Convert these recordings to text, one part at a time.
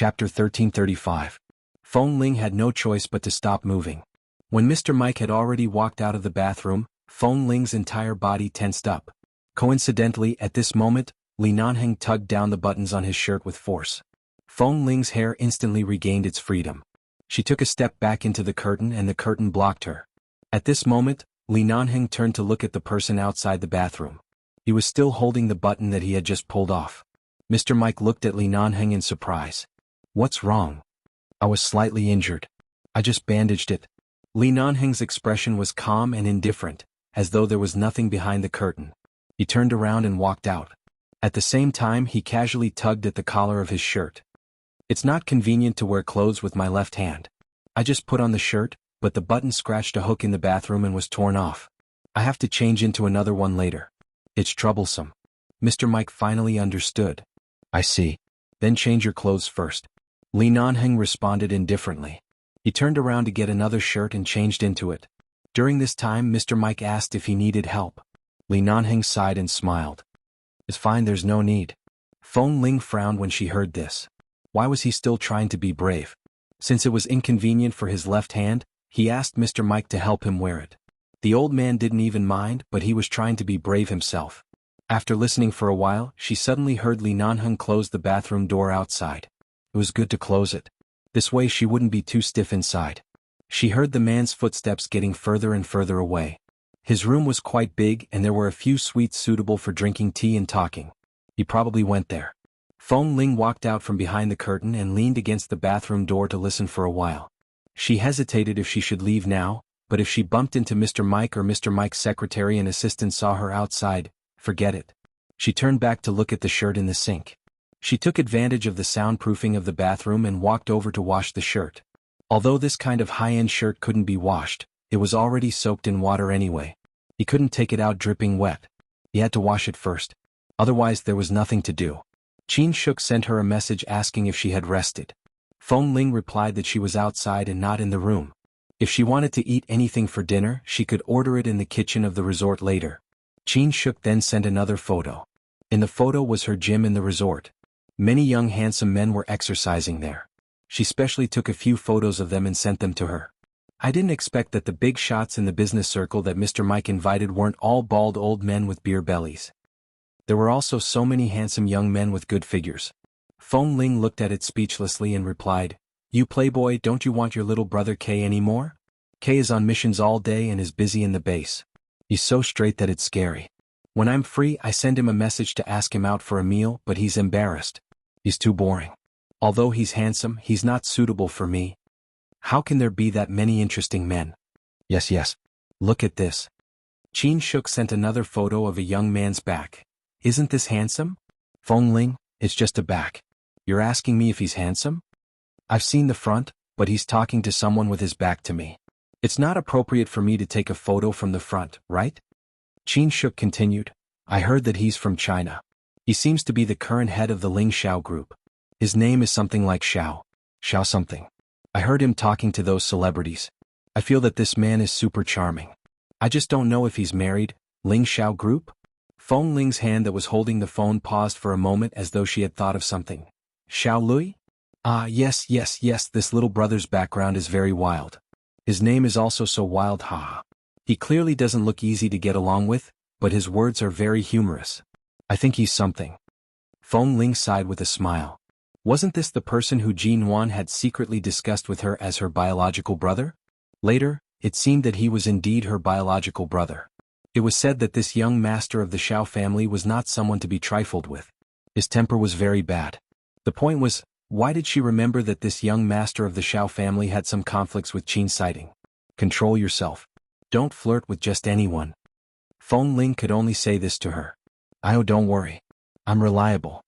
Chapter 1335. Feng Ling had no choice but to stop moving. When Mr. Mike had already walked out of the bathroom, Feng Ling's entire body tensed up. Coincidentally, at this moment, Li Nanheng tugged down the buttons on his shirt with force. Feng Ling's hair instantly regained its freedom. She took a step back into the curtain and the curtain blocked her. At this moment, Li Nanheng turned to look at the person outside the bathroom. He was still holding the button that he had just pulled off. Mr. Mike looked at Li Nanheng in surprise. "What's wrong?" "I was slightly injured. I just bandaged it." Li Nanheng's expression was calm and indifferent, as though there was nothing behind the curtain. He turned around and walked out. At the same time, he casually tugged at the collar of his shirt. "It's not convenient to wear clothes with my left hand. I just put on the shirt, but the button scratched a hook in the bathroom and was torn off. I have to change into another one later. It's troublesome." Mr. Mike finally understood. "I see. Then change your clothes first." Li Nanheng responded indifferently. He turned around to get another shirt and changed into it. During this time, Mr. Mike asked if he needed help. Li Nanheng sighed and smiled. "It's fine, there's no need." Feng Ling frowned when she heard this. Why was he still trying to be brave? Since it was inconvenient for his left hand, he asked Mr. Mike to help him wear it. The old man didn't even mind, but he was trying to be brave himself. After listening for a while, she suddenly heard Li Nanheng close the bathroom door outside. It was good to close it. This way she wouldn't be too stiff inside. She heard the man's footsteps getting further and further away. His room was quite big and there were a few suites suitable for drinking tea and talking. He probably went there. Feng Ling walked out from behind the curtain and leaned against the bathroom door to listen for a while. She hesitated if she should leave now, but if she bumped into Mr. Mike or Mr. Mike's secretary and assistant saw her outside, forget it. She turned back to look at the shirt in the sink. She took advantage of the soundproofing of the bathroom and walked over to wash the shirt. Although this kind of high-end shirt couldn't be washed, it was already soaked in water anyway. He couldn't take it out dripping wet. He had to wash it first. Otherwise there was nothing to do. Qin Shuk sent her a message asking if she had rested. Feng Ling replied that she was outside and not in the room. If she wanted to eat anything for dinner, she could order it in the kitchen of the resort later. Qin Shuk then sent another photo. In the photo was her gym in the resort. Many young handsome men were exercising there. She specially took a few photos of them and sent them to her. "I didn't expect that the big shots in the business circle that Mr. Mike invited weren't all bald old men with beer bellies. There were also so many handsome young men with good figures." Feng Ling looked at it speechlessly and replied, "You playboy, don't you want your little brother K anymore? K is on missions all day and is busy in the base. He's so straight that it's scary. When I'm free, I send him a message to ask him out for a meal, but he's embarrassed. He's too boring. Although he's handsome, he's not suitable for me. How can there be that many interesting men? Yes. Look at this." Qin Shuk sent another photo of a young man's back. "Isn't this handsome?" "Feng Ling, it's just a back. You're asking me if he's handsome? I've seen the front, but he's talking to someone with his back to me. It's not appropriate for me to take a photo from the front, right?" Qin Shuk continued, "I heard that he's from China. He seems to be the current head of the Ling Xiao group. His name is something like Xiao something. I heard him talking to those celebrities. I feel that this man is super charming. I just don't know if he's married." "Ling Xiao group?" Feng Ling's hand that was holding the phone paused for a moment as though she had thought of something. "Xiao Lui? Ah, yes, this little brother's background is very wild. His name is also so wild, ha. He clearly doesn't look easy to get along with, but his words are very humorous. I think he's something." Feng Ling sighed with a smile. Wasn't this the person who Jin Wan had secretly discussed with her as her biological brother? Later, it seemed that he was indeed her biological brother. It was said that this young master of the Xiao family was not someone to be trifled with. His temper was very bad. The point was, why did she remember that this young master of the Xiao family had some conflicts with Qin Sighting? Control yourself. Don't flirt with just anyone. Feng Ling could only say this to her. "Oh, don't worry. I'm reliable."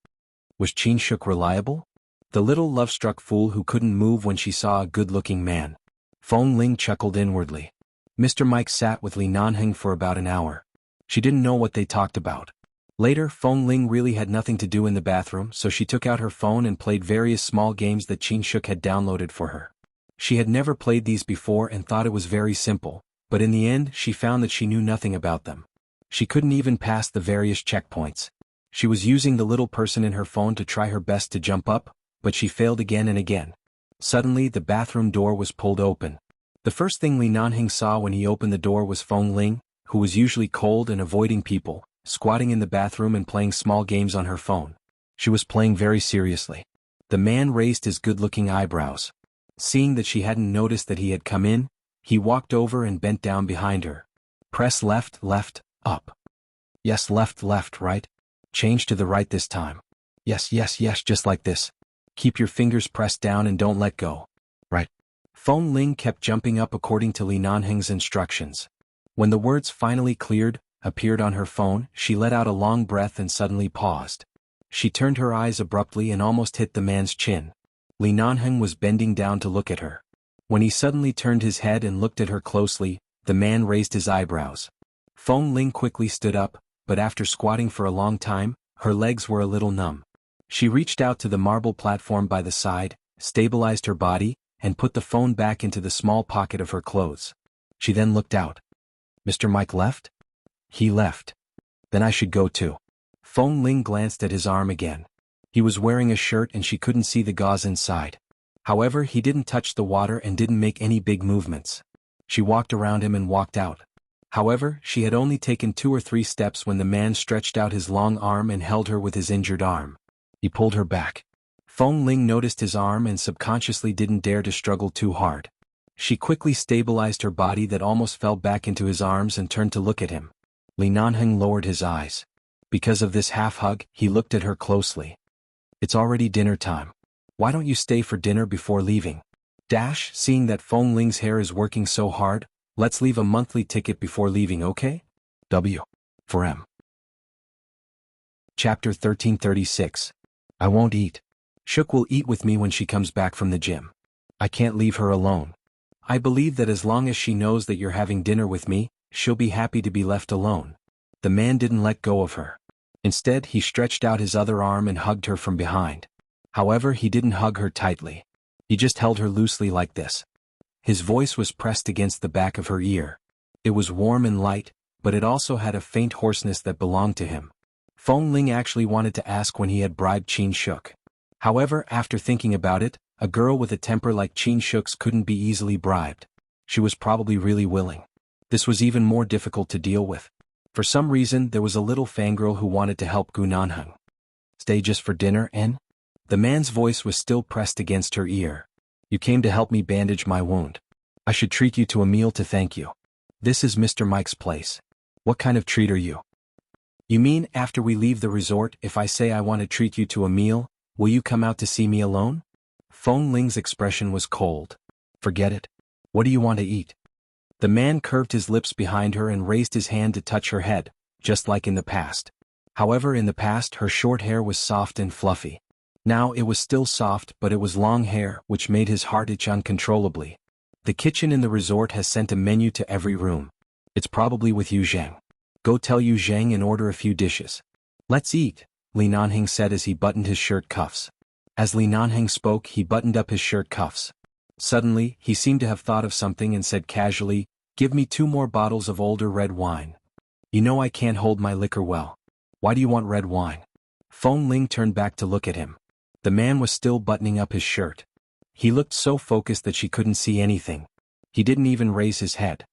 Was Qin Shuk reliable? The little love-struck fool who couldn't move when she saw a good-looking man. Feng Ling chuckled inwardly. Mr. Mike sat with Li Nanheng for about an hour. She didn't know what they talked about. Later, Feng Ling really had nothing to do in the bathroom, so she took out her phone and played various small games that Qin Shuk had downloaded for her. She had never played these before and thought it was very simple, but in the end she found that she knew nothing about them. She couldn't even pass the various checkpoints. She was using the little person in her phone to try her best to jump up, but she failed again and again. Suddenly the bathroom door was pulled open. The first thing Li Nanheng saw when he opened the door was Feng Ling, who was usually cold and avoiding people, squatting in the bathroom and playing small games on her phone. She was playing very seriously. The man raised his good-looking eyebrows. Seeing that she hadn't noticed that he had come in, he walked over and bent down behind her. Press left, left, up. Yes, left, left, right. Change to the right this time. Yes, yes, yes, just like this. Keep your fingers pressed down and don't let go. Right. Feng Ling kept jumping up according to Li Nanheng's instructions. When the words finally appeared on her phone, she let out a long breath and suddenly paused. She turned her eyes abruptly and almost hit the man's chin. Li Nanheng was bending down to look at her. When he suddenly turned his head and looked at her closely, the man raised his eyebrows. Feng Ling quickly stood up, but after squatting for a long time, her legs were a little numb. She reached out to the marble platform by the side, stabilized her body, and put the phone back into the small pocket of her clothes. She then looked out. Mr. Mike left? He left. Then I should go too. Feng Ling glanced at his arm again. He was wearing a shirt and she couldn't see the gauze inside. However, he didn't touch the water and didn't make any big movements. She walked around him and walked out. However, she had only taken 2 or 3 steps when the man stretched out his long arm and held her with his injured arm. He pulled her back. Feng Ling noticed his arm and subconsciously didn't dare to struggle too hard. She quickly stabilized her body that almost fell back into his arms and turned to look at him. Li Nanheng lowered his eyes. Because of this half-hug, he looked at her closely. It's already dinner time. Why don't you stay for dinner before leaving? Seeing that Feng Ling's hair is working so hard, let's leave a monthly ticket before leaving, okay? W. For M. Chapter 1336. I won't eat. Shuk will eat with me when she comes back from the gym. I can't leave her alone. I believe that as long as she knows that you're having dinner with me, she'll be happy to be left alone. The man didn't let go of her. Instead, he stretched out his other arm and hugged her from behind. However, he didn't hug her tightly. He just held her loosely like this. His voice was pressed against the back of her ear. It was warm and light, but it also had a faint hoarseness that belonged to him. Feng Ling actually wanted to ask when he had bribed Qin Shuk. However, after thinking about it, a girl with a temper like Qin Shuk's couldn't be easily bribed. She was probably really willing. This was even more difficult to deal with. For some reason, there was a little fangirl who wanted to help Gu Nanheng. Stay just for dinner, N? The man's voice was still pressed against her ear. You came to help me bandage my wound. I should treat you to a meal to thank you. This is Mr. Mike's place. What kind of treat are you? You mean after we leave the resort, if I say I want to treat you to a meal, will you come out to see me alone? Feng Ling's expression was cold. Forget it. What do you want to eat? The man curved his lips behind her and raised his hand to touch her head, just like in the past. However, in the past her short hair was soft and fluffy. Now it was still soft, but it was long hair, which made his heart itch uncontrollably. The kitchen in the resort has sent a menu to every room. It's probably with Yu Zhang. Go tell Yu Zhang and order a few dishes. Let's eat, Li Nanheng said as he buttoned his shirt cuffs. As Li Nanheng spoke, he buttoned up his shirt cuffs. Suddenly, he seemed to have thought of something and said casually, "Give me 2 more bottles of older red wine. You know I can't hold my liquor well. Why do you want red wine?" Feng Ling turned back to look at him. The man was still buttoning up his shirt. He looked so focused that she couldn't see anything. He didn't even raise his head.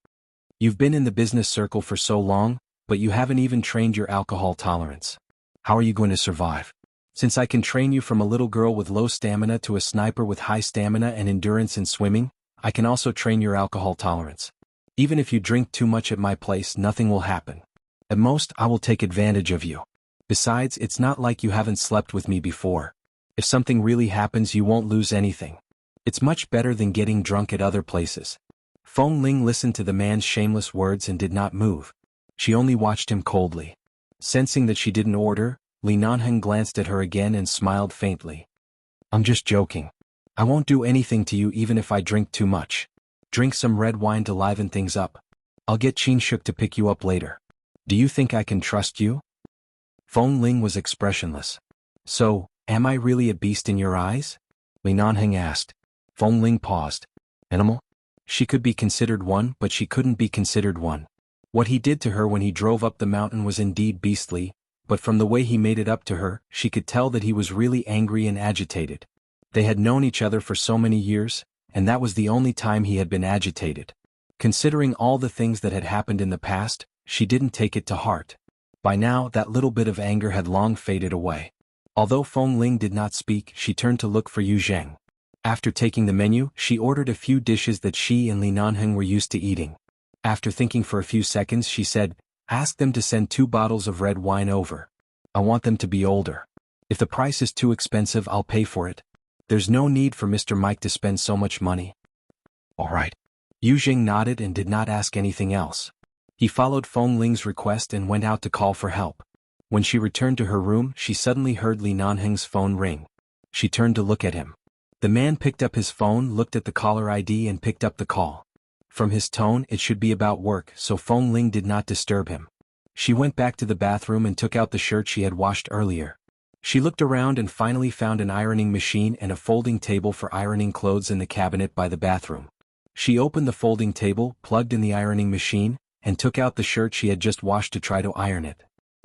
You've been in the business circle for so long, but you haven't even trained your alcohol tolerance. How are you going to survive? Since I can train you from a little girl with low stamina to a sniper with high stamina and endurance in swimming, I can also train your alcohol tolerance. Even if you drink too much at my place, nothing will happen. At most, I will take advantage of you. Besides, it's not like you haven't slept with me before. If something really happens, you won't lose anything. It's much better than getting drunk at other places. Feng Ling listened to the man's shameless words and did not move. She only watched him coldly. Sensing that she didn't order, Li Nanheng glanced at her again and smiled faintly. I'm just joking. I won't do anything to you even if I drink too much. Drink some red wine to liven things up. I'll get Qin Shuk to pick you up later. Do you think I can trust you? Feng Ling was expressionless. So, am I really a beast in your eyes? Li Nanheng asked. Feng Ling paused. Animal? She could be considered one, but she couldn't be considered one. What he did to her when he drove up the mountain was indeed beastly, but from the way he made it up to her, she could tell that he was really angry and agitated. They had known each other for so many years, and that was the only time he had been agitated. Considering all the things that had happened in the past, she didn't take it to heart. By now, that little bit of anger had long faded away. Although Feng Ling did not speak, she turned to look for Yu Zheng. After taking the menu, she ordered a few dishes that she and Li Nanheng were used to eating. After thinking for a few seconds, she said, "Ask them to send 2 bottles of red wine over. I want them to be older. If the price is too expensive, I'll pay for it. There's no need for Mr. Mike to spend so much money." "All right." Yu Zheng nodded and did not ask anything else. He followed Feng Ling's request and went out to call for help. When she returned to her room, she suddenly heard Li Nanheng's phone ring. She turned to look at him. The man picked up his phone, looked at the caller ID and picked up the call. From his tone, it should be about work, so Feng Ling did not disturb him. She went back to the bathroom and took out the shirt she had washed earlier. She looked around and finally found an ironing machine and a folding table for ironing clothes in the cabinet by the bathroom. She opened the folding table, plugged in the ironing machine, and took out the shirt she had just washed to try to iron it.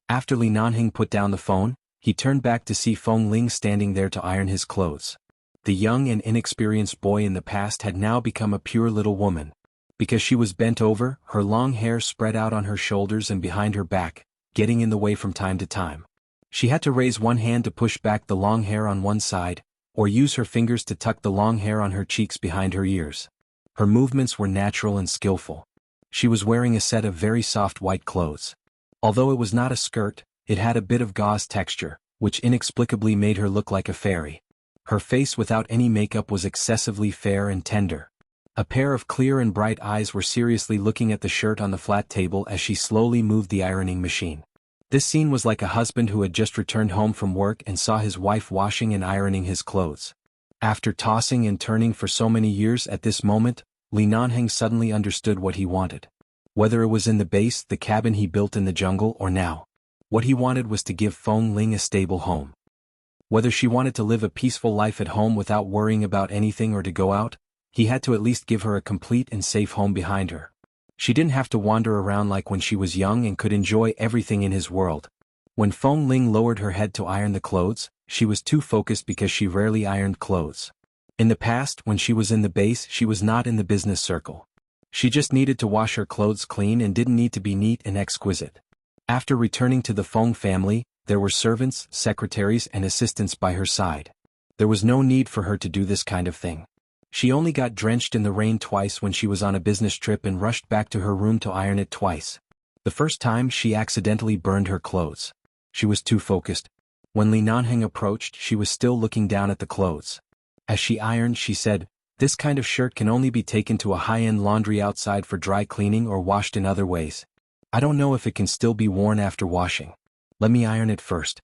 After Li Nanheng put down the phone, he turned back to see Feng Ling standing there to iron his clothes. The young and inexperienced boy in the past had now become a pure little woman. Because she was bent over, her long hair spread out on her shoulders and behind her back, getting in the way from time to time. She had to raise one hand to push back the long hair on one side, or use her fingers to tuck the long hair on her cheeks behind her ears. Her movements were natural and skillful. She was wearing a set of very soft white clothes. Although it was not a skirt, it had a bit of gauze texture, which inexplicably made her look like a fairy. Her face without any makeup was excessively fair and tender. A pair of clear and bright eyes were seriously looking at the shirt on the flat table as she slowly moved the ironing machine. This scene was like a husband who had just returned home from work and saw his wife washing and ironing his clothes. After tossing and turning for so many years, at this moment, Li Nanheng suddenly understood what he wanted. Whether it was in the base, the cabin he built in the jungle, or now, what he wanted was to give Feng Ling a stable home. Whether she wanted to live a peaceful life at home without worrying about anything or to go out, he had to at least give her a complete and safe home behind her. She didn't have to wander around like when she was young and could enjoy everything in his world. When Feng Ling lowered her head to iron the clothes, she was too focused because she rarely ironed clothes. In the past, when she was in the base, she was not in the business circle. She just needed to wash her clothes clean and didn't need to be neat and exquisite. After returning to the Feng family, there were servants, secretaries and assistants by her side. There was no need for her to do this kind of thing. She only got drenched in the rain twice when she was on a business trip and rushed back to her room to iron it twice. The first time, she accidentally burned her clothes. She was too focused. When Li Nanheng approached, she was still looking down at the clothes. As she ironed, she said, "This kind of shirt can only be taken to a high-end laundry outside for dry cleaning or washed in other ways. I don't know if it can still be worn after washing. Let me iron it first."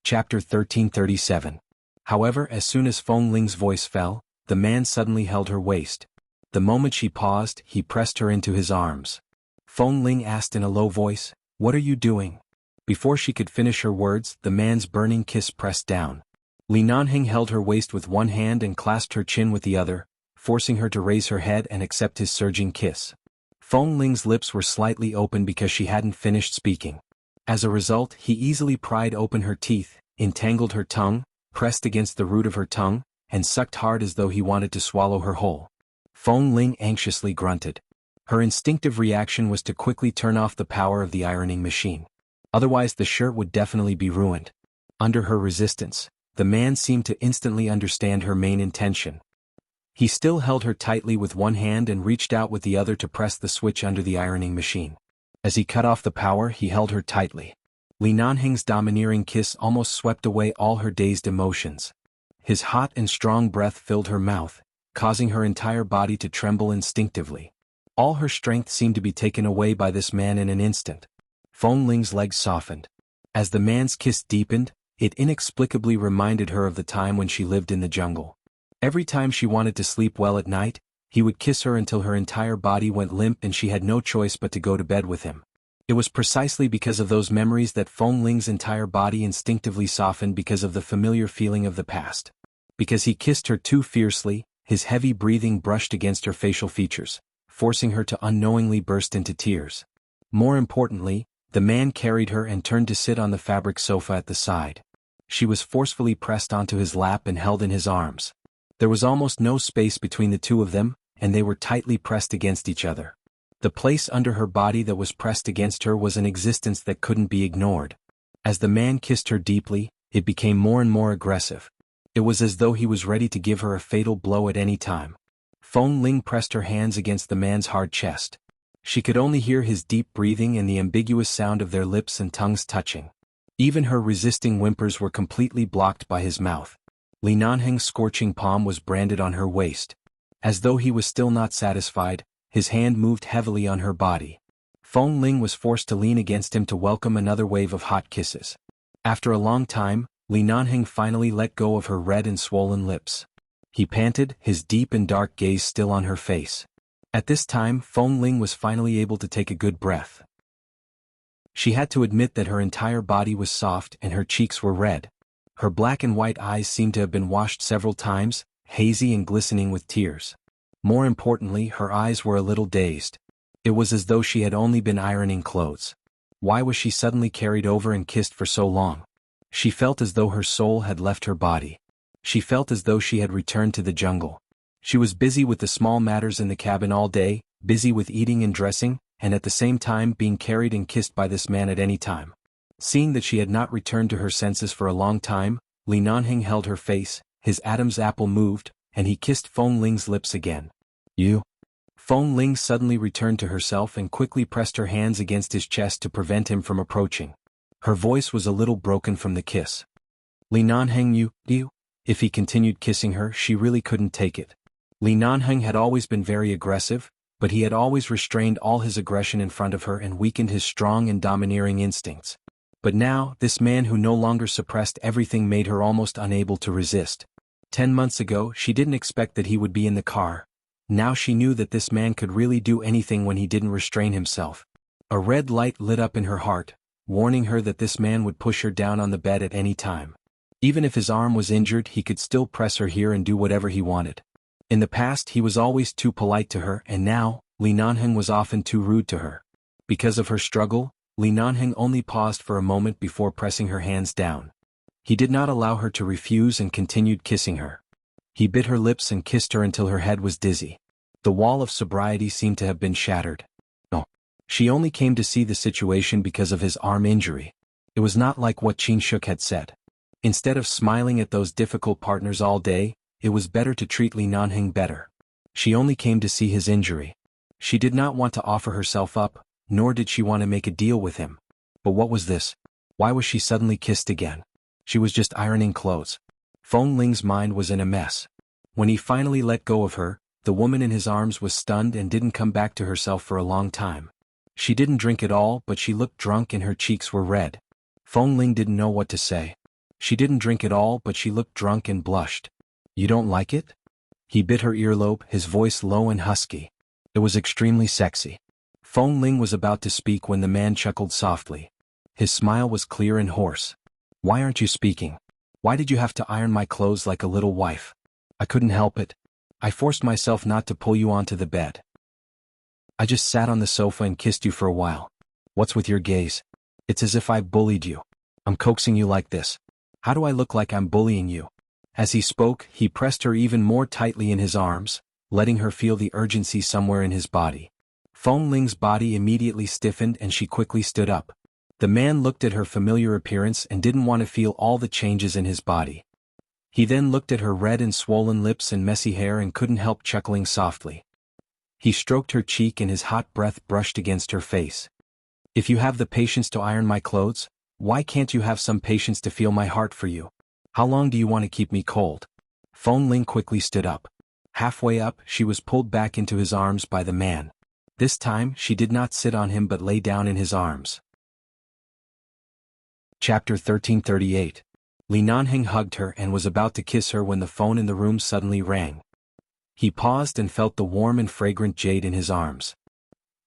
Chapter 1337. However, as soon as Feng Ling's voice fell, the man suddenly held her waist. The moment she paused, he pressed her into his arms. Feng Ling asked in a low voice, "What are you doing?" Before she could finish her words, the man's burning kiss pressed down. Li Nanheng held her waist with one hand and clasped her chin with the other, forcing her to raise her head and accept his surging kiss. Feng Ling's lips were slightly open because she hadn't finished speaking. As a result, he easily pried open her teeth, entangled her tongue, pressed against the root of her tongue, and sucked hard as though he wanted to swallow her whole. Feng Ling anxiously grunted. Her instinctive reaction was to quickly turn off the power of the ironing machine. Otherwise the shirt would definitely be ruined. Under her resistance, the man seemed to instantly understand her main intention. He still held her tightly with one hand and reached out with the other to press the switch under the ironing machine. As he cut off the power, he held her tightly. Li Nanheng's domineering kiss almost swept away all her dazed emotions. His hot and strong breath filled her mouth, causing her entire body to tremble instinctively. All her strength seemed to be taken away by this man in an instant. Feng Ling's legs softened. As the man's kiss deepened, it inexplicably reminded her of the time when she lived in the jungle. Every time she wanted to sleep well at night, he would kiss her until her entire body went limp and she had no choice but to go to bed with him. It was precisely because of those memories that Feng Ling's entire body instinctively softened because of the familiar feeling of the past. Because he kissed her too fiercely, his heavy breathing brushed against her facial features, forcing her to unknowingly burst into tears. More importantly, the man carried her and turned to sit on the fabric sofa at the side. She was forcefully pressed onto his lap and held in his arms. There was almost no space between the two of them, and they were tightly pressed against each other. The place under her body that was pressed against her was an existence that couldn't be ignored. As the man kissed her deeply, it became more and more aggressive. It was as though he was ready to give her a fatal blow at any time. Feng Ling pressed her hands against the man's hard chest. She could only hear his deep breathing and the ambiguous sound of their lips and tongues touching. Even her resisting whimpers were completely blocked by his mouth. Li Nanheng's scorching palm was branded on her waist. As though he was still not satisfied, his hand moved heavily on her body. Feng Ling was forced to lean against him to welcome another wave of hot kisses. After a long time, Li Nanheng finally let go of her red and swollen lips. He panted, his deep and dark gaze still on her face. At this time, Feng Ling was finally able to take a good breath. She had to admit that her entire body was soft and her cheeks were red. Her black and white eyes seemed to have been washed several times, hazy and glistening with tears. More importantly, her eyes were a little dazed. It was as though she had only been ironing clothes. Why was she suddenly carried over and kissed for so long? She felt as though her soul had left her body. She felt as though she had returned to the jungle. She was busy with the small matters in the cabin all day, busy with eating and dressing, and at the same time being carried and kissed by this man at any time. Seeing that she had not returned to her senses for a long time, Li Nanheng held her face, his Adam's apple moved, and he kissed Feng Ling's lips again. You? Feng Ling suddenly returned to herself and quickly pressed her hands against his chest to prevent him from approaching. Her voice was a little broken from the kiss. Li Nanheng, you? If he continued kissing her, she really couldn't take it. Li Nanheng had always been very aggressive, but he had always restrained all his aggression in front of her and weakened his strong and domineering instincts. But now, this man who no longer suppressed everything made her almost unable to resist. 10 months ago, she didn't expect that he would be in the car. Now she knew that this man could really do anything when he didn't restrain himself. A red light lit up in her heart, warning her that this man would push her down on the bed at any time. Even if his arm was injured, he could still press her here and do whatever he wanted. In the past, he was always too polite to her, and now, Li Nanheng was often too rude to her. Because of her struggle, Li Nanheng only paused for a moment before pressing her hands down. He did not allow her to refuse and continued kissing her. He bit her lips and kissed her until her head was dizzy. The wall of sobriety seemed to have been shattered. No. She only came to see the situation because of his arm injury. It was not like what Qin Shuk had said. Instead of smiling at those difficult partners all day, it was better to treat Li Nanheng better. She only came to see his injury. She did not want to offer herself up, nor did she want to make a deal with him. But what was this? Why was she suddenly kissed again? She was just ironing clothes. Feng Ling's mind was in a mess. When he finally let go of her, the woman in his arms was stunned and didn't come back to herself for a long time. She didn't drink at all, but she looked drunk and her cheeks were red. Feng Ling didn't know what to say. She didn't drink at all, but she looked drunk and blushed. You don't like it? He bit her earlobe, his voice low and husky. It was extremely sexy. Feng Ling was about to speak when the man chuckled softly. His smile was clear and hoarse. Why aren't you speaking? Why did you have to iron my clothes like a little wife? I couldn't help it. I forced myself not to pull you onto the bed. I just sat on the sofa and kissed you for a while. What's with your gaze? It's as if I bullied you. I'm coaxing you like this. How do I look like I'm bullying you? As he spoke, he pressed her even more tightly in his arms, letting her feel the urgency somewhere in his body. Feng Ling's body immediately stiffened and she quickly stood up. The man looked at her familiar appearance and didn't want to feel all the changes in his body. He then looked at her red and swollen lips and messy hair and couldn't help chuckling softly. He stroked her cheek and his hot breath brushed against her face. If you have the patience to iron my clothes, why can't you have some patience to feel my heart for you? How long do you want to keep me cold? Feng Ling quickly stood up. Halfway up, she was pulled back into his arms by the man. This time, she did not sit on him but lay down in his arms. Chapter 1338. Li Nanheng hugged her and was about to kiss her when the phone in the room suddenly rang. He paused and felt the warm and fragrant jade in his arms.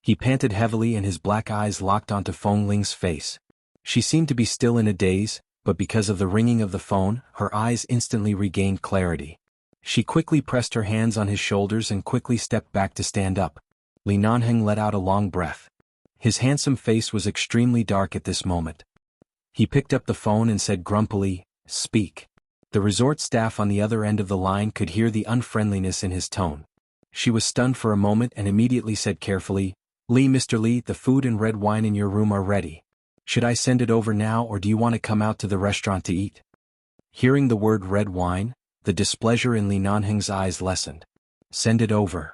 He panted heavily and his black eyes locked onto Feng Ling's face. She seemed to be still in a daze, but because of the ringing of the phone, her eyes instantly regained clarity. She quickly pressed her hands on his shoulders and quickly stepped back to stand up. Li Nanheng let out a long breath. His handsome face was extremely dark at this moment. He picked up the phone and said grumpily, Speak. The resort staff on the other end of the line could hear the unfriendliness in his tone. She was stunned for a moment and immediately said carefully, "Lee, Mr. Lee, the food and red wine in your room are ready. Should I send it over now or do you want to come out to the restaurant to eat?" Hearing the word red wine, the displeasure in Li Nanheng's eyes lessened. "Send it over."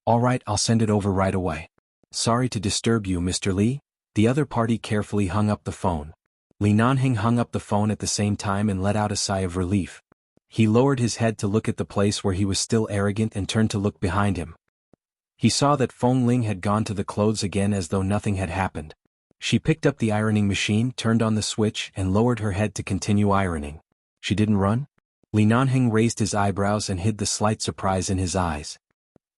"All right, I'll send it over right away." "Sorry to disturb you, Mr. Lee." The other party carefully hung up the phone. Li Nanheng hung up the phone at the same time and let out a sigh of relief. He lowered his head to look at the place where he was still arrogant and turned to look behind him. He saw that Feng Ling had gone to the clothes again as though nothing had happened. She picked up the ironing machine, turned on the switch, and lowered her head to continue ironing. She didn't run? Li Nanheng raised his eyebrows and hid the slight surprise in his eyes.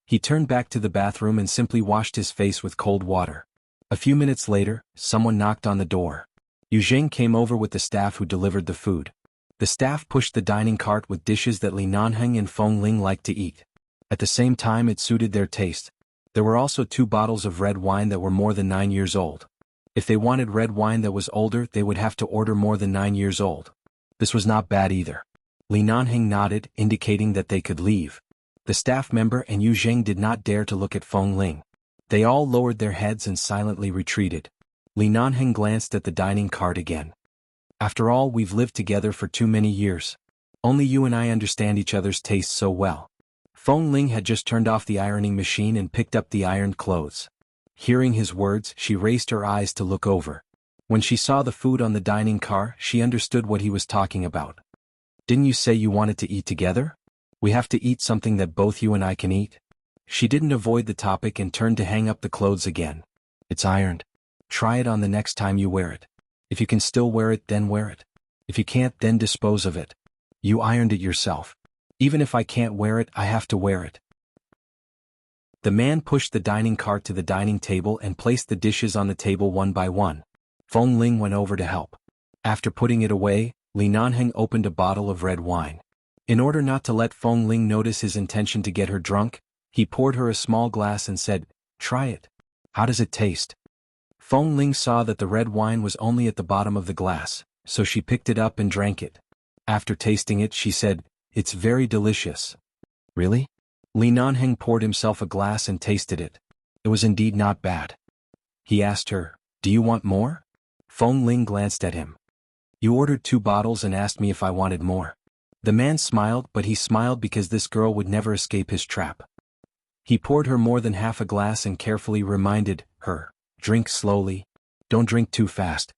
He turned back to the bathroom and simply washed his face with cold water. A few minutes later, someone knocked on the door. Yu Zheng came over with the staff who delivered the food. The staff pushed the dining cart with dishes that Li Nanheng and Feng Ling liked to eat. At the same time, it suited their taste. There were also 2 bottles of red wine that were more than 9 years old. If they wanted red wine that was older, they would have to order more than 9 years old. This was not bad either. Li Nanheng nodded, indicating that they could leave. The staff member and Yu Zheng did not dare to look at Feng Ling. They all lowered their heads and silently retreated. Li Nanheng glanced at the dining cart again. "After all, we've lived together for too many years. Only you and I understand each other's tastes so well." Feng Ling had just turned off the ironing machine and picked up the ironed clothes. Hearing his words, she raised her eyes to look over. When she saw the food on the dining car, she understood what he was talking about. "Didn't you say you wanted to eat together? We have to eat something that both you and I can eat." She didn't avoid the topic and turned to hang up the clothes again. "It's ironed. Try it on the next time you wear it. If you can still wear it, then wear it. If you can't, then dispose of it. You ironed it yourself. Even if I can't wear it, I have to wear it." The man pushed the dining cart to the dining table and placed the dishes on the table one by one. Feng Ling went over to help. After putting it away, Li Nanheng opened a bottle of red wine. In order not to let Feng Ling notice his intention to get her drunk, he poured her a small glass and said, "Try it. How does it taste?" Feng Ling saw that the red wine was only at the bottom of the glass, so she picked it up and drank it. After tasting it, she said, "It's very delicious." "Really?" Li Nanheng poured himself a glass and tasted it. It was indeed not bad. He asked her, "Do you want more?" Feng Ling glanced at him. "You ordered 2 bottles and asked me if I wanted more." The man smiled, but he smiled because this girl would never escape his trap. He poured her more than half a glass and carefully reminded her, "Drink slowly. Don't drink too fast."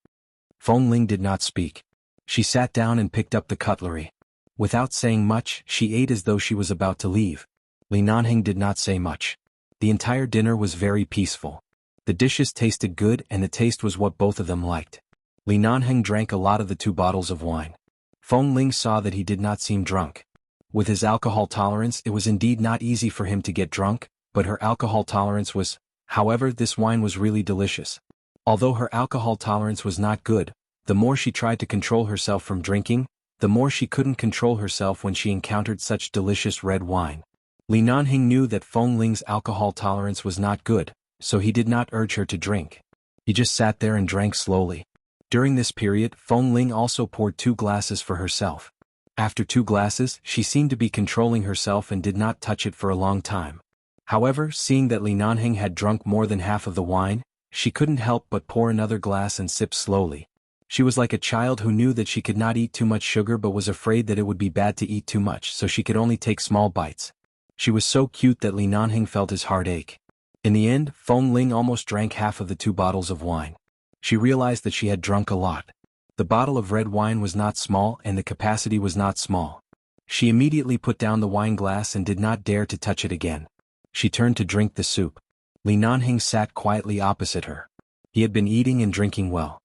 Feng Ling did not speak. She sat down and picked up the cutlery. Without saying much, she ate as though she was about to leave. Li Nanheng did not say much. The entire dinner was very peaceful. The dishes tasted good and the taste was what both of them liked. Li Nanheng drank a lot of the 2 bottles of wine. Feng Ling saw that he did not seem drunk. With his alcohol tolerance, it was indeed not easy for him to get drunk, but her alcohol tolerance was. However, this wine was really delicious. Although her alcohol tolerance was not good, the more she tried to control herself from drinking, the more she couldn't control herself when she encountered such delicious red wine. Li Nanheng knew that Feng Ling's alcohol tolerance was not good, so he did not urge her to drink. He just sat there and drank slowly. During this period, Feng Ling also poured 2 glasses for herself. After 2 glasses, she seemed to be controlling herself and did not touch it for a long time. However, seeing that Li Nanheng had drunk more than half of the wine, she couldn't help but pour another glass and sip slowly. She was like a child who knew that she could not eat too much sugar but was afraid that it would be bad to eat too much, so she could only take small bites. She was so cute that Li Nanheng felt his heart ache. In the end, Feng Ling almost drank half of the 2 bottles of wine. She realized that she had drunk a lot. The bottle of red wine was not small and the capacity was not small. She immediately put down the wine glass and did not dare to touch it again. She turned to drink the soup. Li Nanheng sat quietly opposite her. He had been eating and drinking well.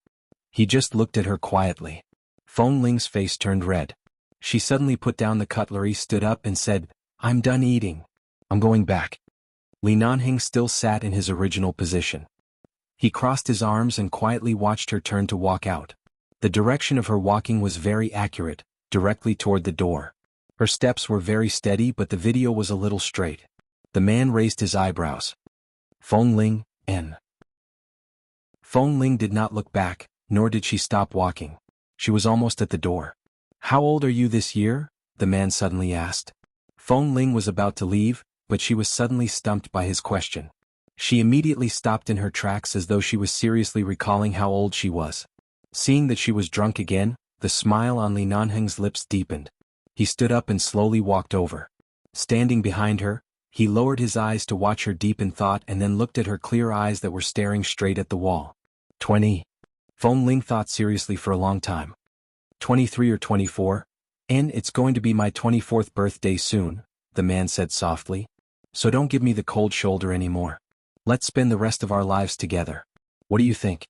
He just looked at her quietly. Feng Ling's face turned red. She suddenly put down the cutlery, stood up and said, "I'm done eating. I'm going back." Li Nanheng still sat in his original position. He crossed his arms and quietly watched her turn to walk out. The direction of her walking was very accurate, directly toward the door. Her steps were very steady but the video was a little straight. The man raised his eyebrows. "Feng Ling, N." Feng Ling did not look back, nor did she stop walking. She was almost at the door. How old are you this year? The man suddenly asked. Feng Ling was about to leave, but she was suddenly stumped by his question. She immediately stopped in her tracks as though she was seriously recalling how old she was. Seeing that she was drunk again, the smile on Li Nanheng's lips deepened. He stood up and slowly walked over. Standing behind her, he lowered his eyes to watch her deep in thought and then looked at her clear eyes that were staring straight at the wall. 20. Feng Ling thought seriously for a long time. 23 or 24? And it's going to be my 24th birthday soon, the man said softly. So don't give me the cold shoulder anymore. Let's spend the rest of our lives together. What do you think?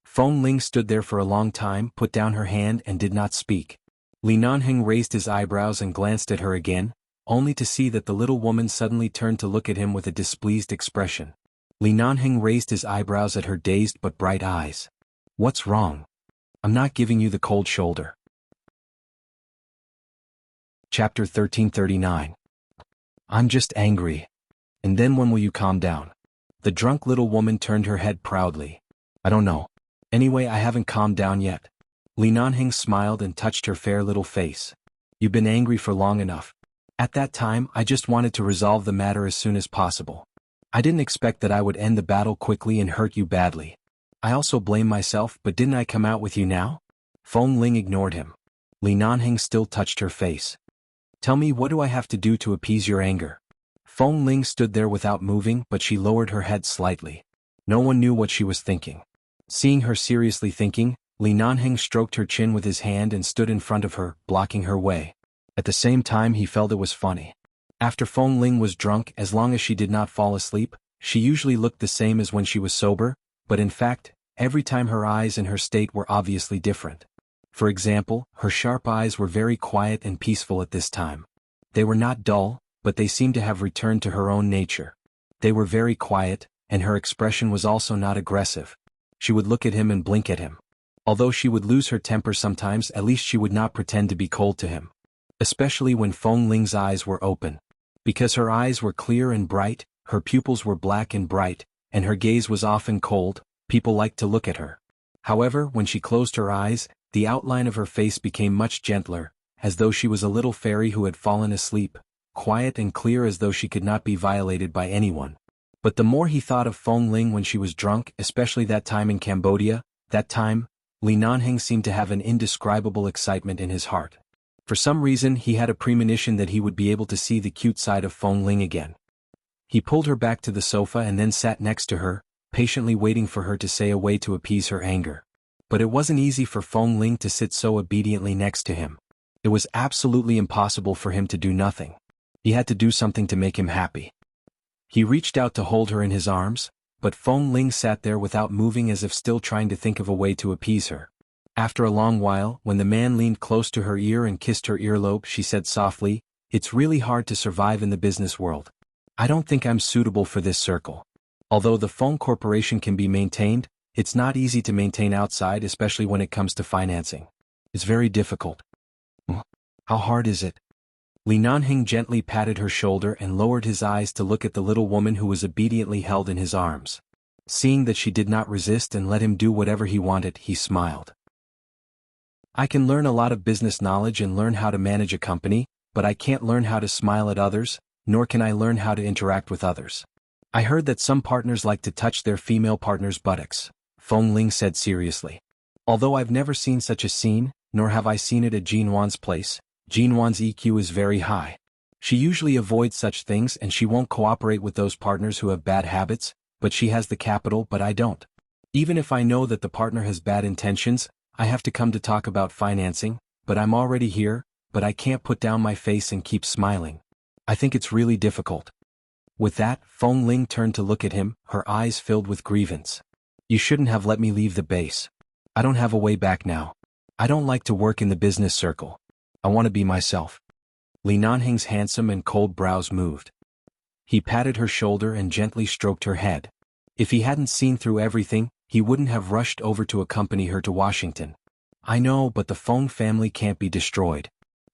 Feng Ling stood there for a long time, put down her hand and did not speak. Li Nanheng raised his eyebrows and glanced at her again, only to see that the little woman suddenly turned to look at him with a displeased expression. Li Nanheng raised his eyebrows at her dazed but bright eyes. What's wrong? I'm not giving you the cold shoulder. Chapter 1339. I'm just angry. And then when will you calm down? The drunk little woman turned her head proudly. I don't know. Anyway, I haven't calmed down yet. Li Nanheng smiled and touched her fair little face. You've been angry for long enough. At that time, I just wanted to resolve the matter as soon as possible. I didn't expect that I would end the battle quickly and hurt you badly. I also blame myself, but didn't I come out with you now? Feng Ling ignored him. Li Nanheng still touched her face. Tell me, what do I have to do to appease your anger? Feng Ling stood there without moving, but she lowered her head slightly. No one knew what she was thinking. Seeing her seriously thinking, Li Nanheng stroked her chin with his hand and stood in front of her, blocking her way. At the same time he felt it was funny. After Feng Ling was drunk, as long as she did not fall asleep, she usually looked the same as when she was sober, but in fact, every time her eyes and her state were obviously different. For example, her sharp eyes were very quiet and peaceful at this time. They were not dull, but they seemed to have returned to her own nature. They were very quiet, and her expression was also not aggressive. She would look at him and blink at him. Although she would lose her temper sometimes, at least she would not pretend to be cold to him. Especially when Feng Ling's eyes were open. Because her eyes were clear and bright, her pupils were black and bright, and her gaze was often cold, people liked to look at her. However, when she closed her eyes, the outline of her face became much gentler, as though she was a little fairy who had fallen asleep, quiet and clear as though she could not be violated by anyone. But the more he thought of Feng Ling when she was drunk, especially that time in Cambodia, that time, Li Nanheng seemed to have an indescribable excitement in his heart. For some reason he had a premonition that he would be able to see the cute side of Feng Ling again. He pulled her back to the sofa and then sat next to her, patiently waiting for her to say a way to appease her anger. But it wasn't easy for Feng Ling to sit so obediently next to him. It was absolutely impossible for him to do nothing. He had to do something to make him happy. He reached out to hold her in his arms, but Feng Ling sat there without moving as if still trying to think of a way to appease her. After a long while, when the man leaned close to her ear and kissed her earlobe, she said softly, "It's really hard to survive in the business world. I don't think I'm suitable for this circle. Although the Feng Corporation can be maintained, it's not easy to maintain outside, especially when it comes to financing. It's very difficult." How hard is it? Li Nanheng gently patted her shoulder and lowered his eyes to look at the little woman who was obediently held in his arms. Seeing that she did not resist and let him do whatever he wanted, he smiled. I can learn a lot of business knowledge and learn how to manage a company, but I can't learn how to smile at others, nor can I learn how to interact with others. I heard that some partners like to touch their female partner's buttocks, Feng Ling said seriously. Although I've never seen such a scene, nor have I seen it at Jinwan's place, Jinwan's EQ is very high. She usually avoids such things and she won't cooperate with those partners who have bad habits, but she has the capital, but I don't. Even if I know that the partner has bad intentions, I have to come to talk about financing, but I'm already here, but I can't put down my face and keep smiling. I think it's really difficult. With that, Feng Ling turned to look at him, her eyes filled with grievance. You shouldn't have let me leave the base. I don't have a way back now. I don't like to work in the business circle. I want to be myself. Li Nanheng's handsome and cold brows moved. He patted her shoulder and gently stroked her head. If he hadn't seen through everything, he wouldn't have rushed over to accompany her to Washington. I know, but the Feng family can't be destroyed.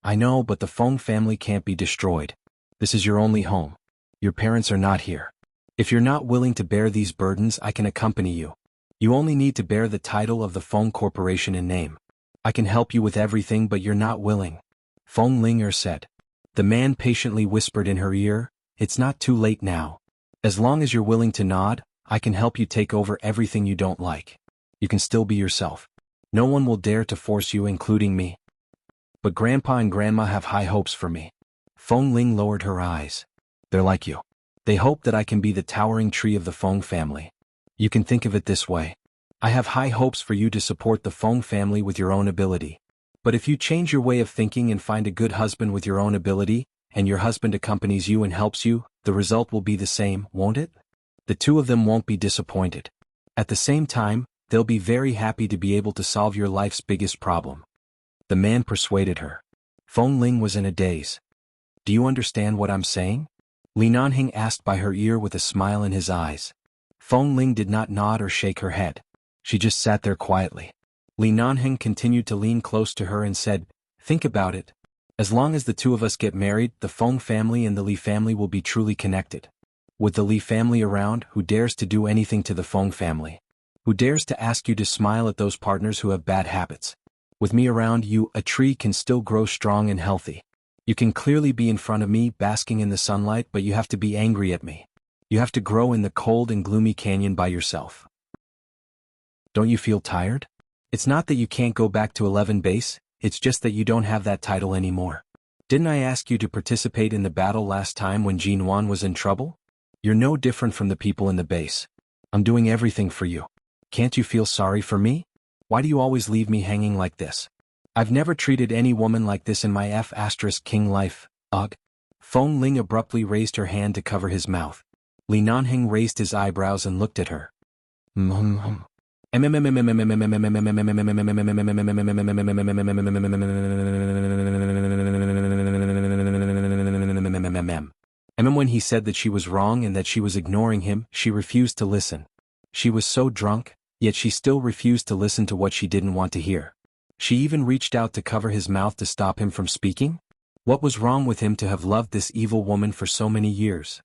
I know, but the Feng family can't be destroyed. This is your only home. Your parents are not here. If you're not willing to bear these burdens, I can accompany you. You only need to bear the title of the Feng Corporation in name. I can help you with everything but you're not willing. Feng Ling said. The man patiently whispered in her ear, it's not too late now. As long as you're willing to nod, I can help you take over everything you don't like. You can still be yourself. No one will dare to force you, including me. But Grandpa and Grandma have high hopes for me. Feng Ling lowered her eyes. They're like you. They hope that I can be the towering tree of the Feng family. You can think of it this way. I have high hopes for you to support the Feng family with your own ability. But if you change your way of thinking and find a good husband with your own ability, and your husband accompanies you and helps you, the result will be the same, won't it? The two of them won't be disappointed. At the same time, they'll be very happy to be able to solve your life's biggest problem. The man persuaded her. Feng Ling was in a daze. Do you understand what I'm saying? Li Nanheng asked by her ear with a smile in his eyes. Feng Ling did not nod or shake her head. She just sat there quietly. Li Nanheng continued to lean close to her and said, think about it. As long as the two of us get married, the Feng family and the Li family will be truly connected. With the Li family around, who dares to do anything to the Feng family? Who dares to ask you to smile at those partners who have bad habits? With me around you, a tree can still grow strong and healthy. You can clearly be in front of me, basking in the sunlight, but you have to be angry at me. You have to grow in the cold and gloomy canyon by yourself. Don't you feel tired? It's not that you can't go back to 11 base, it's just that you don't have that title anymore. Didn't I ask you to participate in the battle last time when Jinwan was in trouble? You're no different from the people in the base. I'm doing everything for you. Can't you feel sorry for me? Why do you always leave me hanging like this? I've never treated any woman like this in my King life, ugh. Feng Ling abruptly raised her hand to cover his mouth. Li Nanheng raised his eyebrows and looked at her. And when he said that she was wrong and that she was ignoring him, she refused to listen. She was so drunk, yet she still refused to listen to what she didn't want to hear. She even reached out to cover his mouth to stop him from speaking? What was wrong with him to have loved this evil woman for so many years?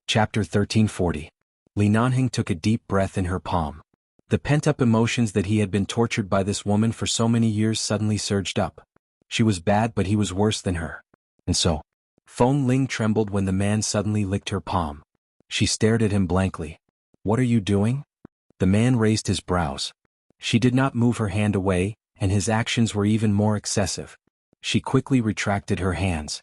Chapter 1340. Li Nanheng took a deep breath in her palm. The pent-up emotions that he had been tortured by this woman for so many years suddenly surged up. She was bad, but he was worse than her. And so, Feng Ling trembled when the man suddenly licked her palm. She stared at him blankly. What are you doing? The man raised his brows. She did not move her hand away, and his actions were even more excessive. She quickly retracted her hands.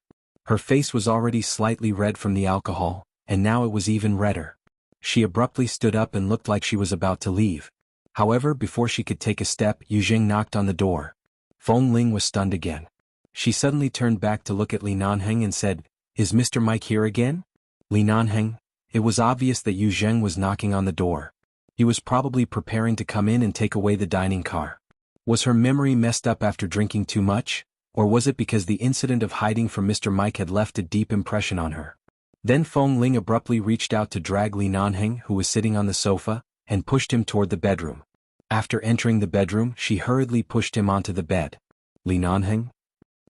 Her face was already slightly red from the alcohol, and now it was even redder. She abruptly stood up and looked like she was about to leave. However, before she could take a step, Yu Jing knocked on the door. Feng Ling was stunned again. She suddenly turned back to look at Li Nanheng and said, Is Mr. Mike here again? Li Nanheng. It was obvious that Yu Zheng was knocking on the door. He was probably preparing to come in and take away the dining car. Was her memory messed up after drinking too much, or was it because the incident of hiding from Mr. Mike had left a deep impression on her? Then Feng Ling abruptly reached out to drag Li Nanheng, who was sitting on the sofa, and pushed him toward the bedroom. After entering the bedroom, she hurriedly pushed him onto the bed. Li Nanheng?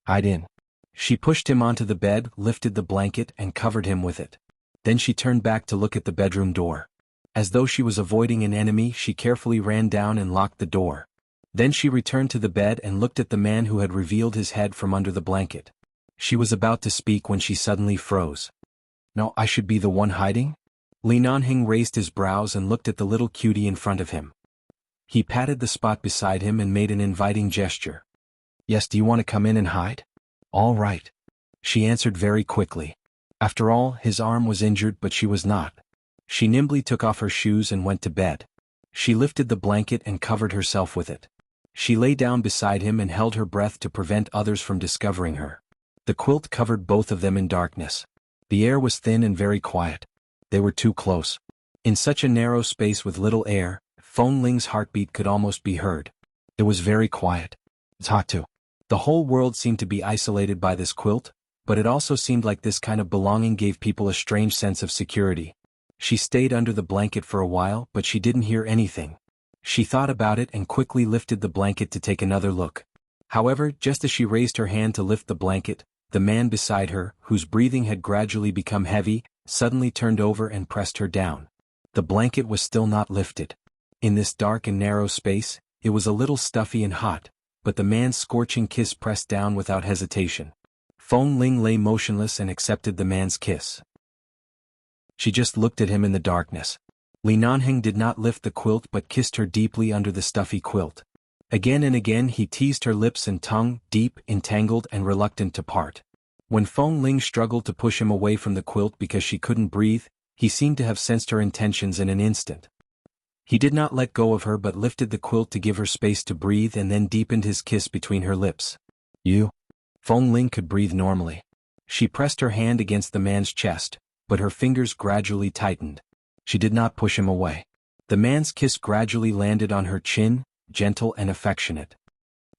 Hide in. She pushed him onto the bed, lifted the blanket, and covered him with it. Then she turned back to look at the bedroom door. As though she was avoiding an enemy, she carefully ran down and locked the door. Then she returned to the bed and looked at the man who had revealed his head from under the blanket. She was about to speak when she suddenly froze. No, I should be the one hiding? Li Nanheng raised his brows and looked at the little cutie in front of him. He patted the spot beside him and made an inviting gesture. Yes, do you want to come in and hide? All right. She answered very quickly. After all, his arm was injured, but she was not. She nimbly took off her shoes and went to bed. She lifted the blanket and covered herself with it. She lay down beside him and held her breath to prevent others from discovering her. The quilt covered both of them in darkness. The air was thin and very quiet. They were too close. In such a narrow space with little air, Feng Ling's heartbeat could almost be heard. It was very quiet. It's hot too. The whole world seemed to be isolated by this quilt, but it also seemed like this kind of belonging gave people a strange sense of security. She stayed under the blanket for a while, but she didn't hear anything. She thought about it and quickly lifted the blanket to take another look. However, just as she raised her hand to lift the blanket, the man beside her, whose breathing had gradually become heavy, suddenly turned over and pressed her down. The blanket was still not lifted. In this dark and narrow space, It was a little stuffy and hot, but the man's scorching kiss pressed down without hesitation. Feng Ling lay motionless and accepted the man's kiss. She just looked at him in the darkness. Li Nanheng did not lift the quilt but kissed her deeply under the stuffy quilt. Again and again he teased her lips and tongue, deep, entangled and reluctant to part. When Feng Ling struggled to push him away from the quilt because she couldn't breathe, he seemed to have sensed her intentions in an instant. He did not let go of her but lifted the quilt to give her space to breathe and then deepened his kiss between her lips. You? Feng Ling could breathe normally. She pressed her hand against the man's chest, but her fingers gradually tightened. She did not push him away. The man's kiss gradually landed on her chin, gentle and affectionate.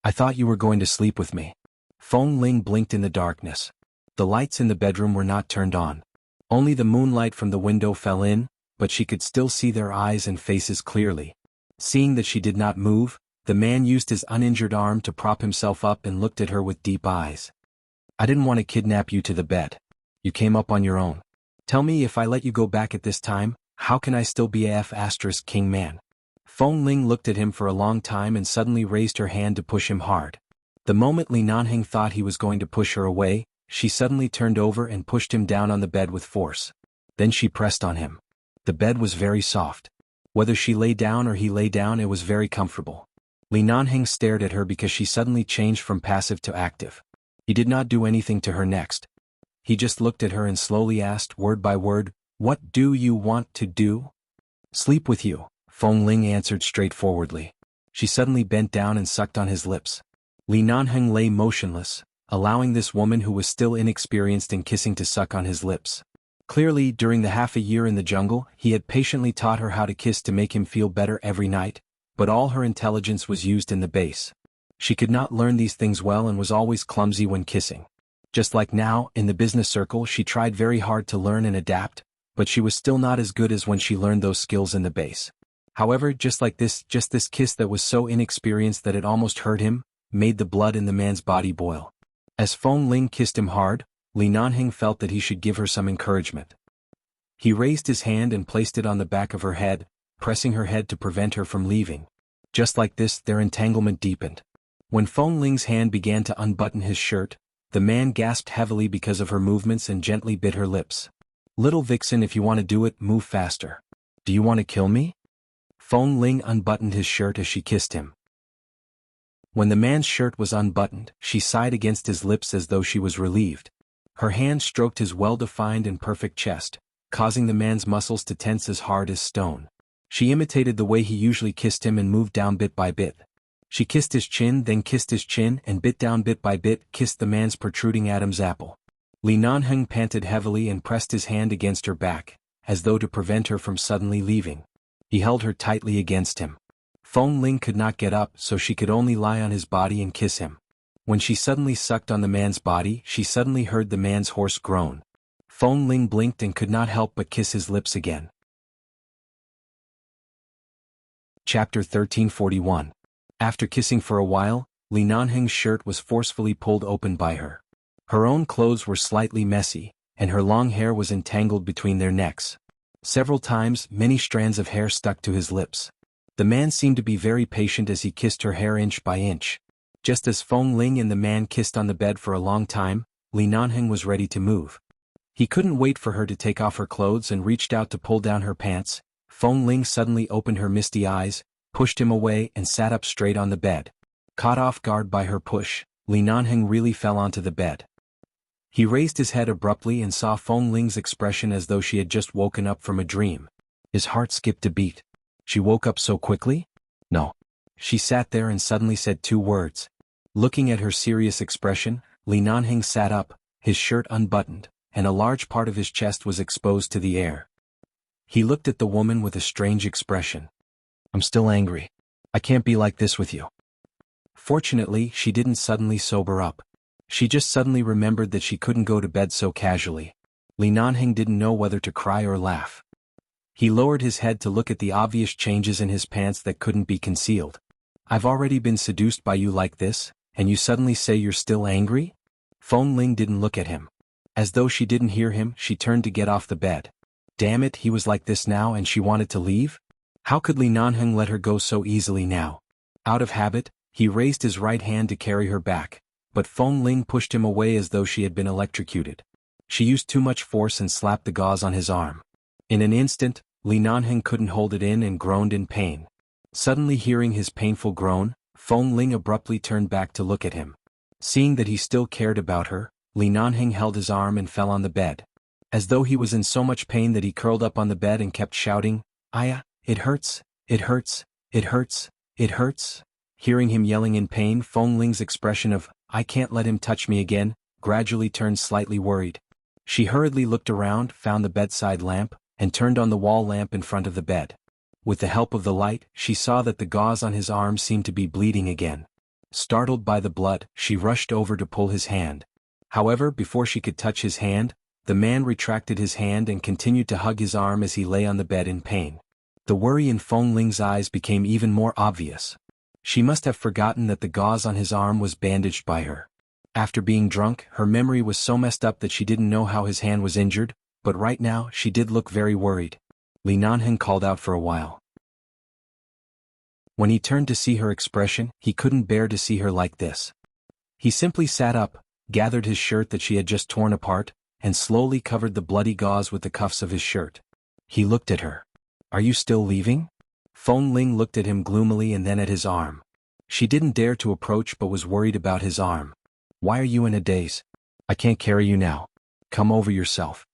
I thought you were going to sleep with me. Feng Ling blinked in the darkness. The lights in the bedroom were not turned on. Only the moonlight from the window fell in, but she could still see their eyes and faces clearly. Seeing that she did not move, the man used his uninjured arm to prop himself up and looked at her with deep eyes. I didn't want to kidnap you to the bed. You came up on your own. Tell me, if I let you go back at this time, how can I still be a F***king man? Feng Ling looked at him for a long time and suddenly raised her hand to push him hard. The moment Li Nanheng thought he was going to push her away, she suddenly turned over and pushed him down on the bed with force. Then she pressed on him. The bed was very soft. Whether she lay down or he lay down, it was very comfortable. Li Nanheng stared at her because she suddenly changed from passive to active. He did not do anything to her next. He just looked at her and slowly asked, word by word, "What do you want to do?" "Sleep with you," Feng Ling answered straightforwardly. She suddenly bent down and sucked on his lips. Li Nanheng lay motionless, allowing this woman who was still inexperienced in kissing to suck on his lips. Clearly, during the half a year in the jungle, he had patiently taught her how to kiss to make him feel better every night, but all her intelligence was used in the base. She could not learn these things well and was always clumsy when kissing. Just like now, in the business circle, she tried very hard to learn and adapt, but she was still not as good as when she learned those skills in the base. However, just this kiss that was so inexperienced that it almost hurt him, made the blood in the man's body boil. As Feng Ling kissed him hard, Li Nanheng felt that he should give her some encouragement. He raised his hand and placed it on the back of her head, pressing her head to prevent her from leaving. Just like this, their entanglement deepened. When Feng Ling's hand began to unbutton his shirt, the man gasped heavily because of her movements and gently bit her lips. "Little vixen, if you want to do it, move faster. Do you want to kill me?" Feng Ling unbuttoned his shirt as she kissed him. When the man's shirt was unbuttoned, she sighed against his lips as though she was relieved. Her hand stroked his well-defined and perfect chest, causing the man's muscles to tense as hard as stone. She imitated the way he usually kissed him and moved down bit by bit. She kissed his chin, then kissed his chin, and bit down bit by bit, kissed the man's protruding Adam's apple. Li Nanheng panted heavily and pressed his hand against her back, as though to prevent her from suddenly leaving. He held her tightly against him. Feng Ling could not get up, so she could only lie on his body and kiss him. When she suddenly sucked on the man's body, she suddenly heard the man's hoarse groan. Feng Ling blinked and could not help but kiss his lips again. Chapter 1341. After kissing for a while, Li Nanheng's shirt was forcefully pulled open by her. Her own clothes were slightly messy, and her long hair was entangled between their necks. Several times, many strands of hair stuck to his lips. The man seemed to be very patient as he kissed her hair inch by inch. Just as Feng Ling and the man kissed on the bed for a long time, Li Nanheng was ready to move. He couldn't wait for her to take off her clothes and reached out to pull down her pants. Feng Ling suddenly opened her misty eyes, pushed him away and sat up straight on the bed. Caught off guard by her push, Li Nanheng really fell onto the bed. He raised his head abruptly and saw Feng Ling's expression as though she had just woken up from a dream. His heart skipped a beat. She woke up so quickly? No. She sat there and suddenly said two words. Looking at her serious expression, Li Nanheng sat up, his shirt unbuttoned, and a large part of his chest was exposed to the air. He looked at the woman with a strange expression. "I'm still angry. I can't be like this with you." Fortunately, she didn't suddenly sober up. She just suddenly remembered that she couldn't go to bed so casually. Li Nanheng didn't know whether to cry or laugh. He lowered his head to look at the obvious changes in his pants that couldn't be concealed. "I've already been seduced by you like this, and you suddenly say you're still angry?" Feng Ling didn't look at him. As though she didn't hear him, she turned to get off the bed. Damn it, he was like this now and she wanted to leave? How could Li Nanheng let her go so easily now? Out of habit, he raised his right hand to carry her back, but Feng Ling pushed him away as though she had been electrocuted. She used too much force and slapped the gauze on his arm. In an instant, Li Nanheng couldn't hold it in and groaned in pain. Suddenly hearing his painful groan, Feng Ling abruptly turned back to look at him. Seeing that he still cared about her, Li Nanheng held his arm and fell on the bed. As though he was in so much pain that he curled up on the bed and kept shouting, "Aya, it hurts, it hurts, it hurts, it hurts." Hearing him yelling in pain, Feng Ling's expression of, "I can't let him touch me again," gradually turned slightly worried. She hurriedly looked around, found the bedside lamp, and turned on the wall lamp in front of the bed. With the help of the light, she saw that the gauze on his arm seemed to be bleeding again. Startled by the blood, she rushed over to pull his hand. However, before she could touch his hand, the man retracted his hand and continued to hug his arm as he lay on the bed in pain. The worry in Feng Ling's eyes became even more obvious. She must have forgotten that the gauze on his arm was bandaged by her. After being drunk, her memory was so messed up that she didn't know how his hand was injured, but right now she did look very worried. Li Nanheng called out for a while. When he turned to see her expression, he couldn't bear to see her like this. He simply sat up, gathered his shirt that she had just torn apart, and slowly covered the bloody gauze with the cuffs of his shirt. He looked at her. "Are you still leaving?" Feng Ling looked at him gloomily and then at his arm. She didn't dare to approach but was worried about his arm. "Why are you in a daze? I can't carry you now. Come over yourself."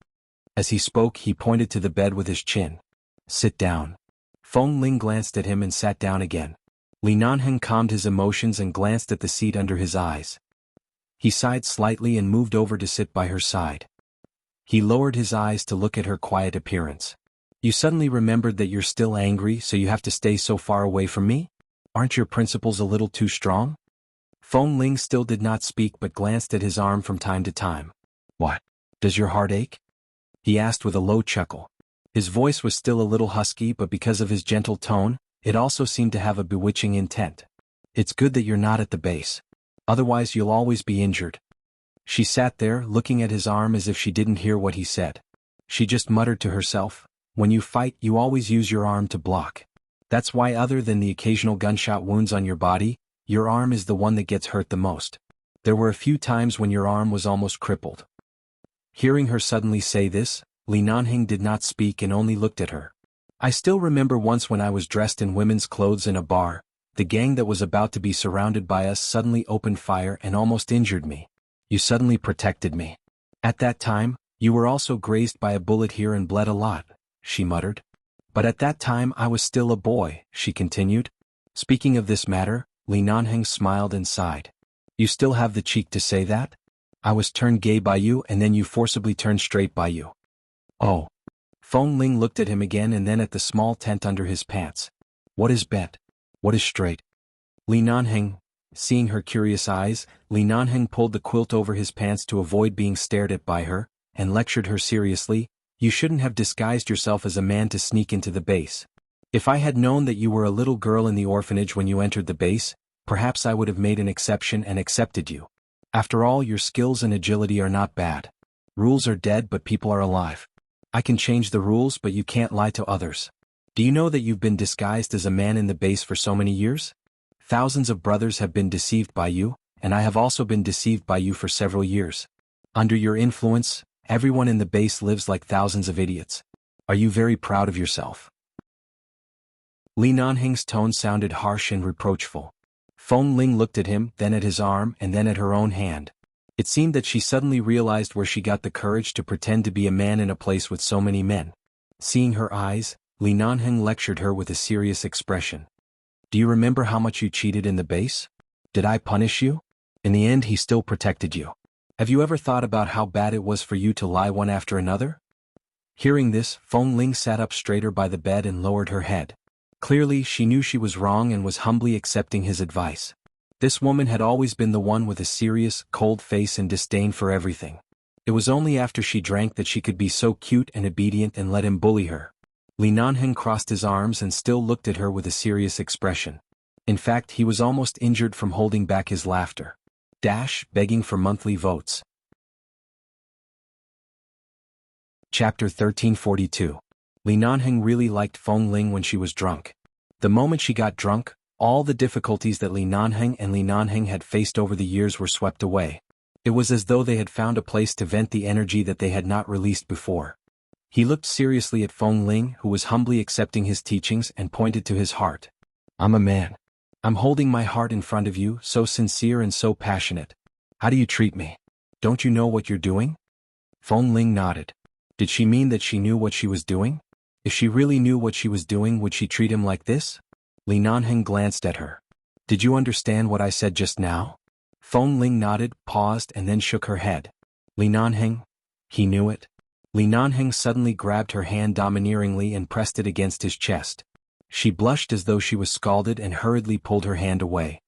As he spoke, he pointed to the bed with his chin. "Sit down." Feng Ling glanced at him and sat down again. Li Nanheng calmed his emotions and glanced at the seat under his eyes. He sighed slightly and moved over to sit by her side. He lowered his eyes to look at her quiet appearance. "You suddenly remembered that you're still angry, so you have to stay so far away from me? Aren't your principles a little too strong?" Feng Ling still did not speak but glanced at his arm from time to time. "What? Does your heart ache?" he asked with a low chuckle. His voice was still a little husky, but because of his gentle tone, it also seemed to have a bewitching intent. "It's good that you're not at the base. Otherwise you'll always be injured." She sat there, looking at his arm as if she didn't hear what he said. She just muttered to herself, "When you fight, you always use your arm to block. That's why, other than the occasional gunshot wounds on your body, your arm is the one that gets hurt the most. There were a few times when your arm was almost crippled." Hearing her suddenly say this, Li Nanheng did not speak and only looked at her. "I still remember once when I was dressed in women's clothes in a bar, the gang that was about to be surrounded by us suddenly opened fire and almost injured me. You suddenly protected me. At that time, you were also grazed by a bullet here and bled a lot," she muttered. "But at that time I was still a boy," she continued. Speaking of this matter, Li Nanheng smiled and sighed. "You still have the cheek to say that? I was turned gay by you and then you forcibly turned straight by you." "Oh." Feng Ling looked at him again and then at the small tent under his pants. "What is bet? What is straight?" Li Nanheng, seeing her curious eyes, Li Nanheng pulled the quilt over his pants to avoid being stared at by her, and lectured her seriously, "You shouldn't have disguised yourself as a man to sneak into the base. If I had known that you were a little girl in the orphanage when you entered the base, perhaps I would have made an exception and accepted you. After all, your skills and agility are not bad. Rules are dead but people are alive. I can change the rules but you can't lie to others. Do you know that you've been disguised as a man in the base for so many years? Thousands of brothers have been deceived by you, and I have also been deceived by you for several years. Under your influence, everyone in the base lives like thousands of idiots. Are you very proud of yourself?" Li Nanheng's tone sounded harsh and reproachful. Feng Ling looked at him, then at his arm, and then at her own hand. It seemed that she suddenly realized where she got the courage to pretend to be a man in a place with so many men. Seeing her eyes, Li Nanheng lectured her with a serious expression. "Do you remember how much you cheated in the base? Did I punish you? In the end he still protected you. Have you ever thought about how bad it was for you to lie one after another?" Hearing this, Feng Ling sat up straighter by the bed and lowered her head. Clearly she knew she was wrong and was humbly accepting his advice. This woman had always been the one with a serious, cold face and disdain for everything. It was only after she drank that she could be so cute and obedient and let him bully her. Li Nanheng crossed his arms and still looked at her with a serious expression. In fact, he was almost injured from holding back his laughter. Begging for monthly votes. Chapter 1342. Li Nanheng really liked Feng Ling when she was drunk. The moment she got drunk, All the difficulties that Li Nanheng and Li Nanheng had faced over the years were swept away. It was as though they had found a place to vent the energy that they had not released before. He looked seriously at Feng Ling, who was humbly accepting his teachings, and pointed to his heart. I'm a man. I'm holding my heart in front of you, so sincere and so passionate. How do you treat me? Don't you know what you're doing? Feng Ling nodded. Did she mean that she knew what she was doing? If she really knew what she was doing, would she treat him like this? Li Nanheng glanced at her. Did you understand what I said just now? Feng Ling nodded, paused, and then shook her head. Li Nanheng? He knew it. Li Nanheng suddenly grabbed her hand domineeringly and pressed it against his chest. She blushed as though she was scalded and hurriedly pulled her hand away.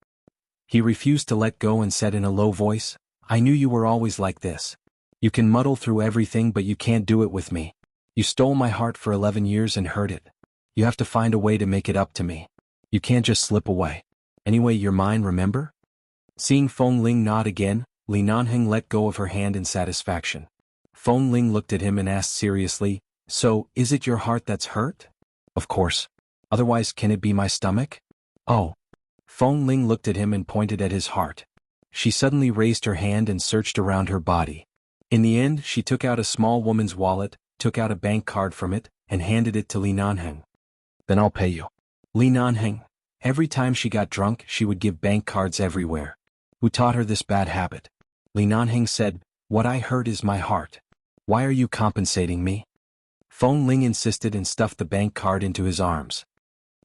He refused to let go and said in a low voice, I knew you were always like this. You can muddle through everything, but you can't do it with me. You stole my heart for 11 years and hurt it. You have to find a way to make it up to me. You can't just slip away. Anyway, you're mine, remember? Seeing Feng Ling nod again, Li Nanheng let go of her hand in satisfaction. Feng Ling looked at him and asked seriously, So, is it your heart that's hurt? Of course. Otherwise, can it be my stomach? Oh. Feng Ling looked at him and pointed at his heart. She suddenly raised her hand and searched around her body. In the end, she took out a small woman's wallet, took out a bank card from it, and handed it to Li Nanheng. Then I'll pay you. Li Nanheng. Every time she got drunk, she would give bank cards everywhere. Who taught her this bad habit? Li Nanheng said, What I hurt is my heart. Why are you compensating me? Feng Ling insisted and stuffed the bank card into his arms.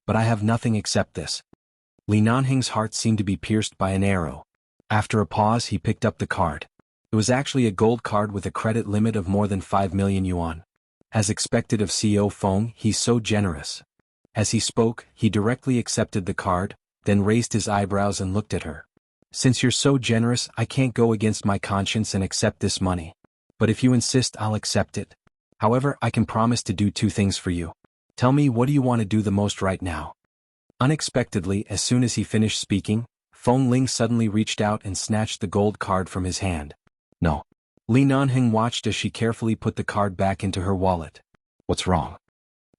But I have nothing except this. Li Nanheng's heart seemed to be pierced by an arrow. After a pause, he picked up the card. It was actually a gold card with a credit limit of more than 5 million yuan. As expected of CEO Feng, he's so generous. As he spoke, he directly accepted the card, then raised his eyebrows and looked at her. Since you're so generous, I can't go against my conscience and accept this money. But if you insist, I'll accept it. However, I can promise to do 2 things for you. Tell me, what do you want to do the most right now? Unexpectedly, as soon as he finished speaking, Feng Ling suddenly reached out and snatched the gold card from his hand. No. Li Nanheng watched as she carefully put the card back into her wallet. What's wrong?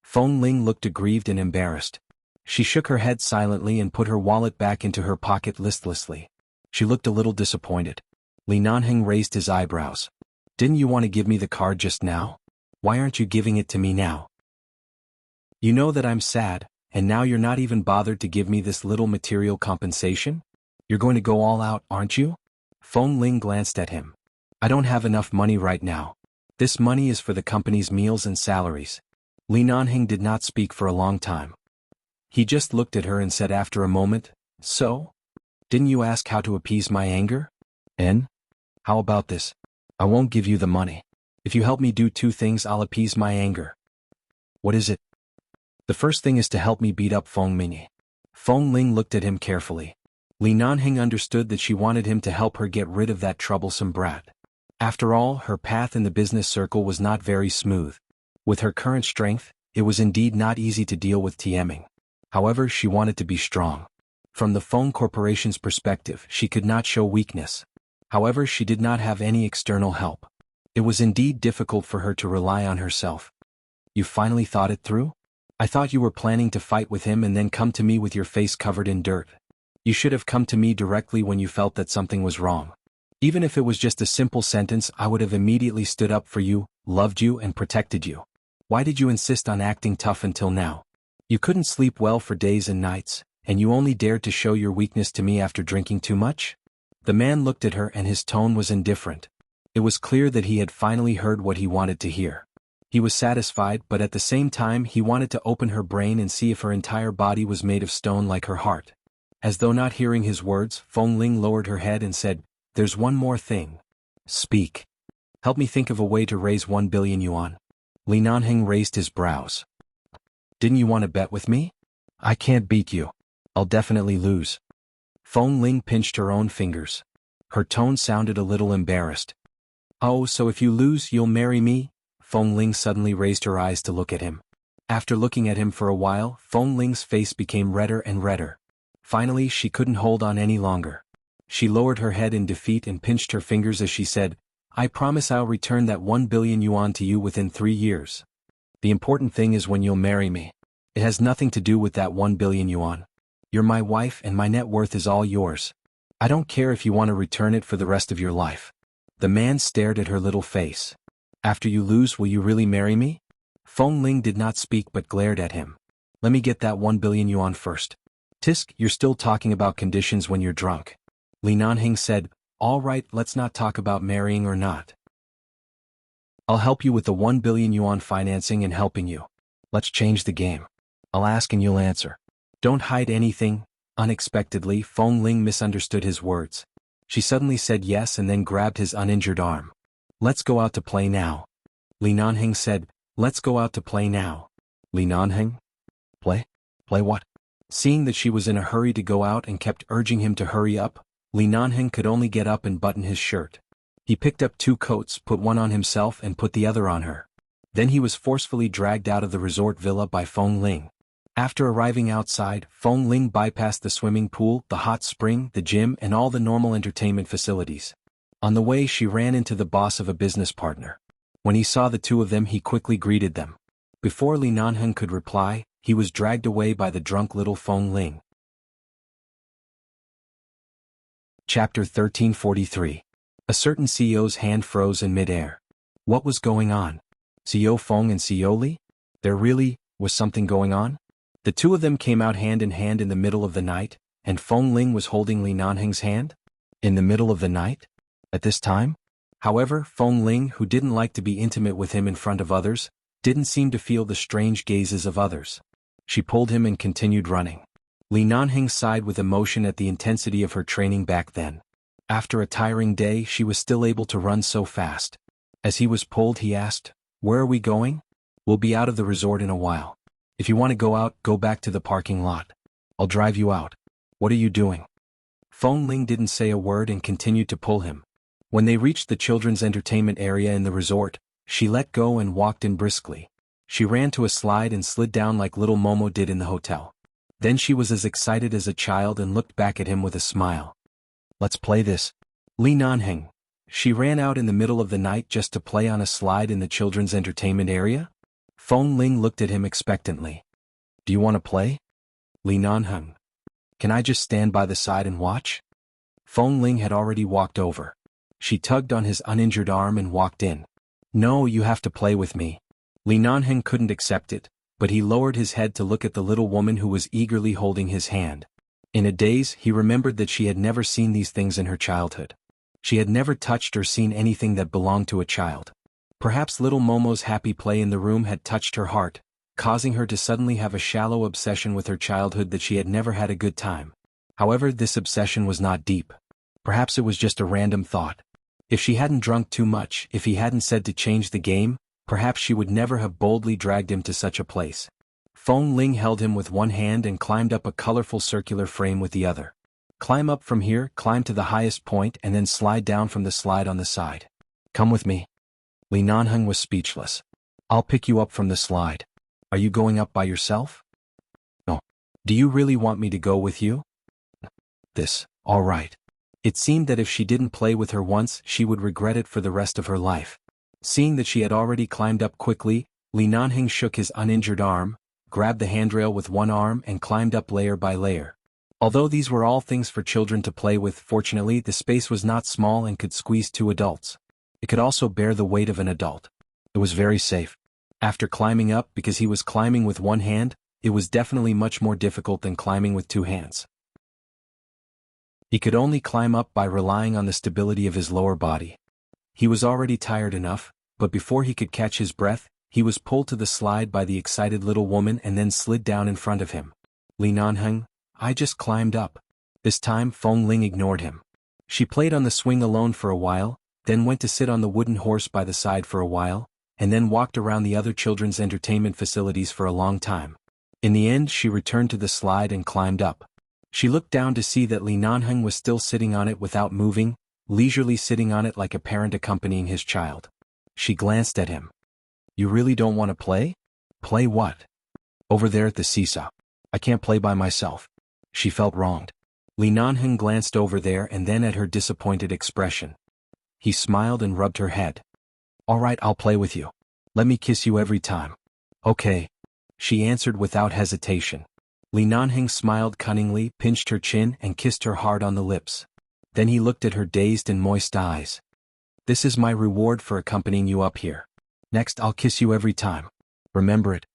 Feng Ling looked aggrieved and embarrassed. She shook her head silently and put her wallet back into her pocket listlessly. She looked a little disappointed. Li Nanheng raised his eyebrows. Didn't you want to give me the card just now? Why aren't you giving it to me now? You know that I'm sad, and now you're not even bothered to give me this little material compensation? You're going to go all out, aren't you? Feng Ling glanced at him. I don't have enough money right now. This money is for the company's meals and salaries. Li Nanheng did not speak for a long time. He just looked at her and said after a moment, So? Didn't you ask how to appease my anger? And? How about this? I won't give you the money. If you help me do 2 things, I'll appease my anger. What is it? The first thing is to help me beat up Feng Minyi. Feng Ling looked at him carefully. Li Nanheng understood that she wanted him to help her get rid of that troublesome brat. After all, her path in the business circle was not very smooth. With her current strength, it was indeed not easy to deal with Tieming. However, she wanted to be strong. From the Feng Corporation's perspective, she could not show weakness. However, she did not have any external help. It was indeed difficult for her to rely on herself. You finally thought it through? I thought you were planning to fight with him and then come to me with your face covered in dirt. You should have come to me directly when you felt that something was wrong. Even if it was just a simple sentence, I would have immediately stood up for you, loved you, and protected you. Why did you insist on acting tough until now? You couldn't sleep well for days and nights, and you only dared to show your weakness to me after drinking too much? The man looked at her and his tone was indifferent. It was clear that he had finally heard what he wanted to hear. He was satisfied, but at the same time he wanted to open her brain and see if her entire body was made of stone like her heart. As though not hearing his words, Feng Ling lowered her head and said, There's one more thing. Speak. Help me think of a way to raise 1 billion yuan. Li Nanheng raised his brows. Didn't you want to bet with me? I can't beat you. I'll definitely lose. Feng Ling pinched her own fingers. Her tone sounded a little embarrassed. Oh, so if you lose, you'll marry me? Feng Ling suddenly raised her eyes to look at him. After looking at him for a while, Feng Ling's face became redder and redder. Finally, she couldn't hold on any longer. She lowered her head in defeat and pinched her fingers as she said, I promise I'll return that 1 billion yuan to you within 3 years. The important thing is when you'll marry me. It has nothing to do with that 1 billion yuan. You're my wife and my net worth is all yours. I don't care if you want to return it for the rest of your life. The man stared at her little face. After you lose, will you really marry me? Feng Ling did not speak but glared at him. Let me get that 1 billion yuan first. Tisk, you're still talking about conditions when you're drunk. Li Nanheng said, all right, let's not talk about marrying or not. I'll help you with the 1 billion yuan financing and helping you. Let's change the game. I'll ask and you'll answer. Don't hide anything. Unexpectedly, Feng Ling misunderstood his words. She suddenly said yes and then grabbed his uninjured arm. Let's go out to play now. Li Nanheng said, let's go out to play now. Li Nanheng? Play? Play what? Seeing that she was in a hurry to go out and kept urging him to hurry up, Li Nanheng could only get up and button his shirt. He picked up 2 coats, put one on himself and put the other on her. Then he was forcefully dragged out of the resort villa by Feng Ling. After arriving outside, Feng Ling bypassed the swimming pool, the hot spring, the gym and all the normal entertainment facilities. On the way she ran into the boss of a business partner. When he saw the two of them he quickly greeted them. Before Li Nanheng could reply, he was dragged away by the drunk little Feng Ling. Chapter 1343. A certain CEO's hand froze in mid-air. What was going on? CEO Feng and CEO Li? There really was something going on? The two of them came out hand in hand in the middle of the night, and Feng Ling was holding Li Nanheng's hand? In the middle of the night? At this time? However, Feng Ling, who didn't like to be intimate with him in front of others, didn't seem to feel the strange gazes of others. She pulled him and continued running. Li Nanheng sighed with emotion at the intensity of her training back then. After a tiring day, she was still able to run so fast. As he was pulled, he asked, "Where are we going?" "We'll be out of the resort in a while. If you want to go out, go back to the parking lot. I'll drive you out." "What are you doing?" Feng Ling didn't say a word and continued to pull him. When they reached the children's entertainment area in the resort, she let go and walked in briskly. She ran to a slide and slid down like little Momo did in the hotel. Then she was as excited as a child and looked back at him with a smile. "Let's play this." Li Nanheng. She ran out in the middle of the night just to play on a slide in the children's entertainment area? Feng Ling looked at him expectantly. "Do you want to play?" Li Nanheng. "Can I just stand by the side and watch?" Feng Ling had already walked over. She tugged on his uninjured arm and walked in. "No, you have to play with me." Li Nanheng couldn't accept it, but he lowered his head to look at the little woman who was eagerly holding his hand. In a daze, he remembered that she had never seen these things in her childhood. She had never touched or seen anything that belonged to a child. Perhaps little Momo's happy play in the room had touched her heart, causing her to suddenly have a shallow obsession with her childhood that she had never had a good time. However, this obsession was not deep. Perhaps it was just a random thought. If she hadn't drunk too much, if he hadn't said to change the game, perhaps she would never have boldly dragged him to such a place. Feng Ling held him with one hand and climbed up a colorful circular frame with the other. "Climb up from here, climb to the highest point and then slide down from the slide on the side. Come with me." Li Nanheng was speechless. "I'll pick you up from the slide." "Are you going up by yourself?" "No." "Do you really want me to go with you?" All right." It seemed that if she didn't play with her once, she would regret it for the rest of her life. Seeing that she had already climbed up quickly, Li Nanheng shook his uninjured arm, grabbed the handrail with one arm and climbed up layer by layer. Although these were all things for children to play with, fortunately the space was not small and could squeeze 2 adults. It could also bear the weight of an adult. It was very safe. After climbing up, because he was climbing with one hand, it was definitely much more difficult than climbing with 2 hands. He could only climb up by relying on the stability of his lower body. He was already tired enough, but before he could catch his breath, he was pulled to the slide by the excited little woman and then slid down in front of him. "Li Nanheng, I just climbed up." This time Feng Ling ignored him. She played on the swing alone for a while, then went to sit on the wooden horse by the side for a while, and then walked around the other children's entertainment facilities for a long time. In the end she returned to the slide and climbed up. She looked down to see that Li Nanheng was still sitting on it without moving, leisurely sitting on it like a parent accompanying his child. She glanced at him. "You really don't want to play?" "Play what?" "Over there at the seesaw. I can't play by myself." She felt wronged. Li Nanheng glanced over there and then at her disappointed expression. He smiled and rubbed her head. "All right, I'll play with you. Let me kiss you every time." "Okay," she answered without hesitation. Li Nanheng smiled cunningly, pinched her chin and kissed her hard on the lips. Then he looked at her dazed and moist eyes. This is my reward for accompanying you up here. Next I'll kiss you every time. Remember it?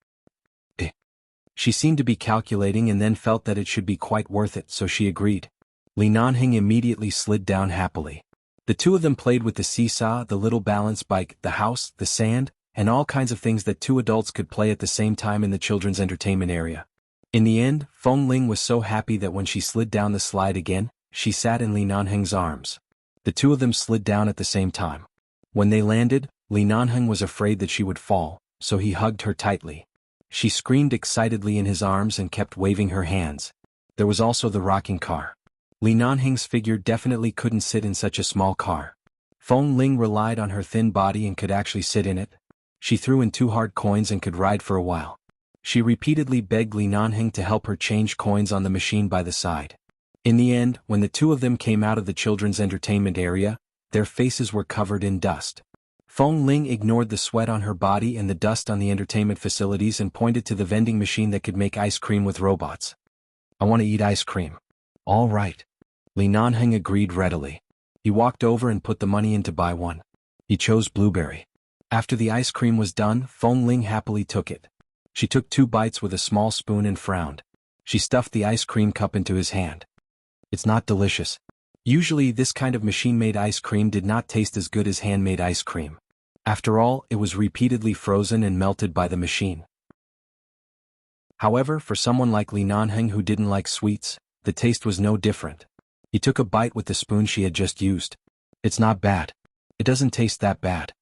She seemed to be calculating and then felt that it should be quite worth it, so she agreed. Li Nanheng immediately slid down happily. The two of them played with the seesaw, the little balance bike, the house, the sand, and all kinds of things that two adults could play at the same time in the children's entertainment area. In the end, Feng Ling was so happy that when she slid down the slide again, she sat in Li Nanheng's arms. The two of them slid down at the same time. When they landed, Li Nanheng was afraid that she would fall, so he hugged her tightly. She screamed excitedly in his arms and kept waving her hands. There was also the rocking car. Li Nanheng's figure definitely couldn't sit in such a small car. Feng Ling relied on her thin body and could actually sit in it. She threw in 2 hard coins and could ride for a while. She repeatedly begged Li Nanheng to help her change coins on the machine by the side. In the end, when the two of them came out of the children's entertainment area, their faces were covered in dust. Feng Ling ignored the sweat on her body and the dust on the entertainment facilities and pointed to the vending machine that could make ice cream with robots. I want to eat ice cream. All right. Li Nanheng agreed readily. He walked over and put the money in to buy one. He chose blueberry. After the ice cream was done, Feng Ling happily took it. She took 2 bites with a small spoon and frowned. She stuffed the ice cream cup into his hand. It's not delicious. Usually this kind of machine-made ice cream did not taste as good as handmade ice cream. After all, it was repeatedly frozen and melted by the machine. However, for someone like Li Nanheng who didn't like sweets, the taste was no different. He took a bite with the spoon she had just used. It's not bad. It doesn't taste that bad.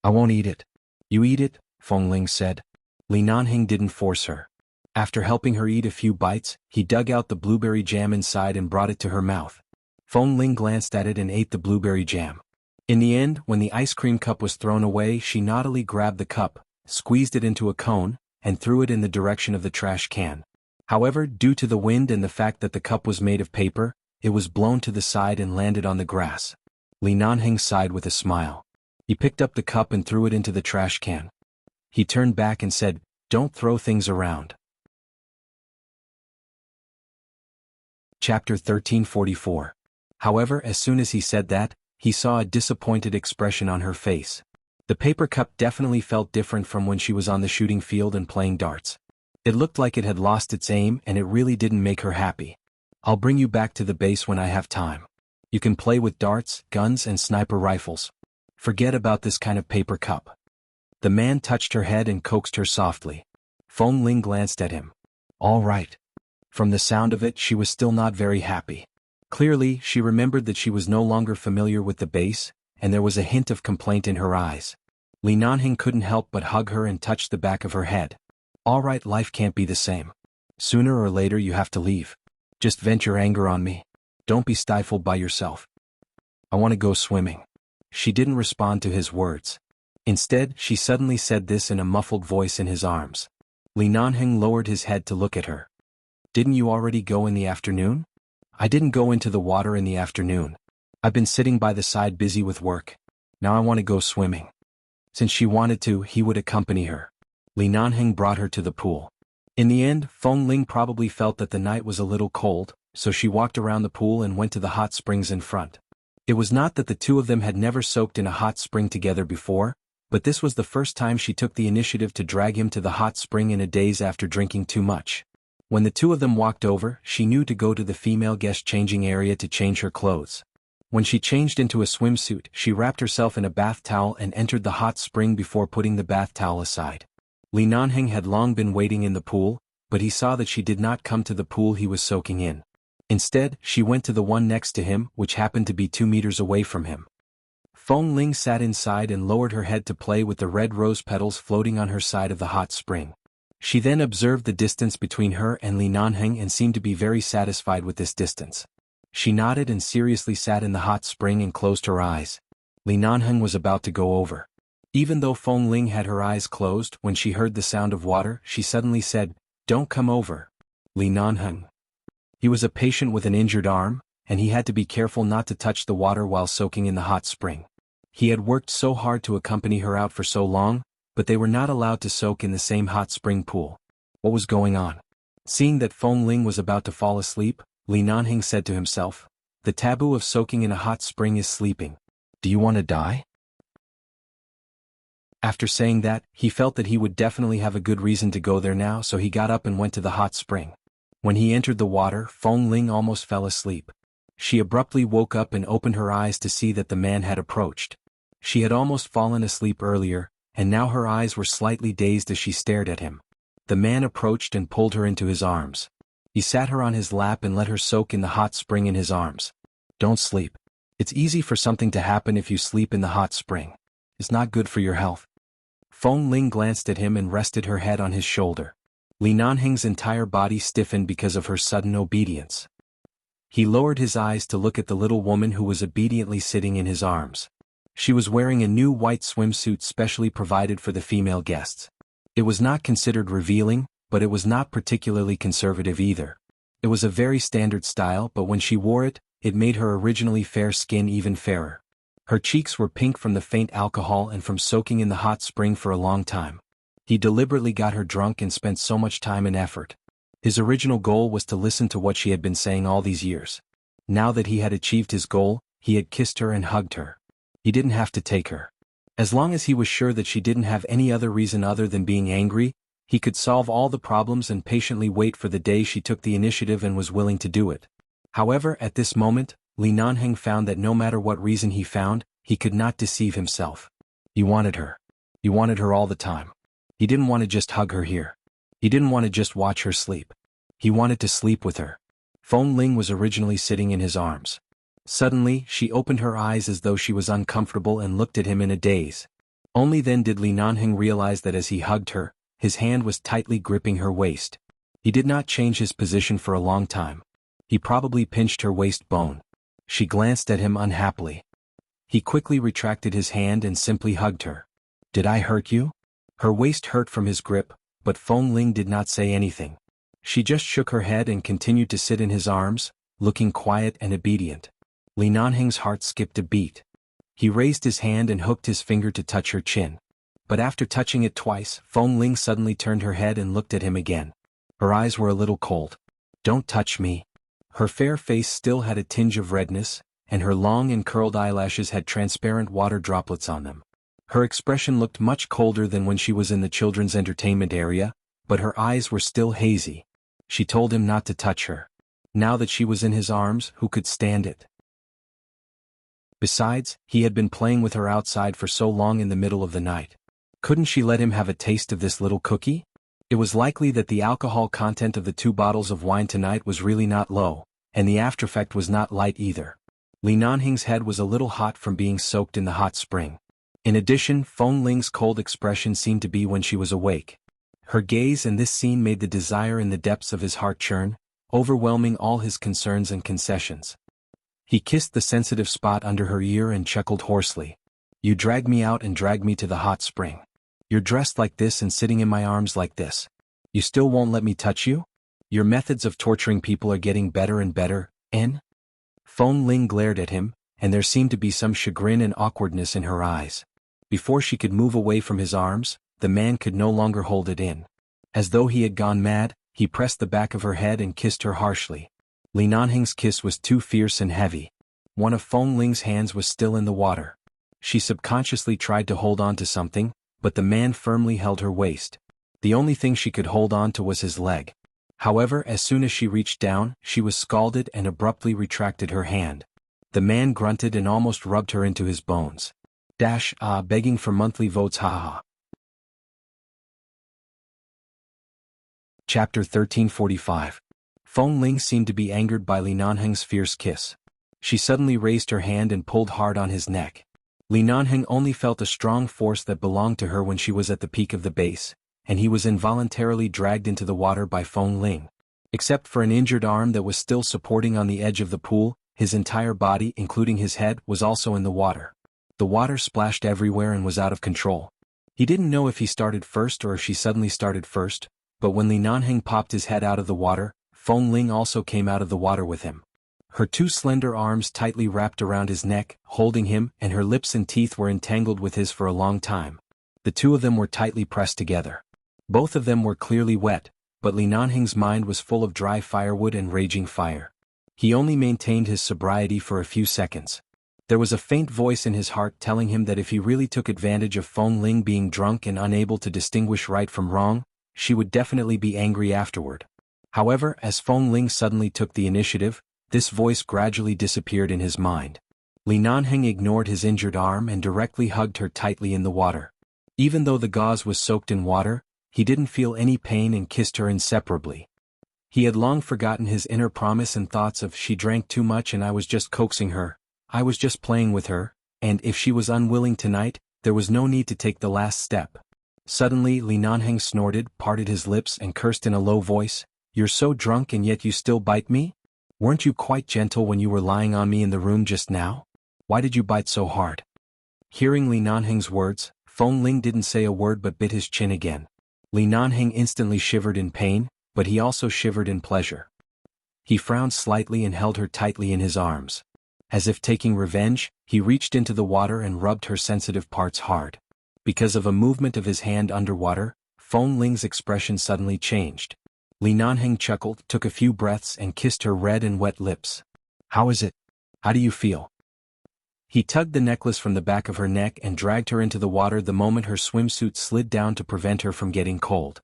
I won't eat it. You eat it, Feng Ling said. Li Nanheng didn't force her. After helping her eat a few bites, he dug out the blueberry jam inside and brought it to her mouth. Feng Ling glanced at it and ate the blueberry jam. In the end, when the ice cream cup was thrown away, she naughtily grabbed the cup, squeezed it into a cone, and threw it in the direction of the trash can. However, due to the wind and the fact that the cup was made of paper, it was blown to the side and landed on the grass. Li Nanheng sighed with a smile. He picked up the cup and threw it into the trash can. He turned back and said, "Don't throw things around." Chapter 1344. However, as soon as he said that, he saw a disappointed expression on her face. The paper cup definitely felt different from when she was on the shooting field and playing darts. It looked like it had lost its aim and it really didn't make her happy. I'll bring you back to the base when I have time. You can play with darts, guns and sniper rifles. Forget about this kind of paper cup. The man touched her head and coaxed her softly. Feng Ling glanced at him. All right. From the sound of it, she was still not very happy. Clearly, she remembered that she was no longer familiar with the base, and there was a hint of complaint in her eyes. Li Nanheng couldn't help but hug her and touch the back of her head. All right, life can't be the same. Sooner or later you have to leave. Just vent your anger on me. Don't be stifled by yourself. I want to go swimming. She didn't respond to his words. Instead, she suddenly said this in a muffled voice in his arms. Li Nanheng lowered his head to look at her. Didn't you already go in the afternoon? I didn't go into the water in the afternoon. I've been sitting by the side busy with work. Now I want to go swimming. Since she wanted to, he would accompany her. Li Nanheng brought her to the pool. In the end, Feng Ling probably felt that the night was a little cold, so she walked around the pool and went to the hot springs in front. It was not that the two of them had never soaked in a hot spring together before, but this was the first time she took the initiative to drag him to the hot spring in a daze after drinking too much. When the two of them walked over, she knew to go to the female guest changing area to change her clothes. When she changed into a swimsuit, she wrapped herself in a bath towel and entered the hot spring before putting the bath towel aside. Li Nanheng had long been waiting in the pool, but he saw that she did not come to the pool he was soaking in. Instead, she went to the one next to him, which happened to be 2 meters away from him. Feng Ling sat inside and lowered her head to play with the red rose petals floating on her side of the hot spring. She then observed the distance between her and Li Nanheng and seemed to be very satisfied with this distance. She nodded and seriously sat in the hot spring and closed her eyes. Li Nanheng was about to go over. Even though Feng Ling had her eyes closed, when she heard the sound of water, she suddenly said, "Don't come over, Li Nanheng." He was a patient with an injured arm, and he had to be careful not to touch the water while soaking in the hot spring. He had worked so hard to accompany her out for so long, but they were not allowed to soak in the same hot spring pool. What was going on? Seeing that Feng Ling was about to fall asleep, Li Nanhing said to himself, "The taboo of soaking in a hot spring is sleeping. Do you want to die?" After saying that, he felt that he would definitely have a good reason to go there now, so he got up and went to the hot spring. When he entered the water, Feng Ling almost fell asleep. She abruptly woke up and opened her eyes to see that the man had approached. She had almost fallen asleep earlier, and now her eyes were slightly dazed as she stared at him. The man approached and pulled her into his arms. He sat her on his lap and let her soak in the hot spring in his arms. "Don't sleep. It's easy for something to happen if you sleep in the hot spring. It's not good for your health." Feng Ling glanced at him and rested her head on his shoulder. Li Nanhing's entire body stiffened because of her sudden obedience. He lowered his eyes to look at the little woman who was obediently sitting in his arms. She was wearing a new white swimsuit specially provided for the female guests. It was not considered revealing, but it was not particularly conservative either. It was a very standard style, but when she wore it, it made her originally fair skin even fairer. Her cheeks were pink from the faint alcohol and from soaking in the hot spring for a long time. He deliberately got her drunk and spent so much time and effort. His original goal was to listen to what she had been saying all these years. Now that he had achieved his goal, he had kissed her and hugged her. He didn't have to take her. As long as he was sure that she didn't have any other reason other than being angry, he could solve all the problems and patiently wait for the day she took the initiative and was willing to do it. However, at this moment, Li Nanhing found that no matter what reason he found, he could not deceive himself. He wanted her. He wanted her all the time. He didn't want to just hug her here. He didn't want to just watch her sleep. He wanted to sleep with her. Feng Ling was originally sitting in his arms. Suddenly, she opened her eyes as though she was uncomfortable and looked at him in a daze. Only then did Li Nanhing realize that as he hugged her, his hand was tightly gripping her waist. He did not change his position for a long time. He probably pinched her waist bone. She glanced at him unhappily. He quickly retracted his hand and simply hugged her. "Did I hurt you?" Her waist hurt from his grip, but Feng Ling did not say anything. She just shook her head and continued to sit in his arms, looking quiet and obedient. Li Nanhing's heart skipped a beat. He raised his hand and hooked his finger to touch her chin. But after touching it twice, Feng Ling suddenly turned her head and looked at him again. Her eyes were a little cold. "Don't touch me." Her fair face still had a tinge of redness, and her long and curled eyelashes had transparent water droplets on them. Her expression looked much colder than when she was in the children's entertainment area, but her eyes were still hazy. She told him not to touch her. Now that she was in his arms, who could stand it? Besides, he had been playing with her outside for so long in the middle of the night. Couldn't she let him have a taste of this little cookie? It was likely that the alcohol content of the 2 bottles of wine tonight was really not low, and the aftereffect was not light either. Li Nanhing's head was a little hot from being soaked in the hot spring. In addition, Feng Ling's cold expression seemed to be when she was awake. Her gaze and this scene made the desire in the depths of his heart churn, overwhelming all his concerns and concessions. He kissed the sensitive spot under her ear and chuckled hoarsely. "You drag me out and drag me to the hot spring. You're dressed like this and sitting in my arms like this. You still won't let me touch you? Your methods of torturing people are getting better and better, N?" Feng Ling glared at him, and there seemed to be some chagrin and awkwardness in her eyes. Before she could move away from his arms, the man could no longer hold it in. As though he had gone mad, he pressed the back of her head and kissed her harshly. Li Nanhing's kiss was too fierce and heavy. One of Feng Ling's hands was still in the water. She subconsciously tried to hold on to something, but the man firmly held her waist. The only thing she could hold on to was his leg. However, as soon as she reached down, she was scalded and abruptly retracted her hand. The man grunted and almost rubbed her into his bones. Begging for monthly votes, haha. Chapter 1345. Feng Ling seemed to be angered by Li Nanhing's fierce kiss. She suddenly raised her hand and pulled hard on his neck. Li Nanhing only felt a strong force that belonged to her when she was at the peak of the base, and he was involuntarily dragged into the water by Feng Ling. Except for an injured arm that was still supporting on the edge of the pool, his entire body, including his head, was also in the water. The water splashed everywhere and was out of control. He didn't know if he started first or if she suddenly started first, but when Li Nanhing popped his head out of the water, Feng Ling also came out of the water with him. Her 2 slender arms tightly wrapped around his neck, holding him, and her lips and teeth were entangled with his for a long time. The 2 of them were tightly pressed together. Both of them were clearly wet, but Li Nanheng's mind was full of dry firewood and raging fire. He only maintained his sobriety for a few seconds. There was a faint voice in his heart telling him that if he really took advantage of Feng Ling being drunk and unable to distinguish right from wrong, she would definitely be angry afterward. However, as Feng Ling suddenly took the initiative, this voice gradually disappeared in his mind. Li Nanheng ignored his injured arm and directly hugged her tightly in the water. Even though the gauze was soaked in water, he didn't feel any pain and kissed her inseparably. He had long forgotten his inner promise and thoughts of she drank too much and I was just coaxing her, I was just playing with her, and if she was unwilling tonight, there was no need to take the last step. Suddenly Li Nanheng snorted, parted his lips and cursed in a low voice, "You're so drunk and yet you still bite me? Weren't you quite gentle when you were lying on me in the room just now? Why did you bite so hard?" Hearing Li Nanheng's words, Feng Ling didn't say a word but bit his chin again. Li Nanheng instantly shivered in pain, but he also shivered in pleasure. He frowned slightly and held her tightly in his arms. As if taking revenge, he reached into the water and rubbed her sensitive parts hard. Because of a movement of his hand underwater, Feng Ling's expression suddenly changed. Li Nanheng chuckled, took a few breaths and kissed her red and wet lips. "How is it? How do you feel?" He tugged the necklace from the back of her neck and dragged her into the water the moment her swimsuit slid down to prevent her from getting cold.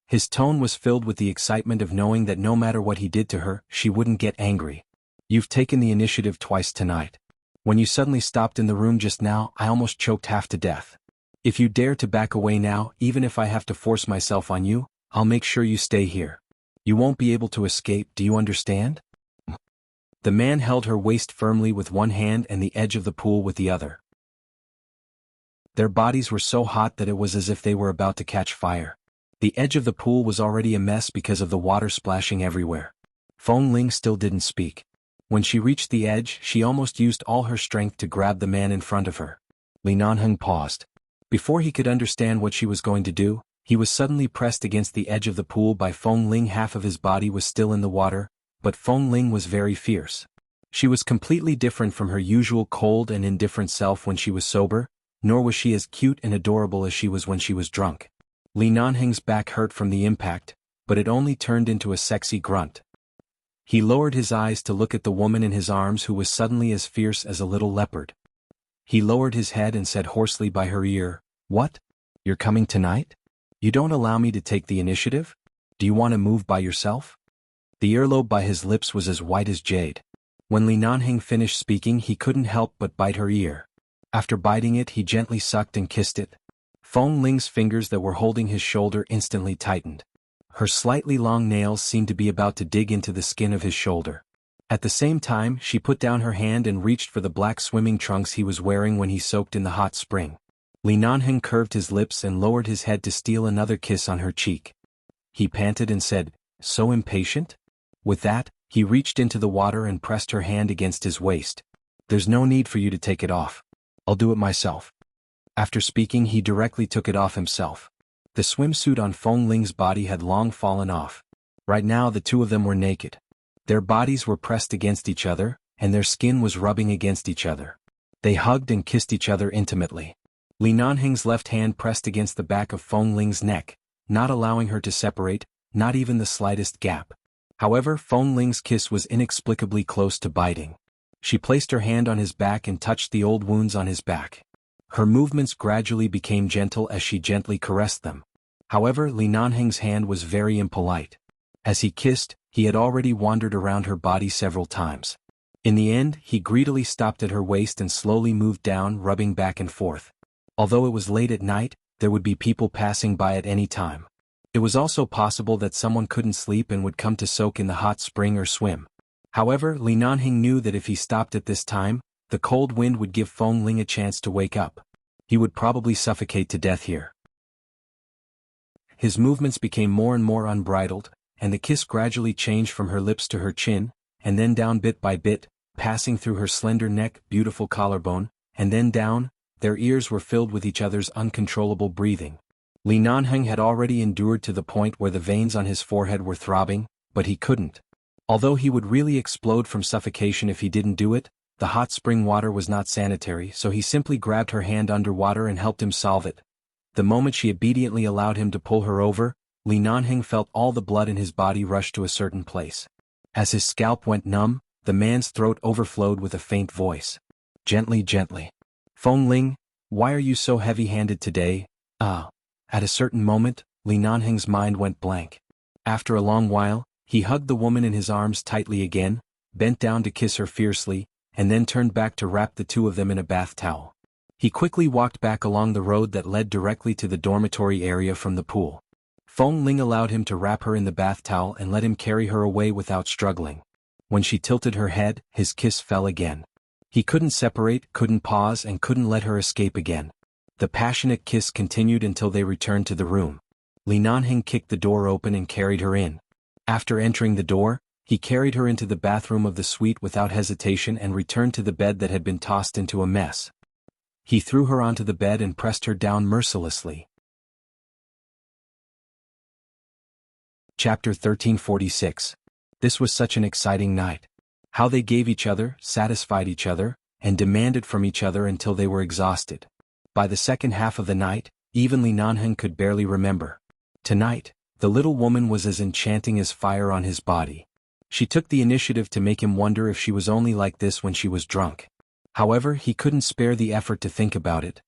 His tone was filled with the excitement of knowing that no matter what he did to her, she wouldn't get angry. "You've taken the initiative twice tonight. When you suddenly stopped in the room just now, I almost choked half to death. If you dare to back away now, even if I have to force myself on you, I'll make sure you stay here. You won't be able to escape, do you understand?" The man held her waist firmly with one hand and the edge of the pool with the other. Their bodies were so hot that it was as if they were about to catch fire. The edge of the pool was already a mess because of the water splashing everywhere. Feng Ling still didn't speak. When she reached the edge, she almost used all her strength to grab the man in front of her. Li Nanheng paused. Before he could understand what she was going to do, he was suddenly pressed against the edge of the pool by Feng Ling. Half of his body was still in the water, but Feng Ling was very fierce. She was completely different from her usual cold and indifferent self when she was sober, nor was she as cute and adorable as she was when she was drunk. Li Nanheng's back hurt from the impact, but it only turned into a sexy grunt. He lowered his eyes to look at the woman in his arms who was suddenly as fierce as a little leopard. He lowered his head and said hoarsely by her ear, "What? You're coming tonight? You don't allow me to take the initiative? Do you want to move by yourself?" The earlobe by his lips was as white as jade. When Li Nanheng finished speaking, he couldn't help but bite her ear. After biting it, he gently sucked and kissed it. Feng Ling's fingers that were holding his shoulder instantly tightened. Her slightly long nails seemed to be about to dig into the skin of his shoulder. At the same time, she put down her hand and reached for the black swimming trunks he was wearing when he soaked in the hot spring. Li Nanheng curved his lips and lowered his head to steal another kiss on her cheek. He panted and said, "So impatient?" With that, he reached into the water and pressed her hand against his waist. "There's no need for you to take it off. I'll do it myself." After speaking, he directly took it off himself. The swimsuit on Feng Ling's body had long fallen off. Right now the two of them were naked. Their bodies were pressed against each other, and their skin was rubbing against each other. They hugged and kissed each other intimately. Li Nanheng's left hand pressed against the back of Feng Ling's neck, not allowing her to separate, not even the slightest gap. However, Feng Ling's kiss was inexplicably close to biting. She placed her hand on his back and touched the old wounds on his back. Her movements gradually became gentle as she gently caressed them. However, Li Nanheng's hand was very impolite. As he kissed, he had already wandered around her body several times. In the end, he greedily stopped at her waist and slowly moved down, rubbing back and forth. Although it was late at night, there would be people passing by at any time. It was also possible that someone couldn't sleep and would come to soak in the hot spring or swim. However, Li Nanheng knew that if he stopped at this time, the cold wind would give Feng Ling a chance to wake up. He would probably suffocate to death here. His movements became more and more unbridled, and the kiss gradually changed from her lips to her chin, and then down bit by bit, passing through her slender neck, beautiful collarbone, and then down. Their ears were filled with each other's uncontrollable breathing. Li Nanheng had already endured to the point where the veins on his forehead were throbbing, but he couldn't. Although he would really explode from suffocation if he didn't do it, the hot spring water was not sanitary, so he simply grabbed her hand underwater and helped him solve it. The moment she obediently allowed him to pull her over, Li Nanheng felt all the blood in his body rush to a certain place. As his scalp went numb, the man's throat overflowed with a faint voice. Gently, gently. Feng Ling, why are you so heavy-handed today? Ah. At a certain moment, Li Nanheng's mind went blank. After a long while, he hugged the woman in his arms tightly again, bent down to kiss her fiercely, and then turned back to wrap the two of them in a bath towel. He quickly walked back along the road that led directly to the dormitory area from the pool. Feng Ling allowed him to wrap her in the bath towel and let him carry her away without struggling. When she tilted her head, his kiss fell again. He couldn't separate, couldn't pause, and couldn't let her escape again. The passionate kiss continued until they returned to the room. Li Nanheng kicked the door open and carried her in. After entering the door, he carried her into the bathroom of the suite without hesitation and returned to the bed that had been tossed into a mess. He threw her onto the bed and pressed her down mercilessly. Chapter 1346. This was such an exciting night. How they gave each other, satisfied each other, and demanded from each other until they were exhausted. By the second half of the night, even Li Nanheng could barely remember. Tonight, the little woman was as enchanting as fire on his body. She took the initiative to make him wonder if she was only like this when she was drunk. However, he couldn't spare the effort to think about it.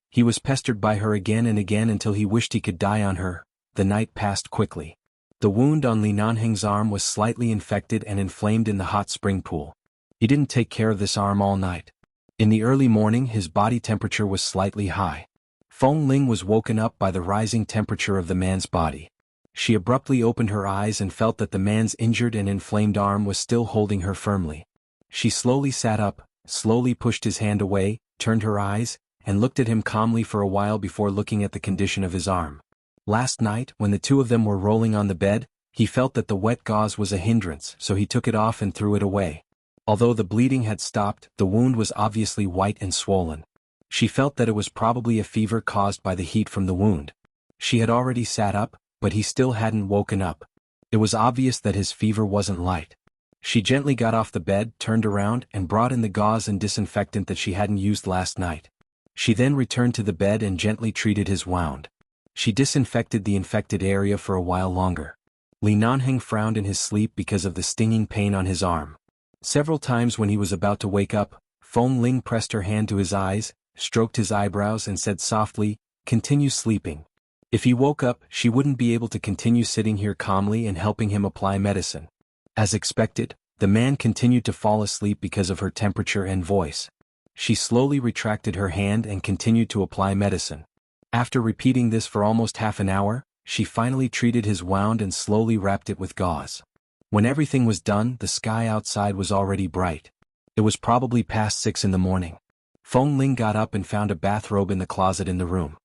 He was pestered by her again and again until he wished he could die on her. The night passed quickly. The wound on Li Nanheng's arm was slightly infected and inflamed in the hot spring pool. He didn't take care of this arm all night. In the early morning his body temperature was slightly high. Feng Ling was woken up by the rising temperature of the man's body. She abruptly opened her eyes and felt that the man's injured and inflamed arm was still holding her firmly. She slowly sat up, slowly pushed his hand away, turned her eyes, and looked at him calmly for a while before looking at the condition of his arm. Last night, when the two of them were rolling on the bed, he felt that the wet gauze was a hindrance, so he took it off and threw it away. Although the bleeding had stopped, the wound was obviously white and swollen. She felt that it was probably a fever caused by the heat from the wound. She had already sat up, but he still hadn't woken up. It was obvious that his fever wasn't light. She gently got off the bed, turned around, and brought in the gauze and disinfectant that she hadn't used last night. She then returned to the bed and gently treated his wound. She disinfected the infected area for a while longer. Li Nanheng frowned in his sleep because of the stinging pain on his arm. Several times when he was about to wake up, Feng Ling pressed her hand to his eyes, stroked his eyebrows and said softly, "Continue sleeping." If he woke up, she wouldn't be able to continue sitting here calmly and helping him apply medicine. As expected, the man continued to fall asleep because of her temperature and voice. She slowly retracted her hand and continued to apply medicine. After repeating this for almost half an hour, she finally treated his wound and slowly wrapped it with gauze. When everything was done, the sky outside was already bright. It was probably past 6 in the morning. Feng Ling got up and found a bathrobe in the closet in the room.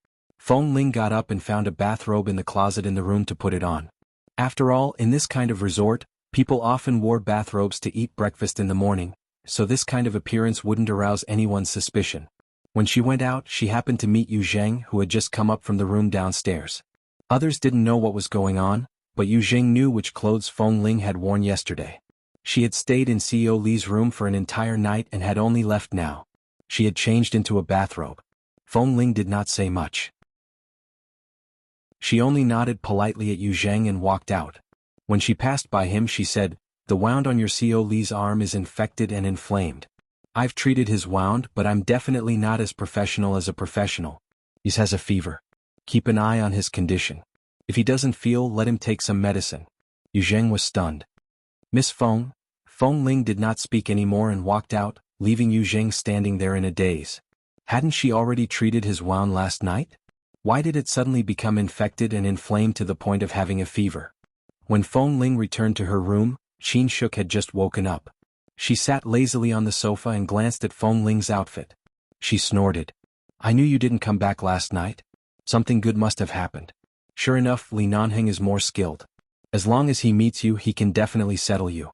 To put it on. After all, in this kind of resort, people often wore bathrobes to eat breakfast in the morning, so this kind of appearance wouldn't arouse anyone's suspicion. When she went out, she happened to meet Yu Zheng, who had just come up from the room downstairs. Others didn't know what was going on, but Yu Zheng knew which clothes Feng Ling had worn yesterday. She had stayed in CEO Li's room for an entire night and had only left now. She had changed into a bathrobe. Feng Ling did not say much. She only nodded politely at Yu Zheng and walked out. When she passed by him she said, "The wound on your CEO Li's arm is infected and inflamed. I've treated his wound, but I'm definitely not as professional as a professional. He has a fever. Keep an eye on his condition. If he doesn't feel, let him take some medicine." Yu Zheng was stunned. "Miss Feng?" Feng Ling did not speak anymore and walked out, leaving Yu Zheng standing there in a daze. Hadn't she already treated his wound last night? Why did it suddenly become infected and inflamed to the point of having a fever? When Feng Ling returned to her room, Qin Shuk had just woken up. She sat lazily on the sofa and glanced at Feng Ling's outfit. She snorted. "I knew you didn't come back last night. Something good must have happened. Sure enough, Li Nanheng is more skilled. As long as he meets you, he can definitely settle you."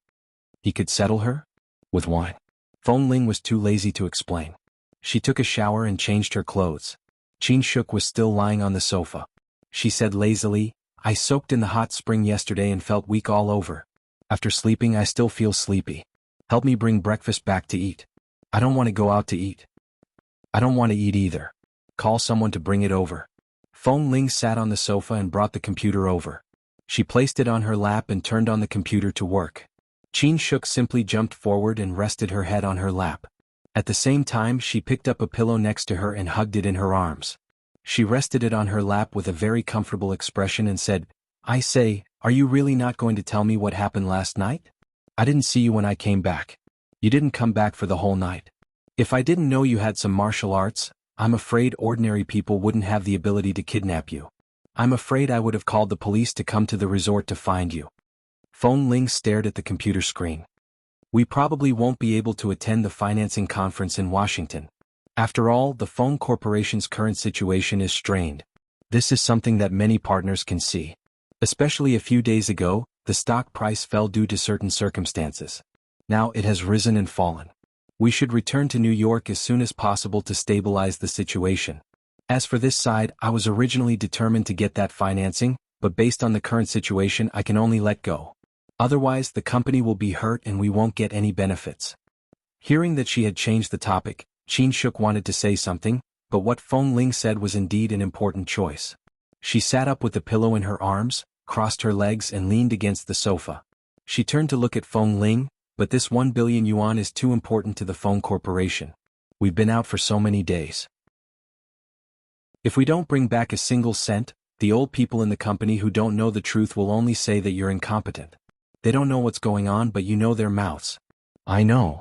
He could settle her? With wine. Feng Ling was too lazy to explain. She took a shower and changed her clothes. Qin Shuk was still lying on the sofa. She said lazily, "I soaked in the hot spring yesterday and felt weak all over. After sleeping I still feel sleepy. Help me bring breakfast back to eat. I don't want to go out to eat." "I don't want to eat either. Call someone to bring it over." Feng Ling sat on the sofa and brought the computer over. She placed it on her lap and turned on the computer to work. Qin Shuk simply jumped forward and rested her head on her lap. At the same time, she picked up a pillow next to her and hugged it in her arms. She rested it on her lap with a very comfortable expression and said, "I say, are you really not going to tell me what happened last night? I didn't see you when I came back. You didn't come back for the whole night. If I didn't know you had some martial arts, I'm afraid ordinary people wouldn't have the ability to kidnap you. I'm afraid I would have called the police to come to the resort to find you." Feng Ling stared at the computer screen. "We probably won't be able to attend the financing conference in Washington. After all, the Feng Corporation's current situation is strained. This is something that many partners can see. Especially a few days ago, the stock price fell due to certain circumstances. Now it has risen and fallen. We should return to New York as soon as possible to stabilize the situation. As for this side, I was originally determined to get that financing, but based on the current situation I can only let go. Otherwise the company will be hurt and we won't get any benefits." Hearing that she had changed the topic, Qin Shuk wanted to say something, but what Feng Ling said was indeed an important choice. She sat up with the pillow in her arms, crossed her legs and leaned against the sofa. She turned to look at Feng Ling, "But this 1 billion yuan is too important to the Feng Corporation. We've been out for so many days. If we don't bring back a single cent, the old people in the company who don't know the truth will only say that you're incompetent. They don't know what's going on but you know their mouths." "I know."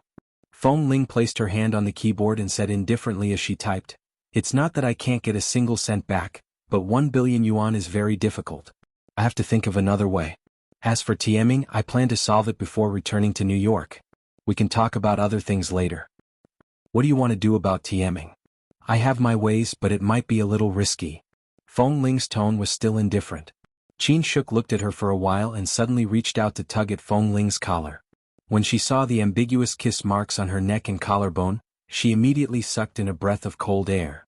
Feng Ling placed her hand on the keyboard and said indifferently as she typed, "It's not that I can't get a single cent back, but 1 billion yuan is very difficult. I have to think of another way. As for TMing, I plan to solve it before returning to New York. We can talk about other things later." "What do you want to do about TMing?" "I have my ways but it might be a little risky." Feng Ling's tone was still indifferent. Qin Shuk looked at her for a while and suddenly reached out to tug at Feng Ling's collar. When she saw the ambiguous kiss marks on her neck and collarbone, she immediately sucked in a breath of cold air.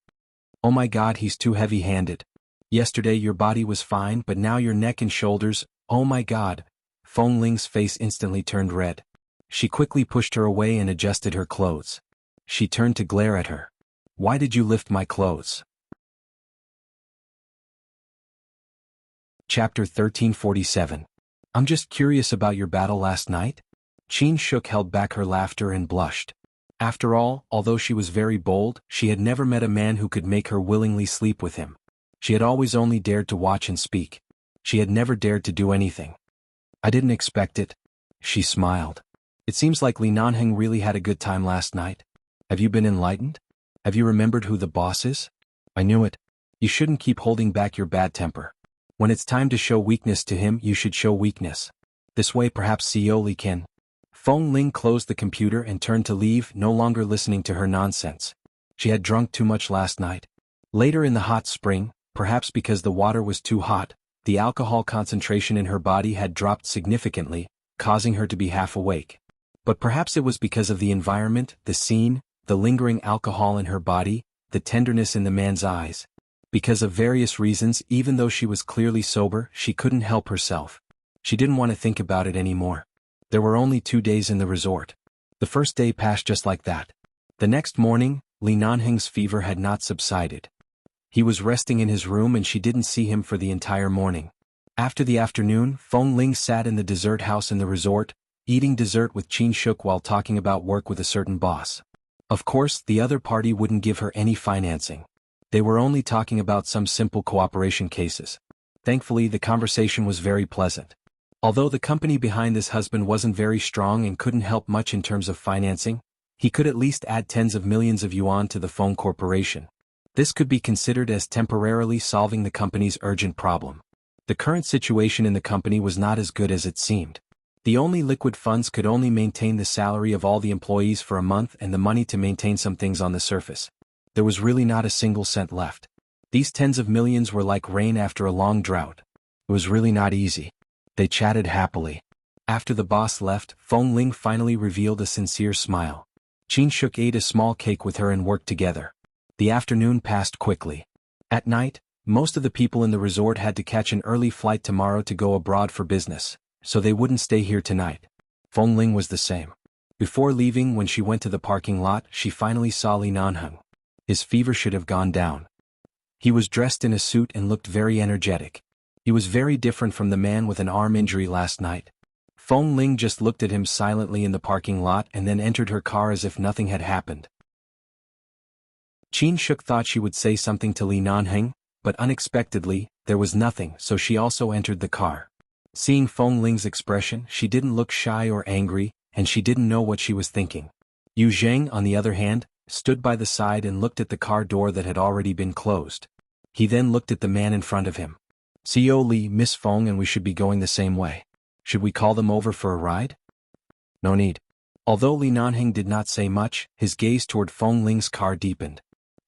"Oh my God, he's too heavy-handed. Yesterday your body was fine but now your neck and shoulders, oh my God." Feng Ling's face instantly turned red. She quickly pushed her away and adjusted her clothes. She turned to glare at her. "Why did you lift my clothes?" Chapter 1347. "I'm just curious about your battle last night." Qin Shuk held back her laughter and blushed. After all, although she was very bold, she had never met a man who could make her willingly sleep with him. She had always only dared to watch and speak. She had never dared to do anything. "I didn't expect it." She smiled. "It seems like Li Nanheng really had a good time last night. Have you been enlightened? Have you remembered who the boss is?" "I knew it. You shouldn't keep holding back your bad temper. When it's time to show weakness to him, you should show weakness. This way perhaps CEO Li can." Feng Ling closed the computer and turned to leave, no longer listening to her nonsense. She had drunk too much last night. Later in the hot spring, perhaps because the water was too hot, the alcohol concentration in her body had dropped significantly, causing her to be half awake. But perhaps it was because of the environment, the scene, the lingering alcohol in her body, the tenderness in the man's eyes. Because of various reasons, even though she was clearly sober, she couldn't help herself. She didn't want to think about it anymore. There were only 2 days in the resort. The first day passed just like that. The next morning, Li Nanheng's fever had not subsided. He was resting in his room and she didn't see him for the entire morning. After the afternoon, Feng Ling sat in the dessert house in the resort, eating dessert with Qin Shuk while talking about work with a certain boss. Of course, the other party wouldn't give her any financing. They were only talking about some simple cooperation cases. Thankfully, the conversation was very pleasant. Although the company behind this husband wasn't very strong and couldn't help much in terms of financing, he could at least add tens of millions of yuan to the Feng Corporation. This could be considered as temporarily solving the company's urgent problem. The current situation in the company was not as good as it seemed. The only liquid funds could only maintain the salary of all the employees for a month and the money to maintain some things on the surface. There was really not a single cent left. These tens of millions were like rain after a long drought. It was really not easy. They chatted happily. After the boss left, Feng Ling finally revealed a sincere smile. Qin Shuk ate a small cake with her and worked together. The afternoon passed quickly. At night, most of the people in the resort had to catch an early flight tomorrow to go abroad for business, so they wouldn't stay here tonight. Feng Ling was the same. Before leaving, when she went to the parking lot, she finally saw Li Nanheng. His fever should have gone down. He was dressed in a suit and looked very energetic. He was very different from the man with an arm injury last night. Feng Ling just looked at him silently in the parking lot and then entered her car as if nothing had happened. Qin Shuk thought she would say something to Li Nanheng, but unexpectedly, there was nothing, so she also entered the car. Seeing Feng Ling's expression, she didn't look shy or angry, and she didn't know what she was thinking. Yu Zheng, on the other hand, stood by the side and looked at the car door that had already been closed. He then looked at the man in front of him. "CEO Li, Miss Feng, and we should be going the same way. Should we call them over for a ride?" "No need." Although Li Nanheng did not say much, his gaze toward Feng Ling's car deepened.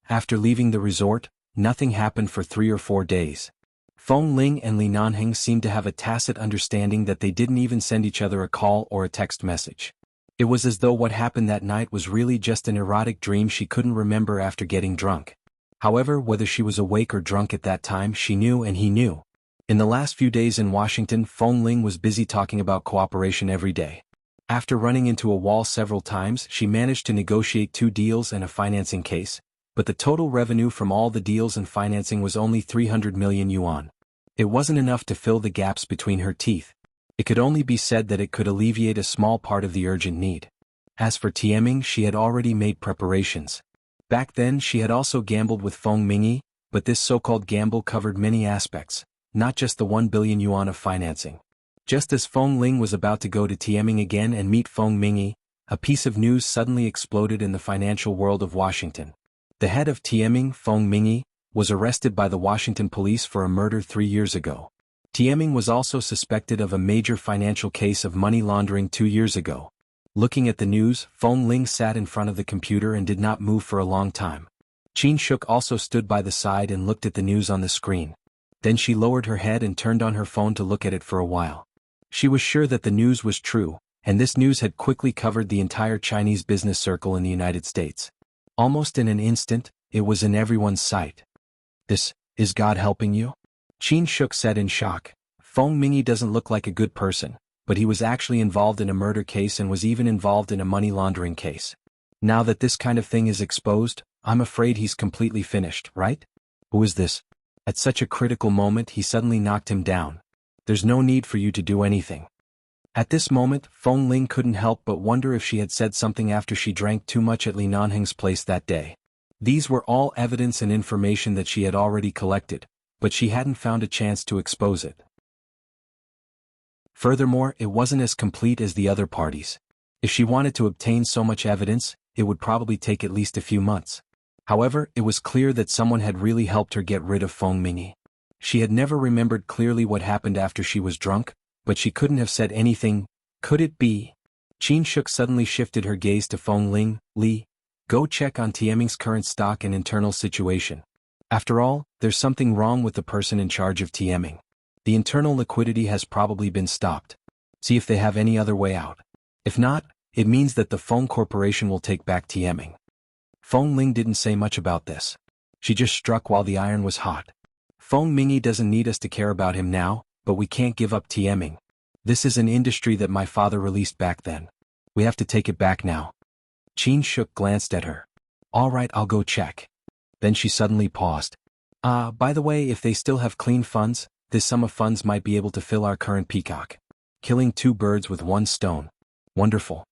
After leaving the resort, nothing happened for 3 or 4 days. Feng Ling and Li Nanheng seemed to have a tacit understanding that they didn't even send each other a call or a text message. It was as though what happened that night was really just an erotic dream she couldn't remember after getting drunk. However, whether she was awake or drunk at that time, she knew and he knew. In the last few days in Washington, Feng Ling was busy talking about cooperation every day. After running into a wall several times, she managed to negotiate 2 deals and a financing case, but the total revenue from all the deals and financing was only 300 million yuan. It wasn't enough to fill the gaps between her teeth. It could only be said that it could alleviate a small part of the urgent need. As for Tieming, she had already made preparations. Back then she had also gambled with Feng Mingyi, but this so-called gamble covered many aspects, not just the 1 billion yuan of financing. Just as Feng Ling was about to go to Tieming again and meet Feng Mingyi, a piece of news suddenly exploded in the financial world of Washington. The head of Tieming, Feng Mingyi, was arrested by the Washington police for a murder 3 years ago. Tieming was also suspected of a major financial case of money laundering 2 years ago. Looking at the news, Feng Ling sat in front of the computer and did not move for a long time. Qin Shuk also stood by the side and looked at the news on the screen. Then she lowered her head and turned on her phone to look at it for a while. She was sure that the news was true, and this news had quickly covered the entire Chinese business circle in the United States. Almost in an instant, it was in everyone's sight. "This, is God helping you?" Qin Shuk said in shock. Feng Mingyi doesn't look like a good person, but he was actually involved in a murder case and was even involved in a money laundering case. Now that this kind of thing is exposed, I'm afraid he's completely finished, right? Who is this? At such a critical moment he suddenly knocked him down. "There's no need for you to do anything." At this moment, Feng Ling couldn't help but wonder if she had said something after she drank too much at Li Nanheng's place that day. These were all evidence and information that she had already collected, but she hadn't found a chance to expose it. Furthermore, it wasn't as complete as the other parties. If she wanted to obtain so much evidence, it would probably take at least a few months. However, it was clear that someone had really helped her get rid of Feng Mingyi. She had never remembered clearly what happened after she was drunk, but she couldn't have said anything. Could it be? Qin Shuk suddenly shifted her gaze to Feng Ling. "Li, go check on Tieming's current stock and internal situation. After all, there's something wrong with the person in charge of Tieming. The internal liquidity has probably been stopped. See if they have any other way out. If not, it means that the Feng Corporation will take back Tieming." Feng Ling didn't say much about this. She just struck while the iron was hot. "Feng Mingyi doesn't need us to care about him now, but we can't give up Tieming. This is an industry that my father released back then. We have to take it back now." Qin Shuk glanced at her. "All right, I'll go check." Then she suddenly paused. By the way, if they still have clean funds, this sum of funds might be able to fill our current peacock. Killing 2 birds with 1 stone. Wonderful."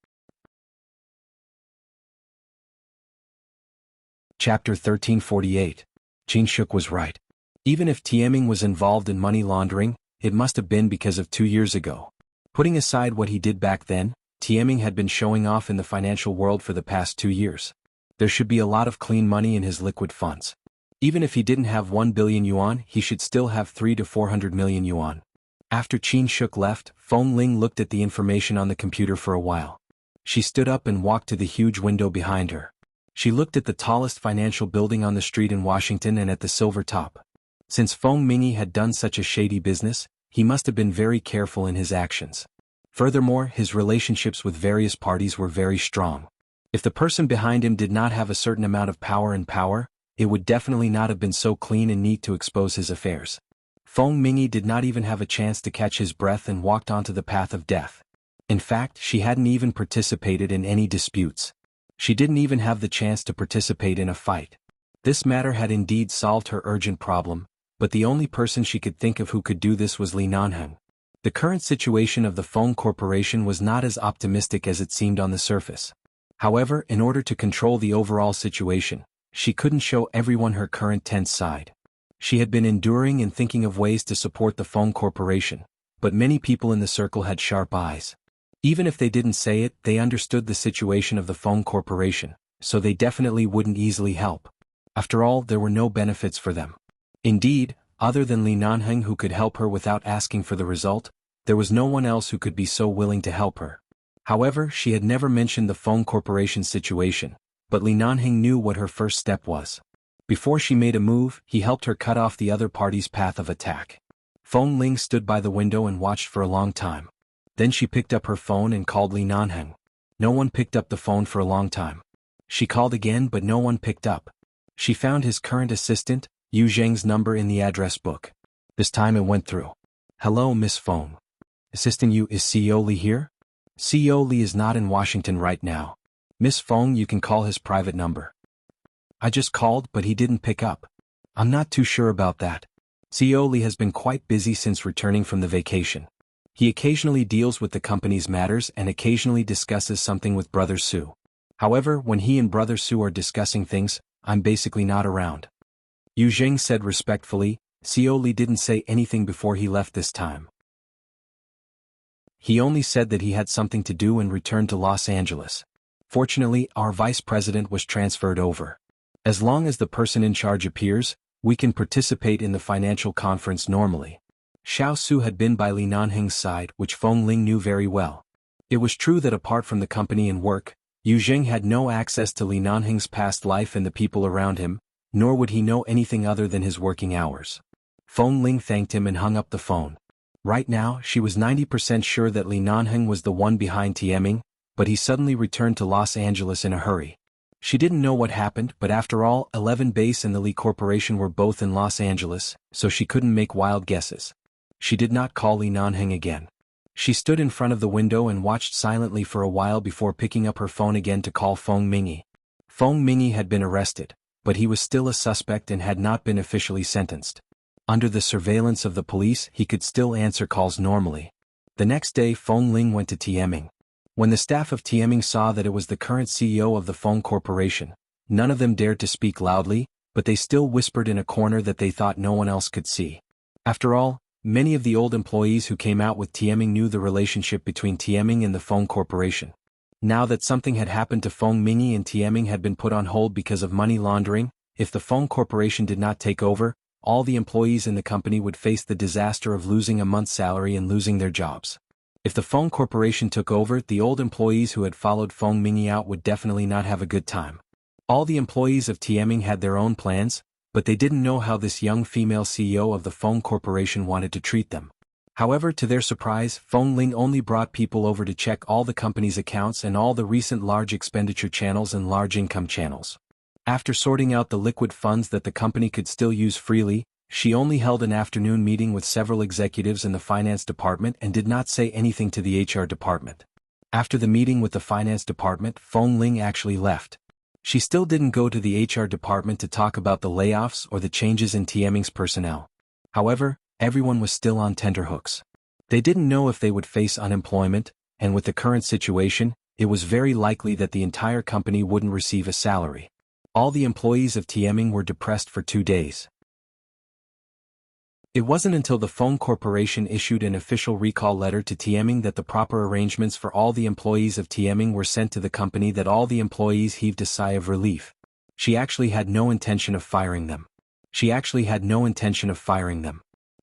Chapter 1348. Qin Shuk was right. Even if Tieming was involved in money laundering, it must have been because of 2 years ago. Putting aside what he did back then, Tieming had been showing off in the financial world for the past 2 years. There should be a lot of clean money in his liquid funds. Even if he didn't have 1 billion yuan, he should still have 300 to 400 million yuan. After Qin Shuk left, Feng Ling looked at the information on the computer for a while. She stood up and walked to the huge window behind her. She looked at the tallest financial building on the street in Washington and at the silver top. Since Feng Mingyi had done such a shady business, he must have been very careful in his actions. Furthermore, his relationships with various parties were very strong. If the person behind him did not have a certain amount of power, it would definitely not have been so clean and neat to expose his affairs. Feng Mingyi did not even have a chance to catch his breath and walked onto the path of death. In fact, she hadn't even participated in any disputes. She didn't even have the chance to participate in a fight. This matter had indeed solved her urgent problem, but the only person she could think of who could do this was Li Nanheng. The current situation of the Feng Corporation was not as optimistic as it seemed on the surface. However, in order to control the overall situation, she couldn't show everyone her current tense side. She had been enduring and thinking of ways to support the Feng Corporation, but many people in the circle had sharp eyes. Even if they didn't say it, they understood the situation of the Feng Corporation, so they definitely wouldn't easily help. After all, there were no benefits for them. Indeed, other than Li Nanheng who could help her without asking for the result, there was no one else who could be so willing to help her. However, she had never mentioned the Feng Corporation's situation, but Li Nanheng knew what her first step was. Before she made a move, he helped her cut off the other party's path of attack. Feng Ling stood by the window and watched for a long time. Then she picked up her phone and called Li Nanheng. No one picked up the phone for a long time. She called again but no one picked up. She found his current assistant, Yu Zheng's number in the address book. This time it went through. Hello, Miss Feng. Assistant Yu, is CEO Li here? CEO Li is not in Washington right now. Miss Feng, you can call his private number. I just called but he didn't pick up. I'm not too sure about that. CEO Li has been quite busy since returning from the vacation. He occasionally deals with the company's matters and occasionally discusses something with Brother Su. However, when he and Brother Su are discussing things, I'm basically not around. Yu Zheng said respectfully. CEO Li didn't say anything before he left this time. He only said that he had something to do and returned to Los Angeles. Fortunately, our vice president was transferred over. As long as the person in charge appears, we can participate in the financial conference normally. Xiao Su had been by Li Nanheng's side, which Feng Ling knew very well. It was true that apart from the company and work, Yu Zheng had no access to Li Nanheng's past life and the people around him, nor would he know anything other than his working hours. Feng Ling thanked him and hung up the phone. Right now, she was 90% sure that Li Nanheng was the one behind Tieming, but he suddenly returned to Los Angeles in a hurry. She didn't know what happened, but after all, 11 Base and the Li Corporation were both in Los Angeles, so she couldn't make wild guesses. She did not call Li Nanheng again. She stood in front of the window and watched silently for a while before picking up her phone again to call Feng Mingyi. Feng Mingyi had been arrested, but he was still a suspect and had not been officially sentenced. Under the surveillance of the police, he could still answer calls normally. The next day, Feng Ling went to Tieming. When the staff of Tieming saw that it was the current CEO of the Feng Corporation, none of them dared to speak loudly, but they still whispered in a corner that they thought no one else could see. After all, many of the old employees who came out with Tieming knew the relationship between Tieming and the Feng Corporation. Now that something had happened to Feng Mingyi and Tieming had been put on hold because of money laundering, if the Feng Corporation did not take over, all the employees in the company would face the disaster of losing a month's salary and losing their jobs. If the Feng Corporation took over, the old employees who had followed Feng Mingyi out would definitely not have a good time. All the employees of Tieming had their own plans, but they didn't know how this young female CEO of the Feng Corporation wanted to treat them. However, to their surprise, Feng Ling only brought people over to check all the company's accounts and all the recent large expenditure channels and large income channels. After sorting out the liquid funds that the company could still use freely, she only held an afternoon meeting with several executives in the finance department and did not say anything to the HR department. After the meeting with the finance department, Feng Ling actually left. She still didn't go to the HR department to talk about the layoffs or the changes in Tieming's personnel. However, everyone was still on tenterhooks. They didn't know if they would face unemployment, and with the current situation, it was very likely that the entire company wouldn't receive a salary. All the employees of Tieming were depressed for 2 days. It wasn't until the Feng Corporation issued an official recall letter to Tieming that the proper arrangements for all the employees of Tieming were sent to the company that all the employees heaved a sigh of relief. She actually had no intention of firing them.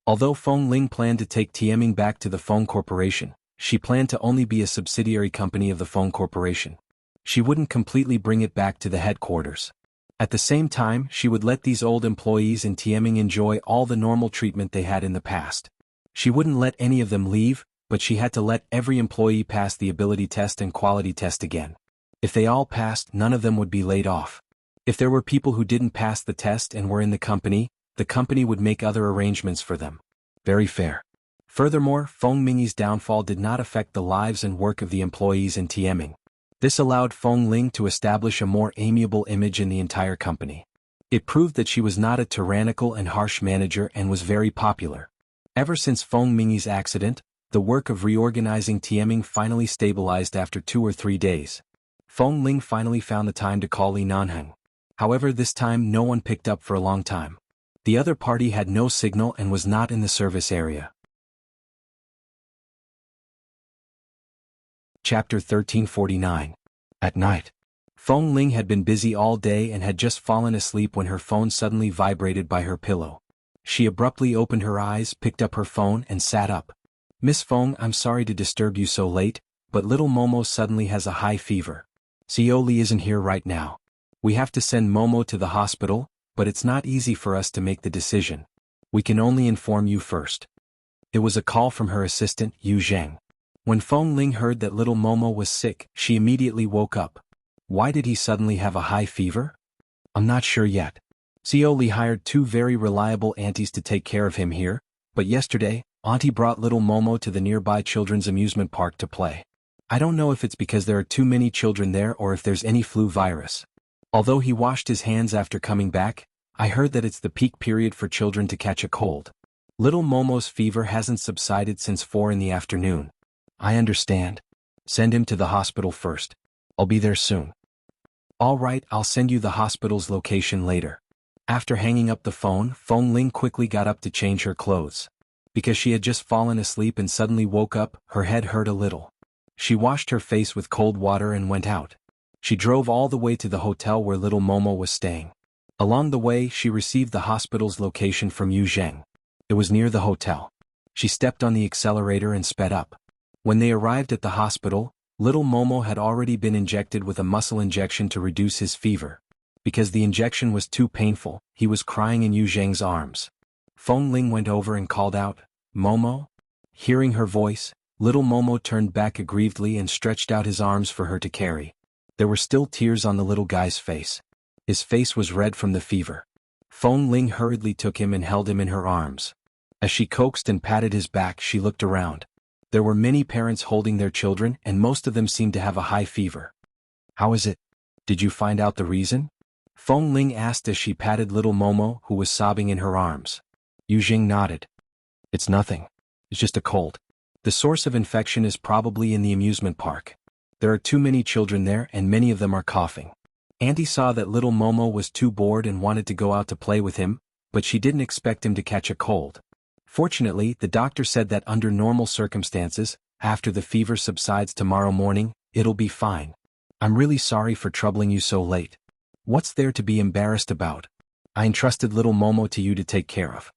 Although Feng Ling planned to take Tieming back to the Feng Corporation, she planned to only be a subsidiary company of the Feng Corporation. She wouldn't completely bring it back to the headquarters. At the same time, she would let these old employees in Tieming enjoy all the normal treatment they had in the past. She wouldn't let any of them leave, but she had to let every employee pass the ability test and quality test again. If they all passed, none of them would be laid off. If there were people who didn't pass the test and were in the company would make other arrangements for them. Very fair. Furthermore, Feng Mingyi's downfall did not affect the lives and work of the employees in Tieming. This allowed Feng Ling to establish a more amiable image in the entire company. It proved that she was not a tyrannical and harsh manager and was very popular. Ever since Feng Mingyi's accident, the work of reorganizing Tianming finally stabilized after 2 or 3 days. Feng Ling finally found the time to call Li Nanheng. However, this time no one picked up for a long time. The other party had no signal and was not in the service area. Chapter 1349. At night. Feng Ling had been busy all day and had just fallen asleep when her phone suddenly vibrated by her pillow. She abruptly opened her eyes, picked up her phone and sat up. "Miss Feng, I'm sorry to disturb you so late, but little Momo suddenly has a high fever. CEO Li isn't here right now. We have to send Momo to the hospital, but it's not easy for us to make the decision. We can only inform you first." It was a call from her assistant, Yu Zheng. When Feng Ling heard that little Momo was sick, she immediately woke up. Why did he suddenly have a high fever? I'm not sure yet. CEO Li hired 2 very reliable aunties to take care of him here, but yesterday, Auntie brought little Momo to the nearby children's amusement park to play. I don't know if it's because there are too many children there or if there's any flu virus. Although he washed his hands after coming back, I heard that it's the peak period for children to catch a cold. Little Momo's fever hasn't subsided since 4 in the afternoon. I understand. Send him to the hospital first. I'll be there soon. All right, I'll send you the hospital's location later. After hanging up the phone, Feng Ling quickly got up to change her clothes. Because she had just fallen asleep and suddenly woke up, her head hurt a little. She washed her face with cold water and went out. She drove all the way to the hotel where little Momo was staying. Along the way, she received the hospital's location from Yu Zheng. It was near the hotel. She stepped on the accelerator and sped up. When they arrived at the hospital, little Momo had already been injected with a muscle injection to reduce his fever. Because the injection was too painful, he was crying in Yu Zheng's arms. Feng Ling went over and called out, "Momo?" Hearing her voice, little Momo turned back aggrievedly and stretched out his arms for her to carry. There were still tears on the little guy's face. His face was red from the fever. Feng Ling hurriedly took him and held him in her arms. As she coaxed and patted his back, she looked around. There were many parents holding their children and most of them seemed to have a high fever. "How is it? Did you find out the reason?" Feng Ling asked as she patted little Momo who was sobbing in her arms. Yu Zheng nodded. "It's nothing. It's just a cold. The source of infection is probably in the amusement park. There are too many children there and many of them are coughing." Auntie saw that little Momo was too bored and wanted to go out to play with him, but she didn't expect him to catch a cold. Fortunately, the doctor said that under normal circumstances, after the fever subsides tomorrow morning, it'll be fine. "I'm really sorry for troubling you so late. What's there to be embarrassed about? I entrusted little Momo to you to take care of.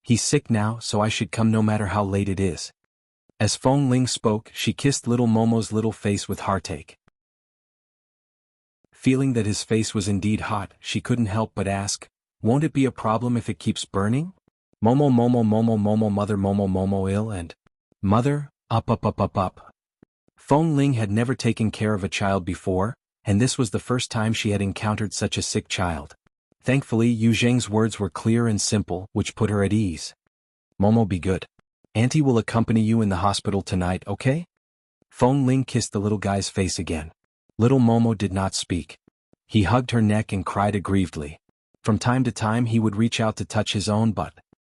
He's sick now, so I should come no matter how late it is." As Feng Ling spoke, she kissed little Momo's little face with heartache. Feeling that his face was indeed hot, she couldn't help but ask, "Won't it be a problem if it keeps burning?" "Momo Momo Momo Momo Mother Momo Momo ill and..." "Mother, up. Feng Ling had never taken care of a child before, and this was the first time she had encountered such a sick child. Thankfully, Yu Zheng's words were clear and simple, which put her at ease. "Momo, be good. Auntie will accompany you in the hospital tonight, okay?" Feng Ling kissed the little guy's face again. Little Momo did not speak. He hugged her neck and cried aggrievedly. From time to time he would reach out to touch his own butt.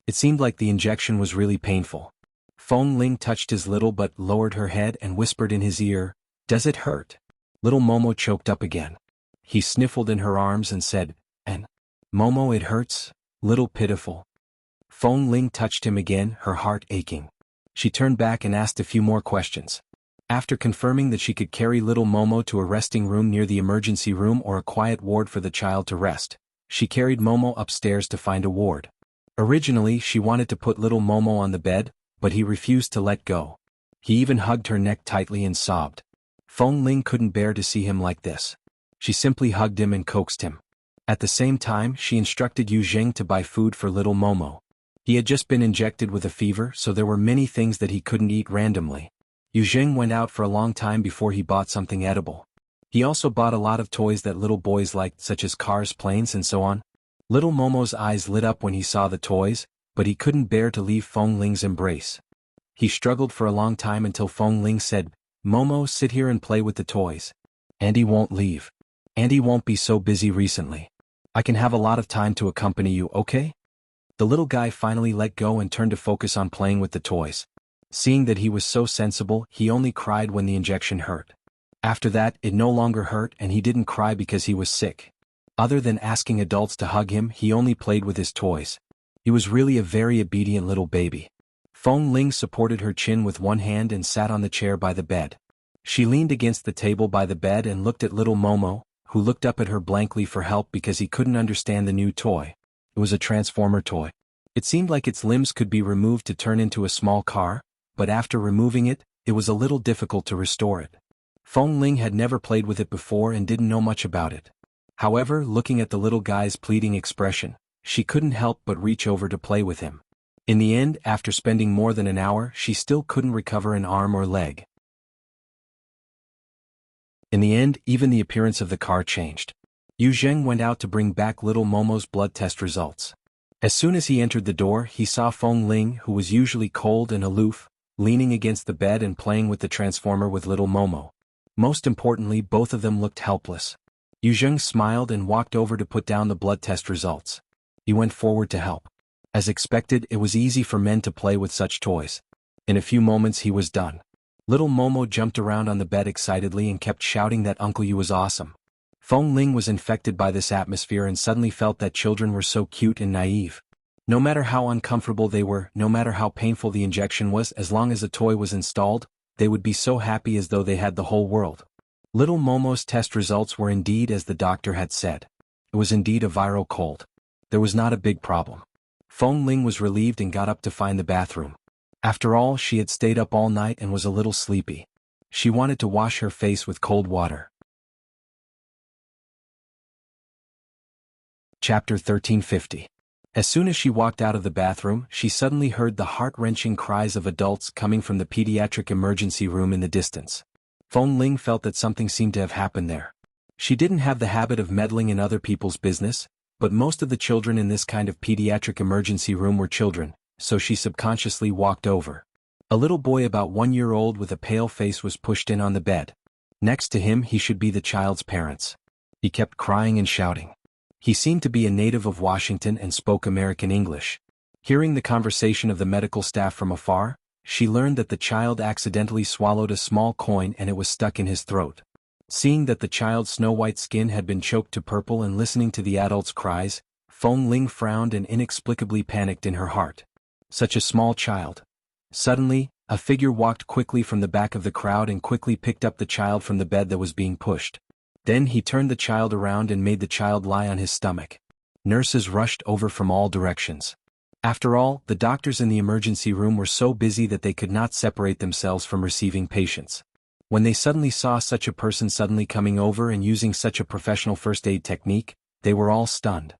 It seemed like the injection was really painful. Feng Ling touched his little butt, lowered her head and whispered in his ear, "Does it hurt?" Little Momo choked up again. He sniffled in her arms and said, "And Momo, it hurts, little pitiful." Feng Ling touched him again, her heart aching. She turned back and asked a few more questions. After confirming that she could carry little Momo to a resting room near the emergency room or a quiet ward for the child to rest, she carried Momo upstairs to find a ward. Originally, she wanted to put little Momo on the bed, but he refused to let go. He even hugged her neck tightly and sobbed. Feng Ling couldn't bear to see him like this. She simply hugged him and coaxed him. At the same time, she instructed Yu Zheng to buy food for little Momo. He had just been injected with a fever, so there were many things that he couldn't eat randomly. Yu Zheng went out for a long time before he bought something edible. He also bought a lot of toys that little boys liked, such as cars, planes, and so on. Little Momo's eyes lit up when he saw the toys, but he couldn't bear to leave Feng Ling's embrace. He struggled for a long time until Feng Ling said, "Momo, sit here and play with the toys. Auntie won't leave. Auntie won't be so busy recently. I can have a lot of time to accompany you, okay? The little guy finally let go and turned to focus on playing with the toys. Seeing that he was so sensible, he only cried when the injection hurt. After that, it no longer hurt and he didn't cry because he was sick. Other than asking adults to hug him, he only played with his toys. He was really a very obedient little baby. Feng Ling supported her chin with one hand and sat on the chair by the bed. She leaned against the table by the bed and looked at little Momo, who looked up at her blankly for help because he couldn't understand the new toy. It was a transformer toy. It seemed like its limbs could be removed to turn into a small car, but after removing it, it was a little difficult to restore it. Feng Ling had never played with it before and didn't know much about it. However, looking at the little guy's pleading expression, she couldn't help but reach over to play with him. In the end, after spending more than an hour, she still couldn't recover an arm or leg. In the end, even the appearance of the car changed. Yu Zheng went out to bring back little Momo's blood test results. As soon as he entered the door, he saw Feng Ling, who was usually cold and aloof, leaning against the bed and playing with the transformer with little Momo. Most importantly, both of them looked helpless. Yu Zheng smiled and walked over to put down the blood test results. He went forward to help. As expected, it was easy for men to play with such toys. In a few moments he was done. Little Momo jumped around on the bed excitedly and kept shouting that Uncle Yu was awesome. Feng Ling was infected by this atmosphere and suddenly felt that children were so cute and naive. No matter how uncomfortable they were, no matter how painful the injection was, as long as a toy was installed, they would be so happy as though they had the whole world. Little Momo's test results were indeed as the doctor had said. It was indeed a viral cold. There was not a big problem. Feng Ling was relieved and got up to find the bathroom. After all, she had stayed up all night and was a little sleepy. She wanted to wash her face with cold water. Chapter 1350. As soon as she walked out of the bathroom, she suddenly heard the heart-wrenching cries of adults coming from the pediatric emergency room in the distance. Feng Ling felt that something seemed to have happened there. She didn't have the habit of meddling in other people's business, but most of the children in this kind of pediatric emergency room were children, so she subconsciously walked over. A little boy about 1 year old with a pale face was pushed in on the bed. Next to him he should be the child's parents. He kept crying and shouting. He seemed to be a native of Washington and spoke American English. Hearing the conversation of the medical staff from afar, she learned that the child accidentally swallowed a small coin and it was stuck in his throat. Seeing that the child's snow-white skin had been choked to purple and listening to the adult's cries, Feng Ling frowned and inexplicably panicked in her heart. Such a small child. Suddenly, a figure walked quickly from the back of the crowd and quickly picked up the child from the bed that was being pushed. Then he turned the child around and made the child lie on his stomach. Nurses rushed over from all directions. After all, the doctors in the emergency room were so busy that they could not separate themselves from receiving patients. When they suddenly saw such a person suddenly coming over and using such a professional first aid technique, they were all stunned.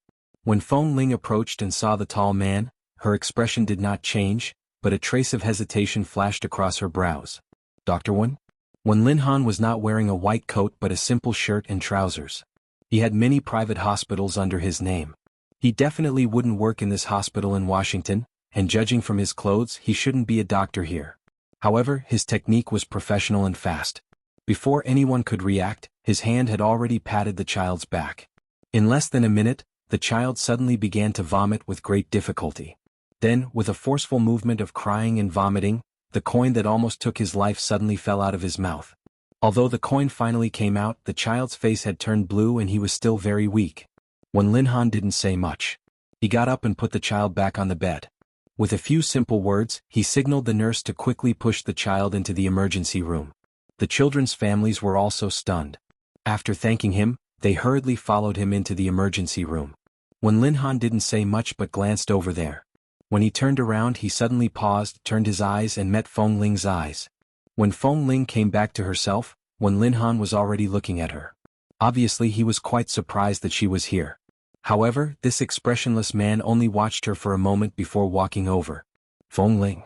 When Feng Ling approached and saw the tall man, her expression did not change, but a trace of hesitation flashed across her brows. Dr. Wen? Wen Linhan was not wearing a white coat but a simple shirt and trousers. He had many private hospitals under his name. He definitely wouldn't work in this hospital in Washington, and judging from his clothes, he shouldn't be a doctor here. However, his technique was professional and fast. Before anyone could react, his hand had already patted the child's back. In less than a minute, the child suddenly began to vomit with great difficulty. Then, with a forceful movement of crying and vomiting, the coin that almost took his life suddenly fell out of his mouth. Although the coin finally came out, the child's face had turned blue and he was still very weak. When Linhan didn't say much. He got up and put the child back on the bed. With a few simple words, he signaled the nurse to quickly push the child into the emergency room. The children's families were also stunned. After thanking him, they hurriedly followed him into the emergency room. When Linhan didn't say much but glanced over there. When he turned around, he suddenly paused, turned his eyes and met Feng Ling's eyes. When Feng Ling came back to herself, Wen Linhan was already looking at her. Obviously he was quite surprised that she was here. However, this expressionless man only watched her for a moment before walking over. Feng Ling.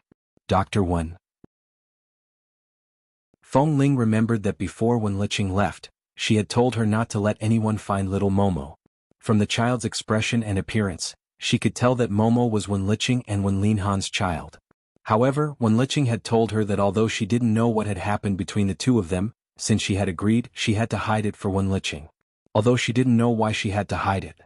Dr. Wen. Feng Ling remembered that before when Liqing left, she had told her not to let anyone find little Momo. From the child's expression and appearance, she could tell that Momo was Wen Liqing and Wen Linhan's child. However, Wen Liqing had told her that although she didn't know what had happened between the two of them, since she had agreed, she had to hide it for Wen Liqing. Although she didn't know why she had to hide it.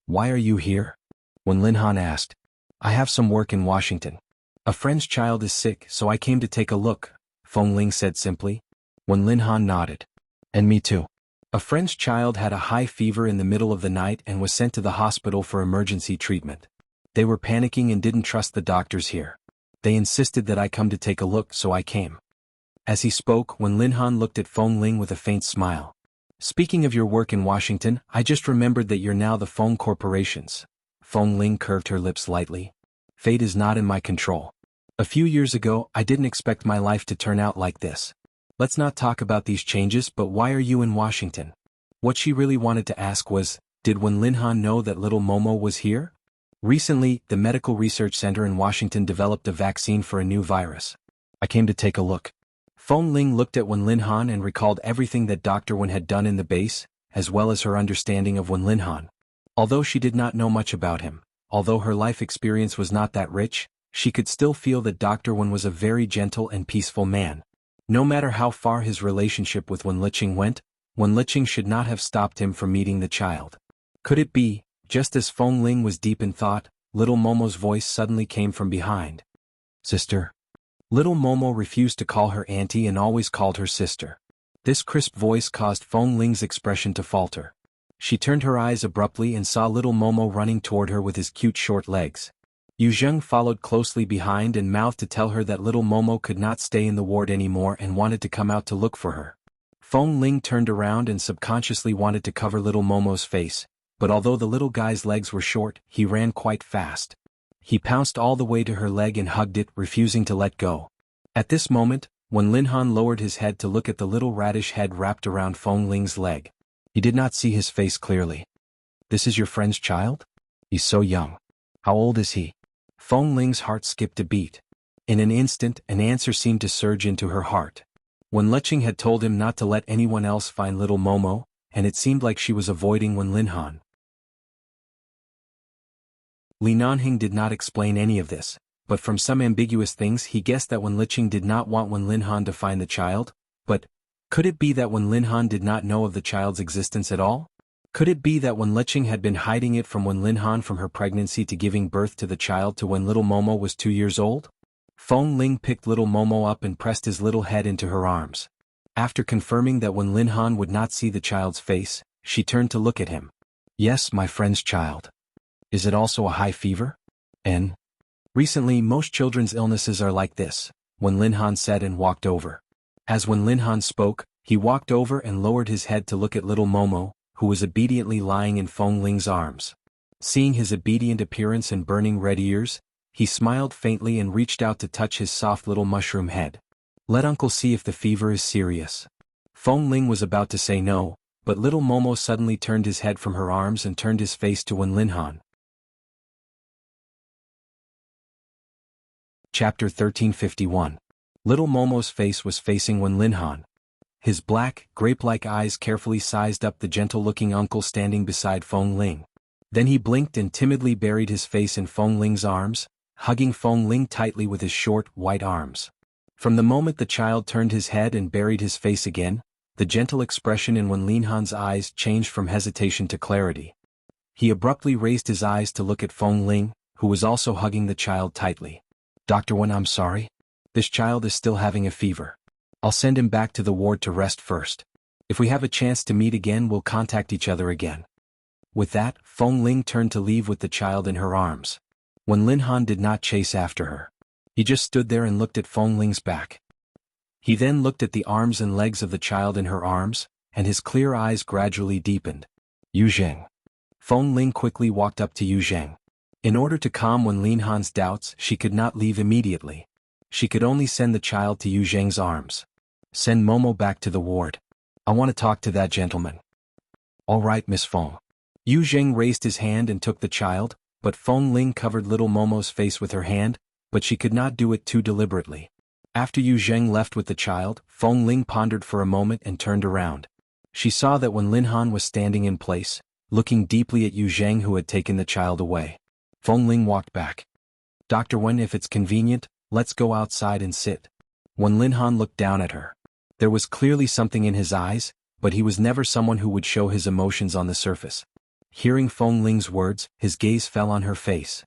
Why are you here? Wen Linhan asked. I have some work in Washington. A friend's child is sick, so I came to take a look, Feng Ling said simply. Wen Linhan nodded. And me too. A friend's child had a high fever in the middle of the night and was sent to the hospital for emergency treatment. They were panicking and didn't trust the doctors here. They insisted that I come to take a look, so I came. As he spoke, Wen Linhan looked at Feng Ling with a faint smile. Speaking of your work in Washington, I just remembered that you're now the Feng Corporation's. Feng Ling curved her lips lightly. Fate is not in my control. A few years ago, I didn't expect my life to turn out like this. Let's not talk about these changes, but why are you in Washington? What she really wanted to ask was, did Wen Linhan know that little Momo was here? Recently, the Medical Research Center in Washington developed a vaccine for a new virus. I came to take a look. Feng Ling looked at Wen Linhan and recalled everything that Dr. Wen had done in the base, as well as her understanding of Wen Linhan. Although she did not know much about him, although her life experience was not that rich, she could still feel that Dr. Wen was a very gentle and peaceful man. No matter how far his relationship with Wen Liqing went, Wen Liqing should not have stopped him from meeting the child. Could it be, just as Feng Ling was deep in thought, little Momo's voice suddenly came from behind. Sister. Little Momo refused to call her auntie and always called her sister. This crisp voice caused Feng Ling's expression to falter. She turned her eyes abruptly and saw little Momo running toward her with his cute short legs. Yu Zheng followed closely behind and mouthed to tell her that little Momo could not stay in the ward anymore and wanted to come out to look for her. Feng Ling turned around and subconsciously wanted to cover little Momo's face, but although the little guy's legs were short, he ran quite fast. He pounced all the way to her leg and hugged it, refusing to let go. At this moment, Wen Linhan lowered his head to look at the little radish head wrapped around Feng Ling's leg. He did not see his face clearly. This is your friend's child? He's so young. How old is he? Feng Ling's heart skipped a beat. In an instant, an answer seemed to surge into her heart. Wen Liqing had told him not to let anyone else find little Momo, and it seemed like she was avoiding Wen Linhan. Li Nanhing did not explain any of this, but from some ambiguous things he guessed that Wen Liqing did not want Wen Linhan to find the child, but could it be that Wen Linhan did not know of the child's existence at all? Could it be that Wen Liqing had been hiding it from Wen Linhan from her pregnancy to giving birth to the child to when little Momo was 2 years old? Feng Ling picked little Momo up and pressed his little head into her arms. After confirming that Wen Linhan would not see the child's face, she turned to look at him. Yes, my friend's child. Is it also a high fever? Recently most children's illnesses are like this, Wen Linhan said and walked over. As Wen Linhan spoke, he walked over and lowered his head to look at little Momo, who was obediently lying in Feng Ling's arms. Seeing his obedient appearance and burning red ears, he smiled faintly and reached out to touch his soft little mushroom head. Let uncle see if the fever is serious. Feng Ling was about to say no, but little Momo suddenly turned his head from her arms and turned his face to Wen Linhan. Chapter 1351. Little Momo's face was facing Wen Linhan. His black, grape-like eyes carefully sized up the gentle-looking uncle standing beside Feng Ling. Then he blinked and timidly buried his face in Feng Ling's arms, hugging Feng Ling tightly with his short, white arms. From the moment the child turned his head and buried his face again, the gentle expression in Wen Linhan's eyes changed from hesitation to clarity. He abruptly raised his eyes to look at Feng Ling, who was also hugging the child tightly. Dr. Wen, I'm sorry. This child is still having a fever. I'll send him back to the ward to rest first. If we have a chance to meet again, we'll contact each other again. With that, Feng Ling turned to leave with the child in her arms. Wen Linhan did not chase after her. He just stood there and looked at Feng Ling's back. He then looked at the arms and legs of the child in her arms, and his clear eyes gradually deepened. Yu Zheng. Feng Ling quickly walked up to Yu Zheng. In order to calm Wen Linhan's doubts, she could not leave immediately. She could only send the child to Yu Zheng's arms. Send Momo back to the ward. I want to talk to that gentleman. All right, Miss Feng. Yu Zheng raised his hand and took the child, but Feng Ling covered little Momo's face with her hand, but she could not do it too deliberately. After Yu Zheng left with the child, Feng Ling pondered for a moment and turned around. She saw that Wen Linhan was standing in place, looking deeply at Yu Zheng who had taken the child away. Feng Ling walked back. Dr. Wen, if it's convenient, let's go outside and sit. Wen Linhan looked down at her. There was clearly something in his eyes, but he was never someone who would show his emotions on the surface. Hearing Feng Ling's words, his gaze fell on her face.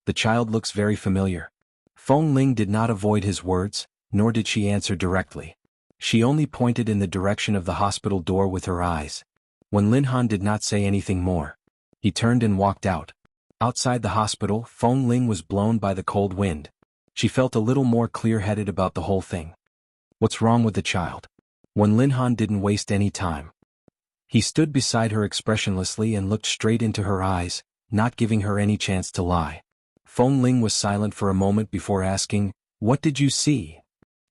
The child looks very familiar. Feng Ling did not avoid his words, nor did she answer directly. She only pointed in the direction of the hospital door with her eyes. When Lin Han did not say anything more, he turned and walked out. Outside the hospital, Feng Ling was blown by the cold wind. She felt a little more clear-headed about the whole thing. What's wrong with the child? When Lin Han didn't waste any time. He stood beside her expressionlessly and looked straight into her eyes, not giving her any chance to lie. Feng Ling was silent for a moment before asking, "What did you see?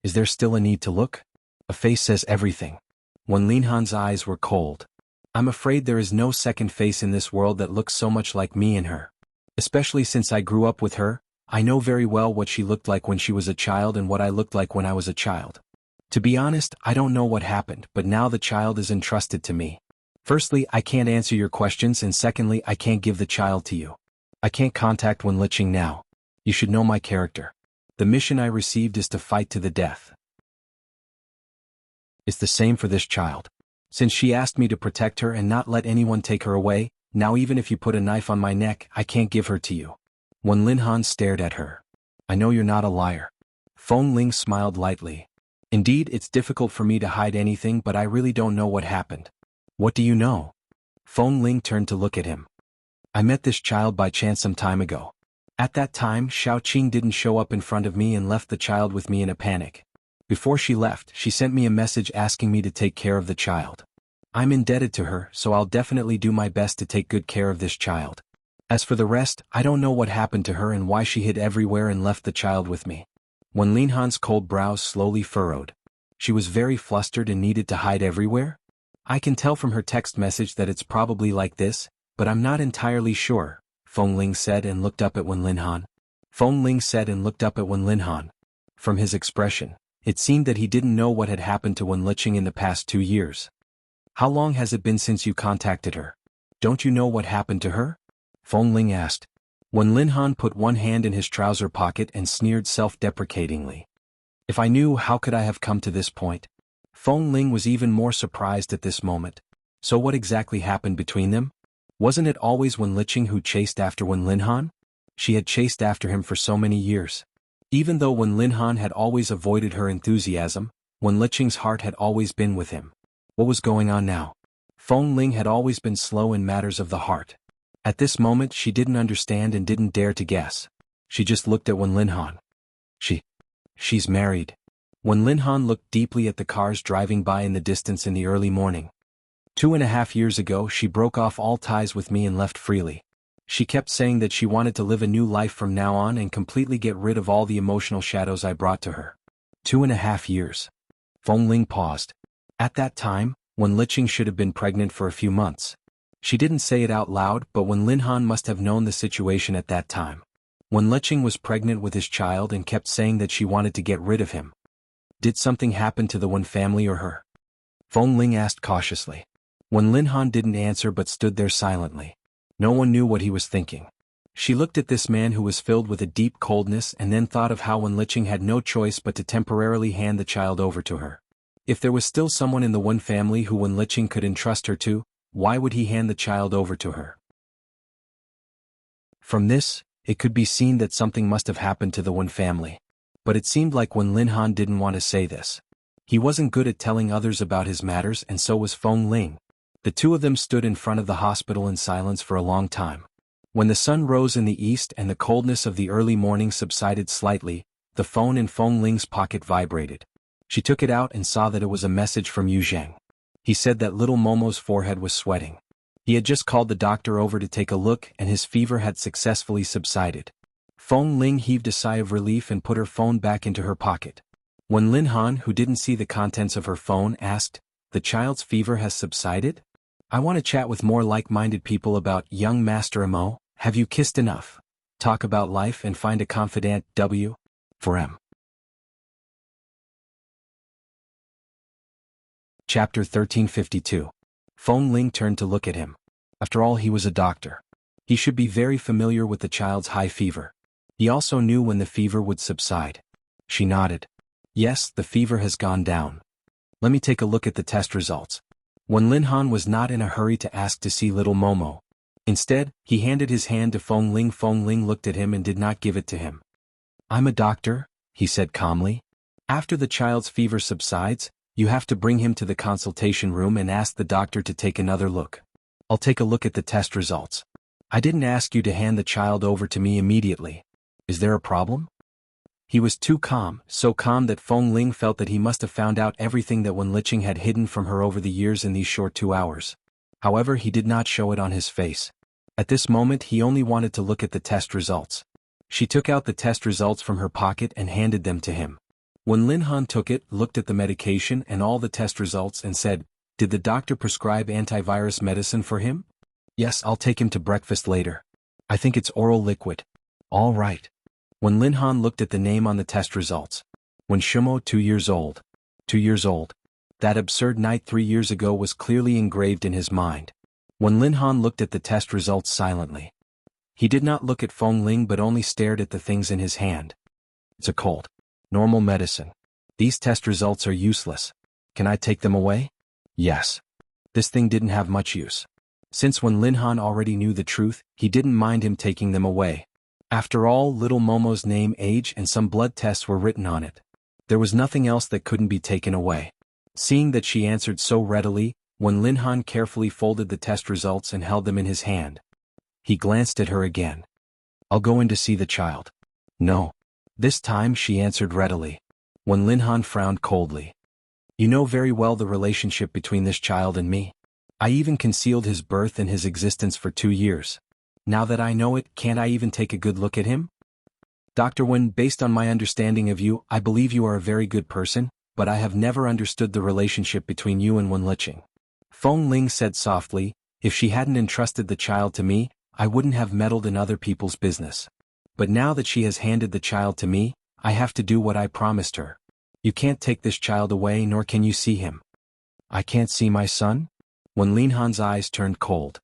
Is there still a need to look?" A face says everything. When Lin Han's eyes were cold. "I'm afraid there is no second face in this world that looks so much like me and her. Especially since I grew up with her, I know very well what she looked like when she was a child and what I looked like when I was a child. To be honest, I don't know what happened, but now the child is entrusted to me. Firstly, I can't answer your questions, and secondly, I can't give the child to you. I can't contact Wen Liqing now. You should know my character. The mission I received is to fight to the death. It's the same for this child. Since she asked me to protect her and not let anyone take her away, now even if you put a knife on my neck, I can't give her to you." When Lin Han stared at her. "I know you're not a liar." Feng Ling smiled lightly. "Indeed, it's difficult for me to hide anything, but I really don't know what happened." "What do you know?" Feng Ling turned to look at him. "I met this child by chance some time ago. At that time, Xiaoqing didn't show up in front of me and left the child with me in a panic. Before she left, she sent me a message asking me to take care of the child. I'm indebted to her, so I'll definitely do my best to take good care of this child. As for the rest, I don't know what happened to her and why she hid everywhere and left the child with me." When Lin Han's cold brows slowly furrowed. She was very flustered and needed to hide everywhere? "I can tell from her text message that it's probably like this, but I'm not entirely sure," Feng Ling said and looked up at Wen Lin Han. Feng Ling said and looked up at Wen Lin Han. From his expression, it seemed that he didn't know what had happened to Wen Liqing in the past 2 years. "How long has it been since you contacted her? Don't you know what happened to her?" Feng Ling asked. Wen Lin Han put one hand in his trouser pocket and sneered self-deprecatingly. "If I knew, how could I have come to this point?" Feng Ling was even more surprised at this moment. So what exactly happened between them? Wasn't it always Wen Liqing who chased after Wen Lin Han? She had chased after him for so many years. Even though Wen Lin Han had always avoided her enthusiasm, Wen Liqing's heart had always been with him. What was going on now? Feng Ling had always been slow in matters of the heart. At this moment she didn't understand and didn't dare to guess. She just looked at Wen Lin Han. She's married. Wen Lin Han looked deeply at the cars driving by in the distance in the early morning. 2.5 years ago she broke off all ties with me and left freely. She kept saying that she wanted to live a new life from now on and completely get rid of all the emotional shadows I brought to her. 2.5 years. Feng Ling paused. At that time, Wen Liqing should have been pregnant for a few months. She didn't say it out loud, but Wen Lin Han must have known the situation at that time. Wen Liqing was pregnant with his child and kept saying that she wanted to get rid of him. Did something happen to the Wen family or her? Feng Ling asked cautiously. Wen Lin Han didn't answer but stood there silently. No one knew what he was thinking. She looked at this man who was filled with a deep coldness and then thought of how Wen Liqing had no choice but to temporarily hand the child over to her. If there was still someone in the Wen family who Wen Liqing could entrust her to, why would he hand the child over to her? From this, it could be seen that something must have happened to the Wen family. But it seemed like Wen Lin Han didn't want to say this. He wasn't good at telling others about his matters, and so was Feng Ling. The two of them stood in front of the hospital in silence for a long time. When the sun rose in the east and the coldness of the early morning subsided slightly, the phone in Feng Ling's pocket vibrated. She took it out and saw that it was a message from Yu Zhang. He said that little Momo's forehead was sweating. He had just called the doctor over to take a look and his fever had successfully subsided. Feng Ling heaved a sigh of relief and put her phone back into her pocket. When Lin Han, who didn't see the contents of her phone, asked, "The child's fever has subsided? I want to chat with more like-minded people about young Master Mo. Have you kissed enough? Talk about life and find a confidant W. for M." Chapter 1352. Feng Ling turned to look at him. After all, he was a doctor. He should be very familiar with the child's high fever. He also knew when the fever would subside. She nodded. "Yes, the fever has gone down. Let me take a look at the test results." When Lin Han was not in a hurry to ask to see little Momo. Instead, he handed his hand to Feng Ling. Feng Ling looked at him and did not give it to him. "I'm a doctor," he said calmly. "After the child's fever subsides, you have to bring him to the consultation room and ask the doctor to take another look. I'll take a look at the test results. I didn't ask you to hand the child over to me immediately. Is there a problem?" He was too calm, so calm that Feng Ling felt that he must have found out everything that Wen Liqing had hidden from her over the years in these short 2 hours. However, he did not show it on his face. At this moment he only wanted to look at the test results. She took out the test results from her pocket and handed them to him. When Lin Han took it, looked at the medication and all the test results and said, "Did the doctor prescribe antivirus medicine for him?" "Yes, I'll take him to breakfast later. I think it's oral liquid." "All right." When Lin Han looked at the name on the test results. When Shumo 2 years old. 2 years old. That absurd night 3 years ago was clearly engraved in his mind. When Lin Han looked at the test results silently. He did not look at Feng Ling but only stared at the things in his hand. "It's a cold. Normal medicine. These test results are useless. Can I take them away?" "Yes." This thing didn't have much use. Since when Lin Han already knew the truth, he didn't mind him taking them away. After all, little Momo's name, age and some blood tests were written on it. There was nothing else that couldn't be taken away. Seeing that she answered so readily, when Lin Han carefully folded the test results and held them in his hand. He glanced at her again. "I'll go in to see the child." "No." This time she answered readily. When Lin Han frowned coldly. "You know very well the relationship between this child and me. I even concealed his birth and his existence for 2 years. Now that I know it, can't I even take a good look at him? Dr. Wen, based on my understanding of you, I believe you are a very good person, but I have never understood the relationship between you and Wen Liqing." Feng Ling said softly, "If she hadn't entrusted the child to me, I wouldn't have meddled in other people's business. But now that she has handed the child to me, I have to do what I promised her. You can't take this child away nor can you see him." "I can't see my son?" When Lin Han's eyes turned cold.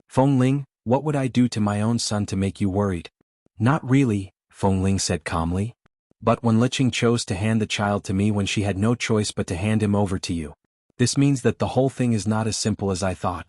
"Feng Ling, what would I do to my own son to make you worried?" "Not really," Feng Ling said calmly. "But when Liqing chose to hand the child to me when she had no choice but to hand him over to you. This means that the whole thing is not as simple as I thought.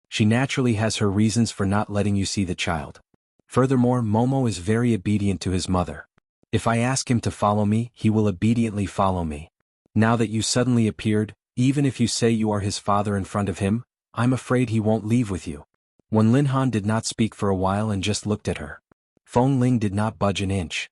She naturally has her reasons for not letting you see the child. Furthermore, Momo is very obedient to his mother. If I ask him to follow me, he will obediently follow me. Now that you suddenly appeared, even if you say you are his father in front of him, I'm afraid he won't leave with you." When Lin Han did not speak for a while and just looked at her. Feng Ling did not budge an inch.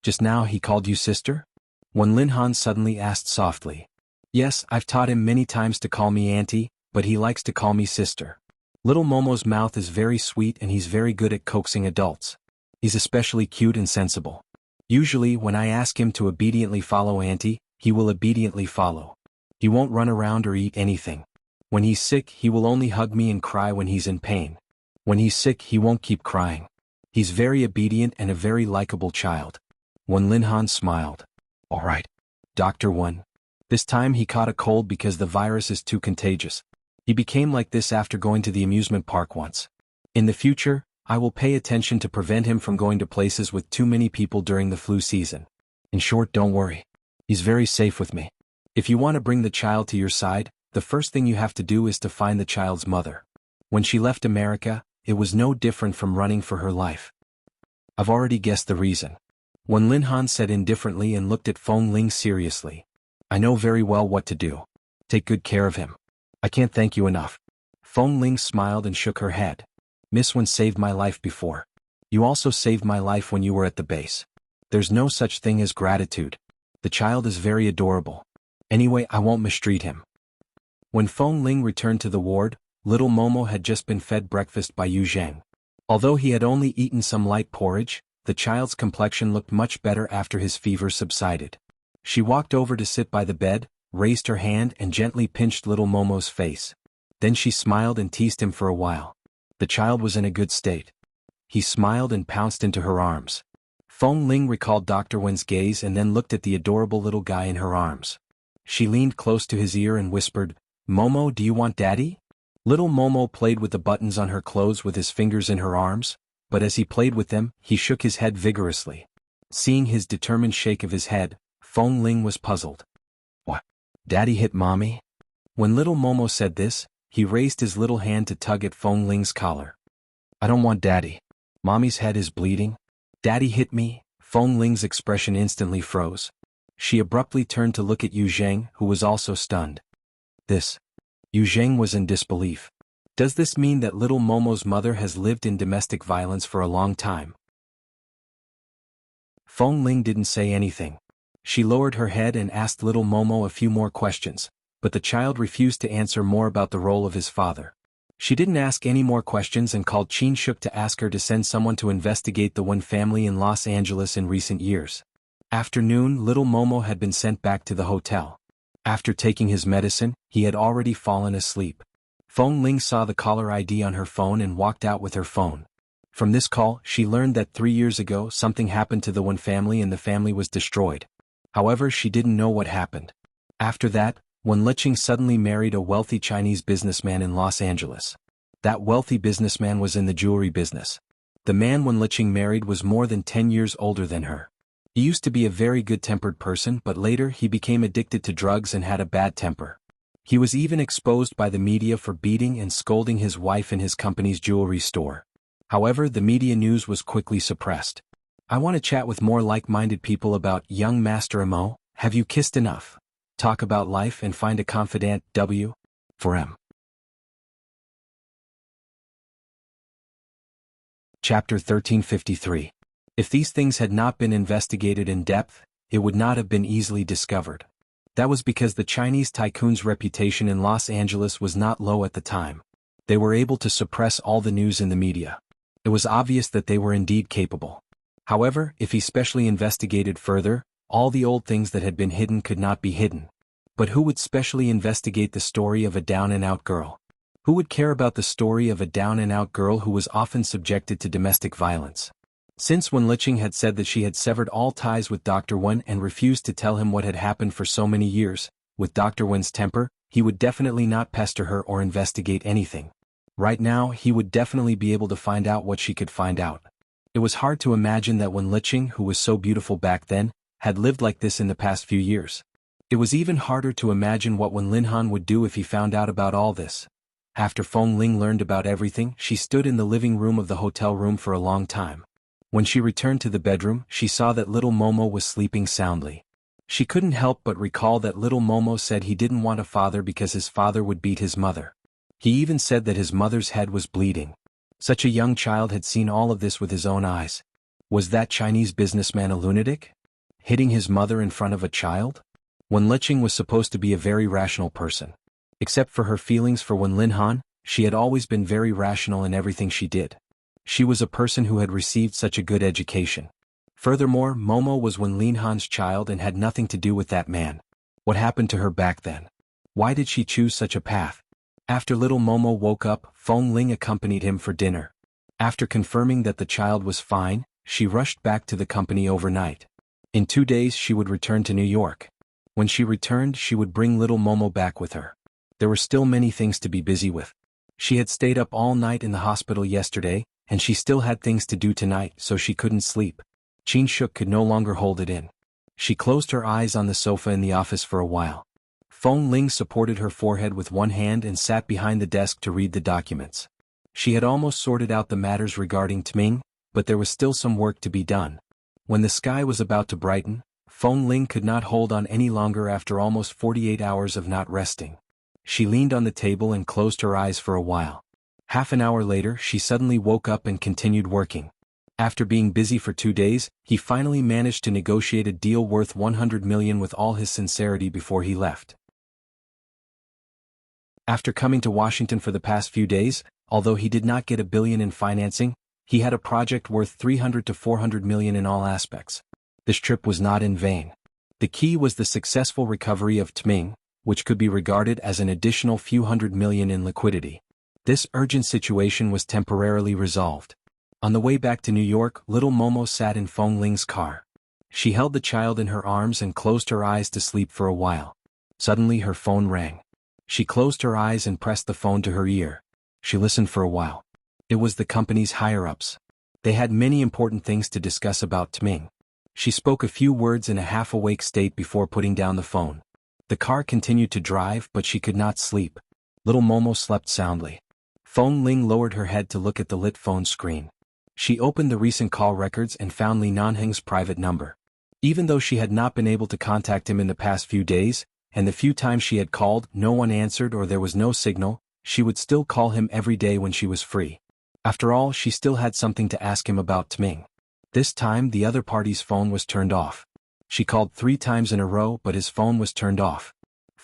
"Just now he called you sister?" When Lin Han suddenly asked softly. "Yes, I've taught him many times to call me auntie, but he likes to call me sister. Little Momo's mouth is very sweet and he's very good at coaxing adults. He's especially cute and sensible. Usually when I ask him to obediently follow auntie, he will obediently follow. He won't run around or eat anything. When he's sick, he will only hug me and cry when he's in pain. When he's sick, he won't keep crying. He's very obedient and a very likable child." When Lin Han smiled. "All right, Dr. Wen." This time he caught a cold because the virus is too contagious. He became like this after going to the amusement park once. In the future, I will pay attention to prevent him from going to places with too many people during the flu season. In short, don't worry. He's very safe with me. If you want to bring the child to your side, the first thing you have to do is to find the child's mother. When she left America, it was no different from running for her life. I've already guessed the reason. When Lin Han said indifferently and looked at Feng Ling seriously. "I know very well what to do. Take good care of him. I can't thank you enough." Feng Ling smiled and shook her head. "Miss Wen saved my life before. You also saved my life when you were at the base. There's no such thing as gratitude. The child is very adorable. Anyway, I won't mistreat him." When Feng Ling returned to the ward, little Momo had just been fed breakfast by Yu Zheng. Although he had only eaten some light porridge, the child's complexion looked much better after his fever subsided. She walked over to sit by the bed, raised her hand and gently pinched little Momo's face. Then she smiled and teased him for a while. The child was in a good state. He smiled and pounced into her arms. Feng Ling recalled Dr. Wen's gaze and then looked at the adorable little guy in her arms. She leaned close to his ear and whispered, "Momo, do you want daddy?" Little Momo played with the buttons on her clothes with his fingers in her arms, but as he played with them, he shook his head vigorously. Seeing his determined shake of his head, Feng Ling was puzzled. "What? Daddy hit mommy?" When little Momo said this, he raised his little hand to tug at Feng Ling's collar. I don't want Daddy. Mommy's head is bleeding. Daddy hit me. Feng Ling's expression instantly froze. She abruptly turned to look at Yu Zheng, who was also stunned. This. Yu Zheng was in disbelief. Does this mean that little Momo's mother has lived in domestic violence for a long time? Feng Ling didn't say anything. She lowered her head and asked little Momo a few more questions, but the child refused to answer more about the role of his father. She didn't ask any more questions and called Qin Shuk to ask her to send someone to investigate the Wen family in Los Angeles in recent years. After noon, little Momo had been sent back to the hotel. After taking his medicine, he had already fallen asleep. Feng Ling saw the caller ID on her phone and walked out with her phone. From this call, she learned that 3 years ago something happened to the Wen family and the family was destroyed. However, she didn't know what happened. After that, Wen Liqing suddenly married a wealthy Chinese businessman in Los Angeles. That wealthy businessman was in the jewelry business. The man Wen Liqing married was more than 10 years older than her. He used to be a very good-tempered person, but later he became addicted to drugs and had a bad temper. He was even exposed by the media for beating and scolding his wife in his company's jewelry store. However, the media news was quickly suppressed. I want to chat with more like-minded people about young Master Mo. Have you kissed enough? Talk about life and find a confidant. W. For M. Chapter 1353. If these things had not been investigated in depth, it would not have been easily discovered. That was because the Chinese tycoon's reputation in Los Angeles was not low at the time. They were able to suppress all the news in the media. It was obvious that they were indeed capable. However, if he specially investigated further, all the old things that had been hidden could not be hidden. But who would specially investigate the story of a down-and-out girl? Who would care about the story of a down-and-out girl who was often subjected to domestic violence? Since Wen Liqing had said that she had severed all ties with Dr. Wen and refused to tell him what had happened for so many years, with Dr. Wen's temper, he would definitely not pester her or investigate anything. Right now, he would definitely be able to find out what she could find out. It was hard to imagine that Wen Liqing, who was so beautiful back then, had lived like this in the past few years. It was even harder to imagine what Wen Linhan would do if he found out about all this. After Feng Ling learned about everything, she stood in the living room of the hotel room for a long time. When she returned to the bedroom, she saw that little Momo was sleeping soundly. She couldn't help but recall that little Momo said he didn't want a father because his father would beat his mother. He even said that his mother's head was bleeding. Such a young child had seen all of this with his own eyes. Was that Chinese businessman a lunatic? Hitting his mother in front of a child? Wen Liqing was supposed to be a very rational person. Except for her feelings for Wen Linhan, she had always been very rational in everything she did. She was a person who had received such a good education. Furthermore, Momo was Wen Linhan's child and had nothing to do with that man. What happened to her back then? Why did she choose such a path? After little Momo woke up, Feng Ling accompanied him for dinner. After confirming that the child was fine, she rushed back to the company overnight. In 2 days she would return to New York. When she returned, she would bring little Momo back with her. There were still many things to be busy with. She had stayed up all night in the hospital yesterday, and she still had things to do tonight, so she couldn't sleep. Qin Shuk could no longer hold it in. She closed her eyes on the sofa in the office for a while. Feng Ling supported her forehead with one hand and sat behind the desk to read the documents. She had almost sorted out the matters regarding Tming, but there was still some work to be done. When the sky was about to brighten, Feng Ling could not hold on any longer after almost 48 hours of not resting. She leaned on the table and closed her eyes for a while. Half an hour later, she suddenly woke up and continued working. After being busy for 2 days, he finally managed to negotiate a deal worth 100 million with all his sincerity before he left. After coming to Washington for the past few days, although he did not get $1 billion in financing, he had a project worth 300 to 400 million in all aspects. This trip was not in vain. The key was the successful recovery of Tming, which could be regarded as an additional few hundred million in liquidity. This urgent situation was temporarily resolved. On the way back to New York, little Momo sat in Feng Ling's car. She held the child in her arms and closed her eyes to sleep for a while. Suddenly her phone rang. She closed her eyes and pressed the phone to her ear. She listened for a while. It was the company's higher-ups. They had many important things to discuss about Tming. She spoke a few words in a half-awake state before putting down the phone. The car continued to drive, but she could not sleep. Little Momo slept soundly. Feng Ling lowered her head to look at the lit phone screen. She opened the recent call records and found Li Nanheng's private number. Even though she had not been able to contact him in the past few days, and the few times she had called no one answered or there was no signal, she would still call him every day when she was free. After all, she still had something to ask him about Tming. This time the other party's phone was turned off. She called 3 times in a row but his phone was turned off.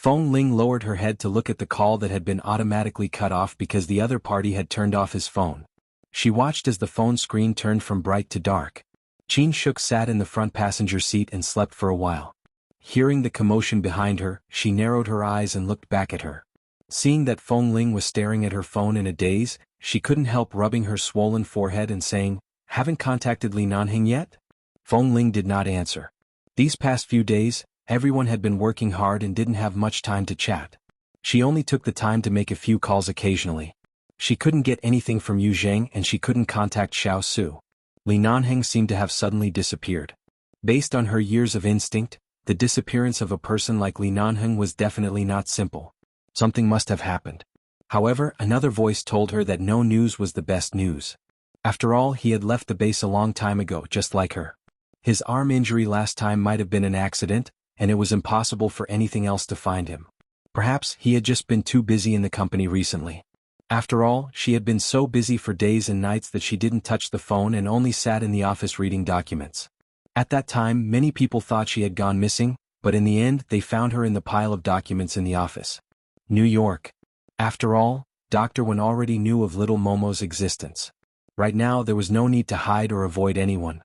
Feng Ling lowered her head to look at the call that had been automatically cut off because the other party had turned off his phone. She watched as the phone screen turned from bright to dark. Qin Shuk sat in the front passenger seat and slept for a while. Hearing the commotion behind her, she narrowed her eyes and looked back at her. Seeing that Feng Ling was staring at her phone in a daze, she couldn't help rubbing her swollen forehead and saying, "Haven't contacted Li Nanheng yet?" Feng Ling did not answer. These past few days, everyone had been working hard and didn't have much time to chat. She only took the time to make a few calls occasionally. She couldn't get anything from Yu Zheng and she couldn't contact Xiao Su. Li Nanheng seemed to have suddenly disappeared. Based on her years of instinct, the disappearance of a person like Li Nanheng was definitely not simple. Something must have happened. However, another voice told her that no news was the best news. After all, he had left the base a long time ago just like her. His arm injury last time might have been an accident, and it was impossible for anything else to find him. Perhaps he had just been too busy in the company recently. After all, she had been so busy for days and nights that she didn't touch the phone and only sat in the office reading documents. At that time, many people thought she had gone missing, but in the end they found her in the pile of documents in the office. New York. After all, Dr. Wen already knew of little Momo's existence. Right now there was no need to hide or avoid anyone.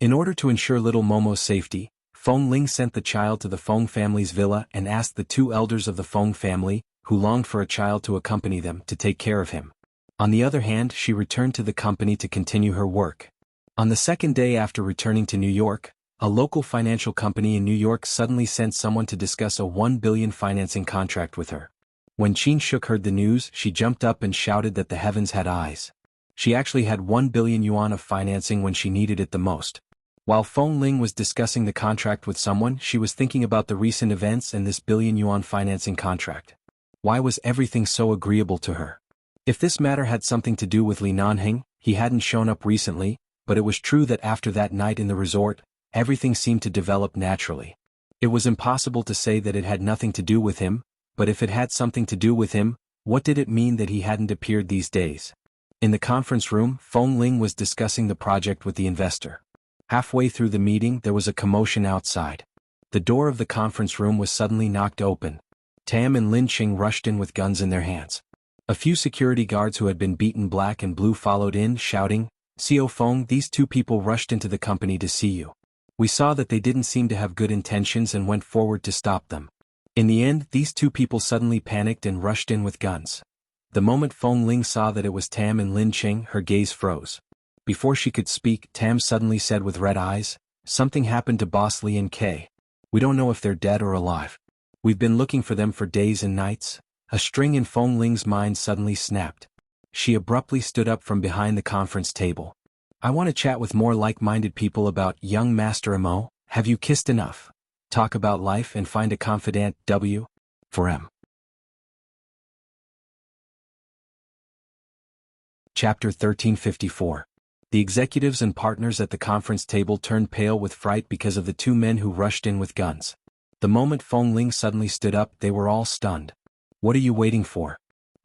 In order to ensure little Momo's safety, Feng Ling sent the child to the Feng family's villa and asked the 2 elders of the Feng family, who longed for a child to accompany them, to take care of him. On the other hand, she returned to the company to continue her work. On the second day after returning to New York, a local financial company in New York suddenly sent someone to discuss a 1 billion financing contract with her. When Qin Shuk heard the news, she jumped up and shouted that the heavens had eyes. She actually had 1 billion yuan of financing when she needed it the most. While Feng Ling was discussing the contract with someone, she was thinking about the recent events and this billion yuan financing contract. Why was everything so agreeable to her? If this matter had something to do with Li Nanheng, he hadn't shown up recently, but it was true that after that night in the resort, everything seemed to develop naturally. It was impossible to say that it had nothing to do with him, but if it had something to do with him, what did it mean that he hadn't appeared these days? In the conference room, Feng Ling was discussing the project with the investor. Halfway through the meeting there was a commotion outside. The door of the conference room was suddenly knocked open. Tam and Lin Qing rushed in with guns in their hands. A few security guards who had been beaten black and blue followed in, shouting, "Xiao Feng, these 2 people rushed into the company to see you. We saw that they didn't seem to have good intentions and went forward to stop them." In the end, these 2 people suddenly panicked and rushed in with guns. The moment Feng Ling saw that it was Tam and Lin Qing, her gaze froze. Before she could speak, Tam suddenly said with red eyes, "Something happened to Boss Li and Kay. We don't know if they're dead or alive. We've been looking for them for days and nights." A string in Feng Ling's mind suddenly snapped. She abruptly stood up from behind the conference table. "I want to chat with more like-minded people about young Master Mo. Have you kissed enough? Talk about life and find a confidant W. for M." Chapter 1354. The executives and partners at the conference table turned pale with fright because of the 2 men who rushed in with guns. The moment Feng Ling suddenly stood up, they were all stunned. "What are you waiting for?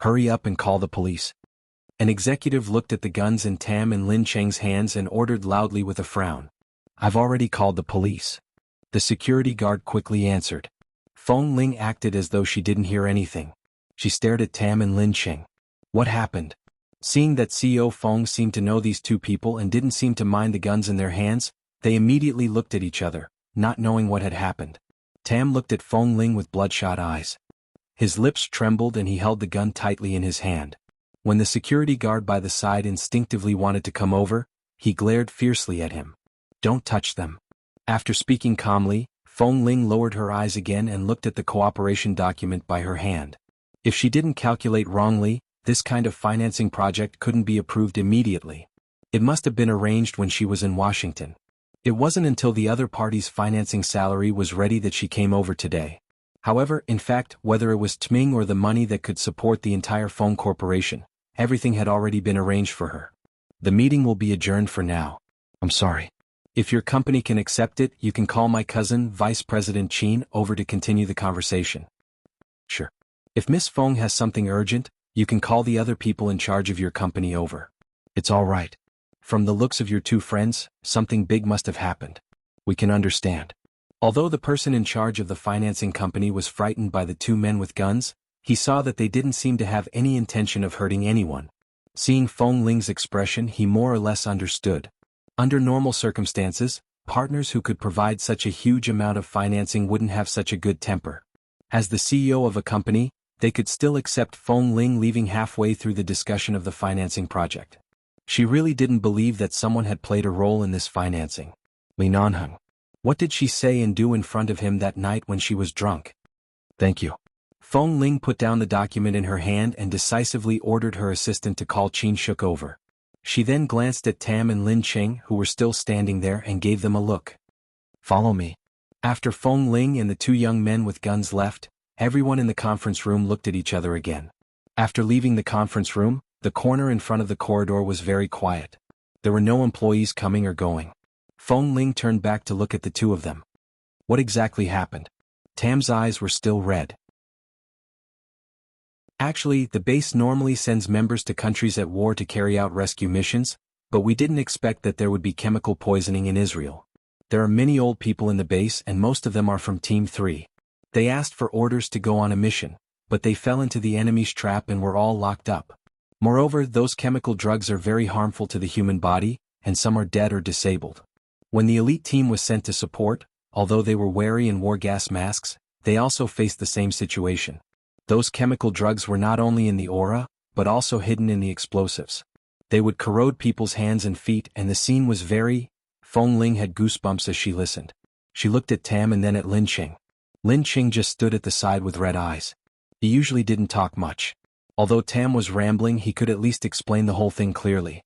Hurry up and call the police." An executive looked at the guns in Tam and Lin Cheng's hands and ordered loudly with a frown, "I've already called the police." The security guard quickly answered. Feng Ling acted as though she didn't hear anything. She stared at Tam and Lin Cheng. What happened? Seeing that Xiao Feng seemed to know these 2 people and didn't seem to mind the guns in their hands, they immediately looked at each other, not knowing what had happened. Tam looked at Feng Ling with bloodshot eyes. His lips trembled and he held the gun tightly in his hand. When the security guard by the side instinctively wanted to come over, he glared fiercely at him. "Don't touch them." After speaking calmly, Feng Ling lowered her eyes again and looked at the cooperation document by her hand. If she didn't calculate wrongly, this kind of financing project couldn't be approved immediately. It must have been arranged when she was in Washington. It wasn't until the other party's financing salary was ready that she came over today. However, in fact, whether it was Tming or the money that could support the entire phone corporation, everything had already been arranged for her. The meeting will be adjourned for now. I'm sorry. If your company can accept it, you can call my cousin, Vice President Qin, over to continue the conversation. Sure. If Miss Feng has something urgent, you can call the other people in charge of your company over. It's all right. From the looks of your two friends, something big must have happened. We can understand. Although the person in charge of the financing company was frightened by the two men with guns, he saw that they didn't seem to have any intention of hurting anyone. Seeing Feng Ling's expression, he more or less understood. Under normal circumstances, partners who could provide such a huge amount of financing wouldn't have such a good temper. As the CEO of a company, they could still accept Feng Ling leaving halfway through the discussion of the financing project. She really didn't believe that someone had played a role in this financing. Li Nanheng. What did she say and do in front of him that night when she was drunk? Thank you. Feng Ling put down the document in her hand and decisively ordered her assistant to call Qin Shuk over. She then glanced at Tam and Lin Cheng, who were still standing there, and gave them a look. Follow me. After Feng Ling and the two young men with guns left, everyone in the conference room looked at each other again. After leaving the conference room, the corner in front of the corridor was very quiet. There were no employees coming or going. Feng Ling turned back to look at the two of them. What exactly happened? Tam's eyes were still red. Actually, the base normally sends members to countries at war to carry out rescue missions, but we didn't expect that there would be chemical poisoning in Israel. There are many old people in the base and most of them are from Team 3. They asked for orders to go on a mission, but they fell into the enemy's trap and were all locked up. Moreover, those chemical drugs are very harmful to the human body, and some are dead or disabled. When the elite team was sent to support, although they were wary and wore gas masks, they also faced the same situation. Those chemical drugs were not only in the aura, but also hidden in the explosives. They would corrode people's hands and feet, and the scene was very... Feng Ling had goosebumps as she listened. She looked at Tam and then at Lin Cheng. Lin Cheng just stood at the side with red eyes. He usually didn't talk much. Although Tam was rambling, he could at least explain the whole thing clearly.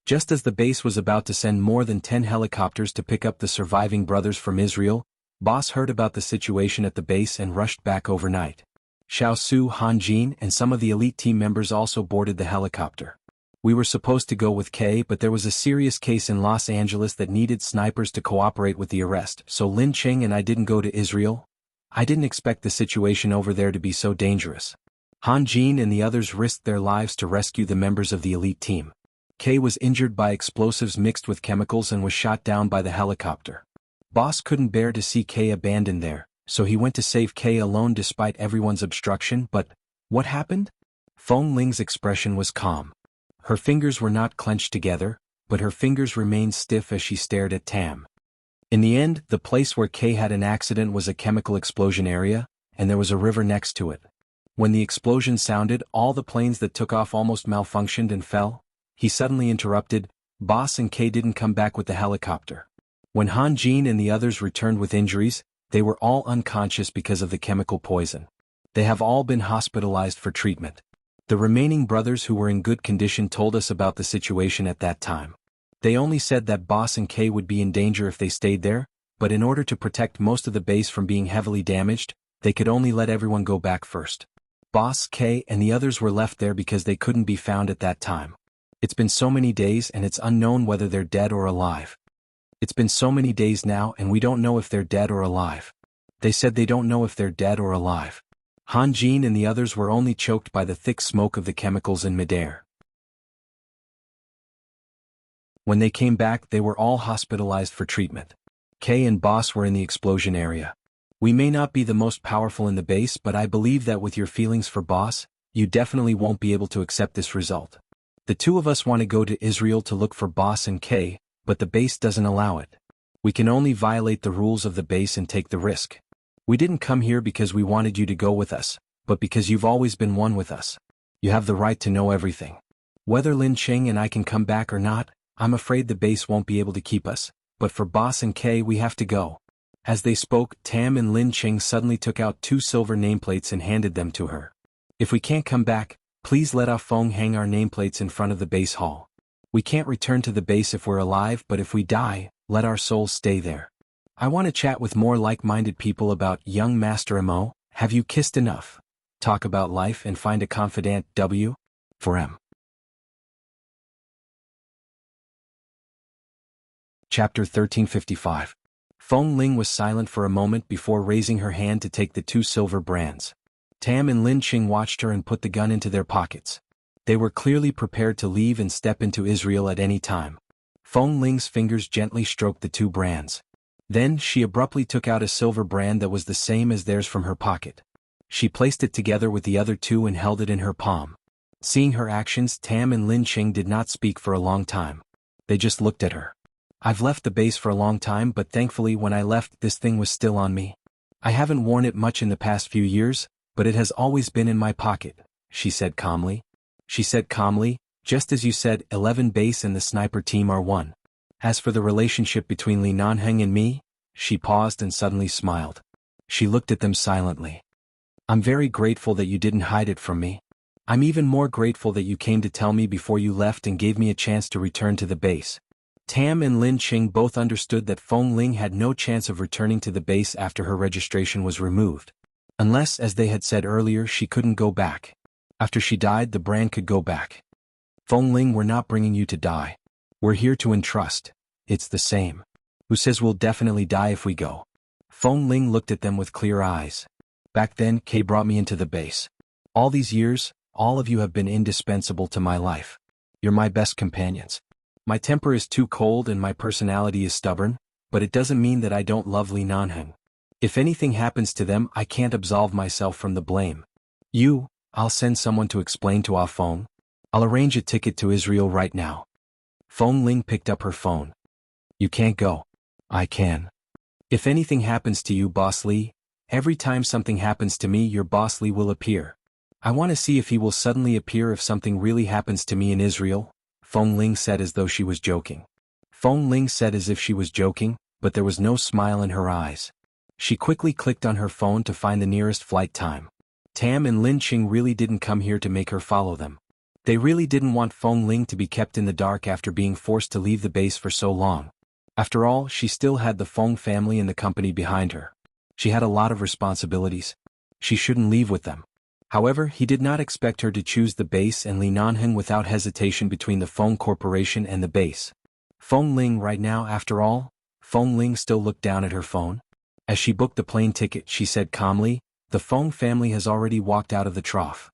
Just as the base was about to send more than 10 helicopters to pick up the surviving brothers from Israel, Boss heard about the situation at the base and rushed back overnight. Xiao Su, Han Jin, and some of the elite team members also boarded the helicopter. We were supposed to go with K, but there was a serious case in Los Angeles that needed snipers to cooperate with the arrest, so Lin Cheng and I didn't go to Israel. I didn't expect the situation over there to be so dangerous. Han Jin and the others risked their lives to rescue the members of the elite team. K was injured by explosives mixed with chemicals and was shot down by the helicopter. Boss couldn't bear to see K abandoned there, so he went to save K alone despite everyone's obstruction. But what happened? Feng Ling's expression was calm. Her fingers were not clenched together, but her fingers remained stiff as she stared at Tam. In the end, the place where K had an accident was a chemical explosion area, and there was a river next to it. When the explosion sounded, all the planes that took off almost malfunctioned and fell. He suddenly interrupted. Boss and K didn't come back with the helicopter. When Han Jin and the others returned with injuries, they were all unconscious because of the chemical poison. They have all been hospitalized for treatment. The remaining brothers who were in good condition told us about the situation at that time. They only said that Boss and K would be in danger if they stayed there, but in order to protect most of the base from being heavily damaged, they could only let everyone go back first. Boss, K, and the others were left there because they couldn't be found at that time. It's been so many days and it's unknown whether they're dead or alive. It's been so many days now and we don't know if they're dead or alive. They said they don't know if they're dead or alive. Han Jin and the others were only choked by the thick smoke of the chemicals in midair. When they came back, they were all hospitalized for treatment. K and Boss were in the explosion area. We may not be the most powerful in the base, but I believe that with your feelings for Boss, you definitely won't be able to accept this result. The two of us want to go to Israel to look for Boss and K, but the base doesn't allow it. We can only violate the rules of the base and take the risk. We didn't come here because we wanted you to go with us, but because you've always been one with us. You have the right to know everything. Whether Lin Cheng and I can come back or not, I'm afraid the base won't be able to keep us, but for Boss and K we have to go. As they spoke, Tam and Lin Cheng suddenly took out 2 silver nameplates and handed them to her. If we can't come back, please let Ah Feng hang our nameplates in front of the base hall. We can't return to the base if we're alive, but if we die, let our souls stay there. I want to chat with more like-minded people about young Master Mo. Have you kissed enough? Talk about life and find a confidant W? For M. Chapter 1355. Feng Ling was silent for a moment before raising her hand to take the 2 silver brands. Tam and Lin Qing watched her and put the gun into their pockets. They were clearly prepared to leave and step into Israel at any time. Feng Ling's fingers gently stroked the 2 brands. Then she abruptly took out a silver brand that was the same as theirs from her pocket. She placed it together with the other 2 and held it in her palm. Seeing her actions, Tam and Lin Qing did not speak for a long time. They just looked at her. I've left the base for a long time, but thankfully when I left this thing was still on me. I haven't worn it much in the past few years, but it has always been in my pocket, she said calmly. Just as you said, 11 base and the sniper team are 1. As for the relationship between Li Nanheng and me, she paused and suddenly smiled. She looked at them silently. I'm very grateful that you didn't hide it from me. I'm even more grateful that you came to tell me before you left and gave me a chance to return to the base. Tam and Lin Qing both understood that Feng Ling had no chance of returning to the base after her registration was removed. Unless, as they had said earlier, she couldn't go back. After she died, the brand could go back. Feng Ling, we're not bringing you to die. We're here to entrust. It's the same. Who says we'll definitely die if we go? Feng Ling looked at them with clear eyes. Back then, Kay brought me into the base. All these years, all of you have been indispensable to my life. You're my best companions. My temper is too cold and my personality is stubborn, but it doesn't mean that I don't love Li Nanheng. If anything happens to them, I can't absolve myself from the blame. I'll send someone to explain to Ah Feng. I'll arrange a ticket to Israel right now. Feng Ling picked up her phone. You can't go. I can. If anything happens to you, Boss Li, every time something happens to me, your Boss Li will appear. I want to see if he will suddenly appear if something really happens to me in Israel, Feng Ling said as though she was joking. Feng Ling said as if she was joking, but there was no smile in her eyes. She quickly clicked on her phone to find the nearest flight time. Tam and Lin Qing really didn't come here to make her follow them. They really didn't want Feng Ling to be kept in the dark after being forced to leave the base for so long. After all, she still had the Feng family and the company behind her. She had a lot of responsibilities. She shouldn't leave with them. However, he did not expect her to choose the base and Li Nanheng without hesitation between the Feng Corporation and the base. Feng Ling right now, after all? Feng Ling still looked down at her phone. As she booked the plane ticket, she said calmly, the Feng family has already walked out of the trough.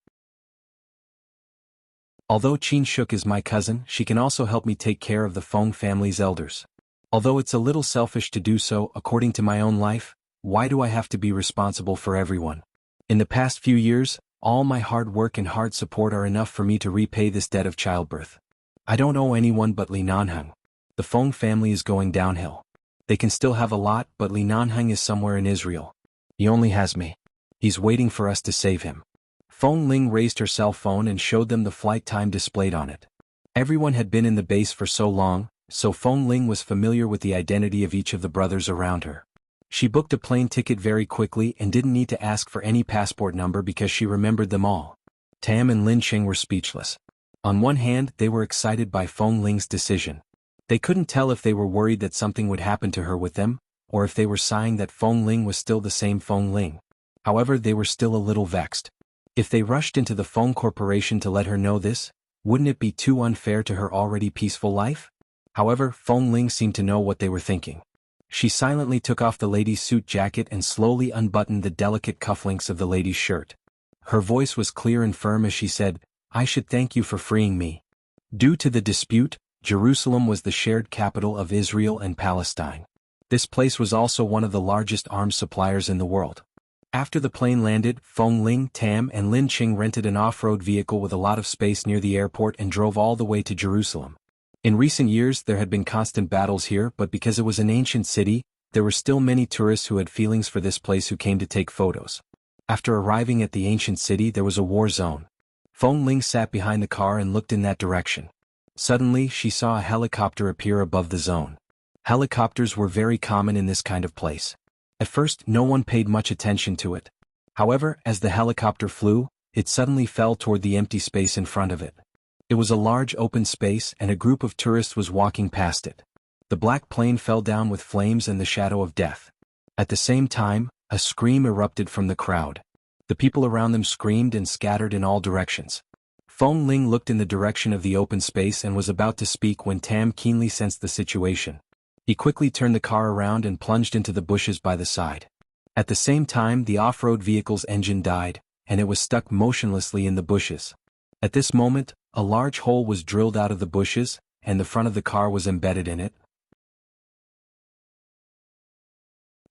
Although Qin Shuk is my cousin, she can also help me take care of the Feng family's elders. Although it's a little selfish to do so, according to my own life, why do I have to be responsible for everyone? In the past few years, all my hard work and hard support are enough for me to repay this debt of childbirth. I don't owe anyone but Li Nanheng. The Feng family is going downhill. They can still have a lot, but Li Nanheng is somewhere in Israel. He only has me. He's waiting for us to save him. Feng Ling raised her cell phone and showed them the flight time displayed on it. Everyone had been in the base for so long, so Feng Ling was familiar with the identity of each of the brothers around her. She booked a plane ticket very quickly and didn't need to ask for any passport number because she remembered them all. Tam and Lin Qing were speechless. On one hand, they were excited by Feng Ling's decision. They couldn't tell if they were worried that something would happen to her with them, or if they were sighing that Feng Ling was still the same Feng Ling. However, they were still a little vexed. If they rushed into the Feng Corporation to let her know this, wouldn't it be too unfair to her already peaceful life? However, Feng Ling seemed to know what they were thinking. She silently took off the lady's suit jacket and slowly unbuttoned the delicate cufflinks of the lady's shirt. Her voice was clear and firm as she said, I should thank you for freeing me. Due to the dispute, Jerusalem was the shared capital of Israel and Palestine. This place was also one of the largest arms suppliers in the world. After the plane landed, Feng Ling, Tam, and Lin Qing rented an off-road vehicle with a lot of space near the airport and drove all the way to Jerusalem. In recent years there had been constant battles here, but because it was an ancient city, there were still many tourists who had feelings for this place who came to take photos. After arriving at the ancient city there was a war zone. Feng Ling sat behind the car and looked in that direction. Suddenly she saw a helicopter appear above the zone. Helicopters were very common in this kind of place. At first no one paid much attention to it. However, as the helicopter flew, it suddenly fell toward the empty space in front of it. It was a large open space and a group of tourists was walking past it. The black plane fell down with flames and the shadow of death. At the same time, a scream erupted from the crowd. The people around them screamed and scattered in all directions. Feng Ling looked in the direction of the open space and was about to speak when Tam keenly sensed the situation. He quickly turned the car around and plunged into the bushes by the side. At the same time, the off-road vehicle's engine died, and it was stuck motionlessly in the bushes. At this moment, a large hole was drilled out of the bushes, and the front of the car was embedded in it.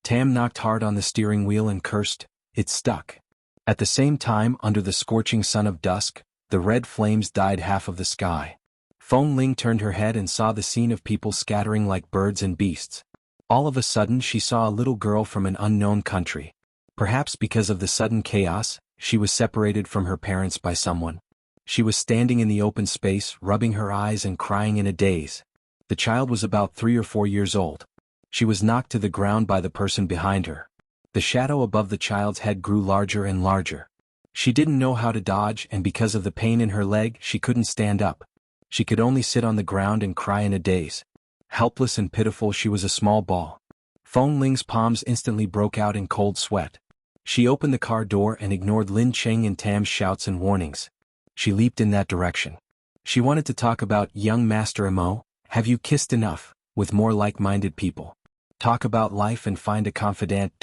Tam knocked hard on the steering wheel and cursed, "It's stuck." At the same time, under the scorching sun of dusk, the red flames dyed half of the sky. Feng Ling turned her head and saw the scene of people scattering like birds and beasts. All of a sudden she saw a little girl from an unknown country. Perhaps because of the sudden chaos, she was separated from her parents by someone. She was standing in the open space, rubbing her eyes and crying in a daze. The child was about 3 or 4 years old. She was knocked to the ground by the person behind her. The shadow above the child's head grew larger and larger. She didn't know how to dodge, and because of the pain in her leg, she couldn't stand up. She could only sit on the ground and cry in a daze. Helpless and pitiful, she was a small ball. Feng Ling's palms instantly broke out in cold sweat. She opened the car door and ignored Lin Cheng and Tam's shouts and warnings. She leaped in that direction. She wanted to talk about, "Young Master Mo, have you kissed enough, with more like-minded people? Talk about life and find a confidant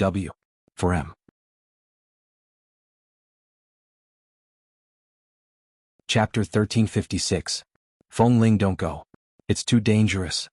for M." Chapter 1356. Feng Ling, don't go. It's too dangerous.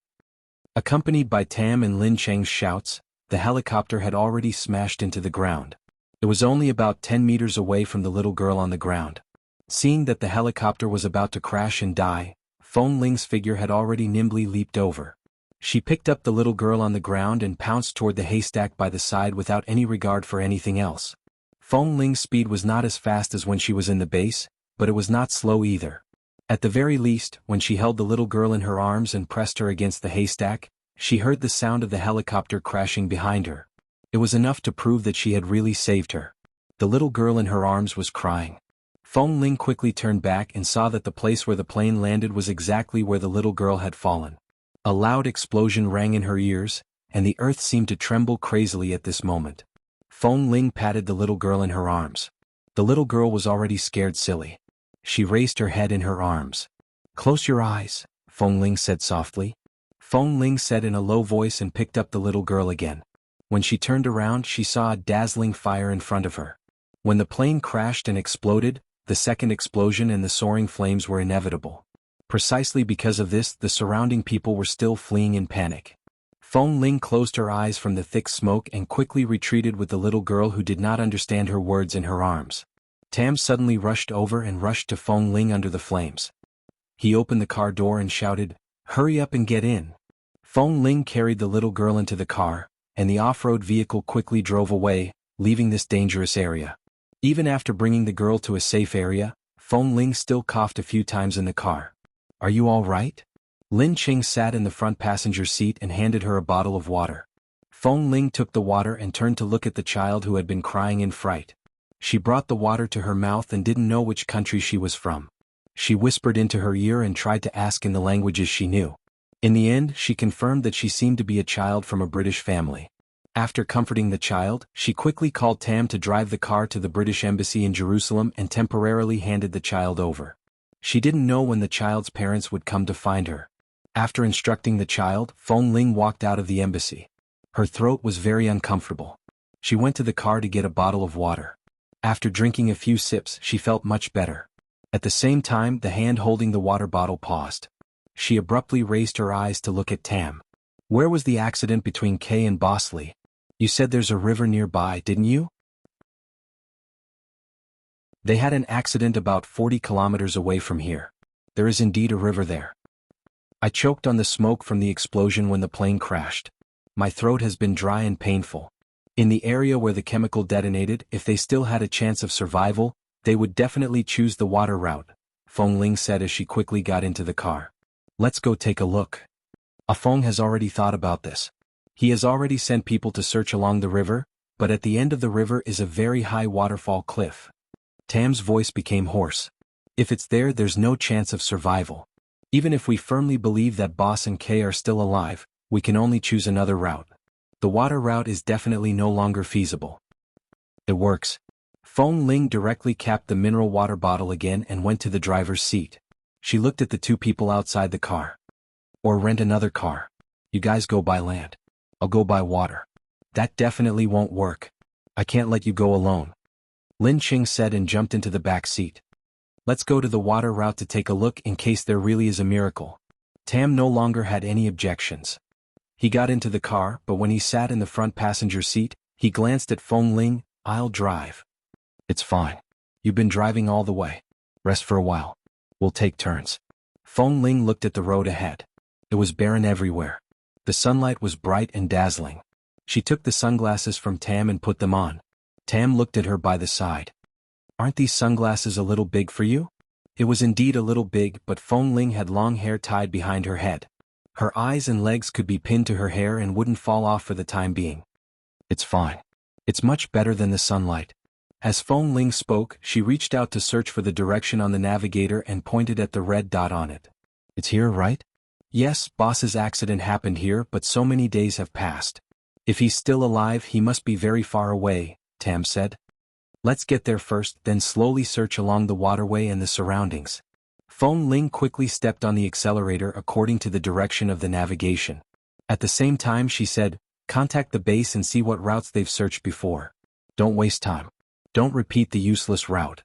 Accompanied by Tam and Lin Cheng's shouts, the helicopter had already smashed into the ground. It was only about 10 meters away from the little girl on the ground. Seeing that the helicopter was about to crash and die, Feng Ling's figure had already nimbly leaped over. She picked up the little girl on the ground and pounced toward the haystack by the side without any regard for anything else. Feng Ling's speed was not as fast as when she was in the base, but it was not slow either. At the very least, when she held the little girl in her arms and pressed her against the haystack, she heard the sound of the helicopter crashing behind her. It was enough to prove that she had really saved her. The little girl in her arms was crying. Feng Ling quickly turned back and saw that the place where the plane landed was exactly where the little girl had fallen. A loud explosion rang in her ears, and the earth seemed to tremble crazily at this moment. Feng Ling patted the little girl in her arms. The little girl was already scared silly. She raised her head in her arms. "Close your eyes," Feng Ling said softly. Feng Ling said in a low voice and picked up the little girl again. When she turned around, she saw a dazzling fire in front of her. When the plane crashed and exploded, the second explosion and the soaring flames were inevitable. Precisely because of this, the surrounding people were still fleeing in panic. Feng Ling closed her eyes from the thick smoke and quickly retreated with the little girl who did not understand her words in her arms. Tam suddenly rushed over and rushed to Feng Ling under the flames. He opened the car door and shouted, "Hurry up and get in." Feng Ling carried the little girl into the car, and the off-road vehicle quickly drove away, leaving this dangerous area. Even after bringing the girl to a safe area, Feng Ling still coughed a few times in the car. "Are you all right?" Lin Cheng sat in the front passenger seat and handed her a bottle of water. Feng Ling took the water and turned to look at the child who had been crying in fright. She brought the water to her mouth and didn't know which country she was from. She whispered into her ear and tried to ask in the languages she knew. In the end, she confirmed that she seemed to be a child from a British family. After comforting the child, she quickly called Tam to drive the car to the British Embassy in Jerusalem and temporarily handed the child over. She didn't know when the child's parents would come to find her. After instructing the child, Feng Ling walked out of the embassy. Her throat was very uncomfortable. She went to the car to get a bottle of water. After drinking a few sips, she felt much better. At the same time, the hand holding the water bottle paused. She abruptly raised her eyes to look at Tam. "Where was the accident between Kay and Bosley? You said there's a river nearby, didn't you?" "They had an accident about 40 kilometers away from here. There is indeed a river there. I choked on the smoke from the explosion when the plane crashed. My throat has been dry and painful. In the area where the chemical detonated, if they still had a chance of survival, they would definitely choose the water route," Feng Ling said as she quickly got into the car. "Let's go take a look." Feng has already thought about this. He has already sent people to search along the river, but at the end of the river is a very high waterfall cliff. Tam's voice became hoarse. "If it's there, there's no chance of survival. Even if we firmly believe that Boss and Kay are still alive, we can only choose another route. The water route is definitely no longer feasible." "It works," Feng Ling directly capped the mineral water bottle again and went to the driver's seat. She looked at the two people outside the car. Or rent another car. You guys go by land. I'll go by water. That definitely won't work. I can't let you go alone. Lin Qing said and jumped into the back seat. Let's go to the water route to take a look in case there really is a miracle. Tam no longer had any objections. He got into the car, but when he sat in the front passenger seat, he glanced at Feng Ling. I'll drive. It's fine. You've been driving all the way. Rest for a while. We'll take turns. Feng Ling looked at the road ahead. It was barren everywhere. The sunlight was bright and dazzling. She took the sunglasses from Tam and put them on. Tam looked at her by the side. Aren't these sunglasses a little big for you? It was indeed a little big, but Feng Ling had long hair tied behind her head. Her eyes and legs could be pinned to her hair and wouldn't fall off for the time being. It's fine. It's much better than the sunlight. As Feng Ling spoke, she reached out to search for the direction on the navigator and pointed at the red dot on it. It's here, right? Yes, boss's accident happened here, but so many days have passed. If he's still alive, he must be very far away, Tam said. Let's get there first, then slowly search along the waterway and the surroundings. Feng Ling quickly stepped on the accelerator according to the direction of the navigation. At the same time she said, contact the base and see what routes they've searched before. Don't waste time. Don't repeat the useless route.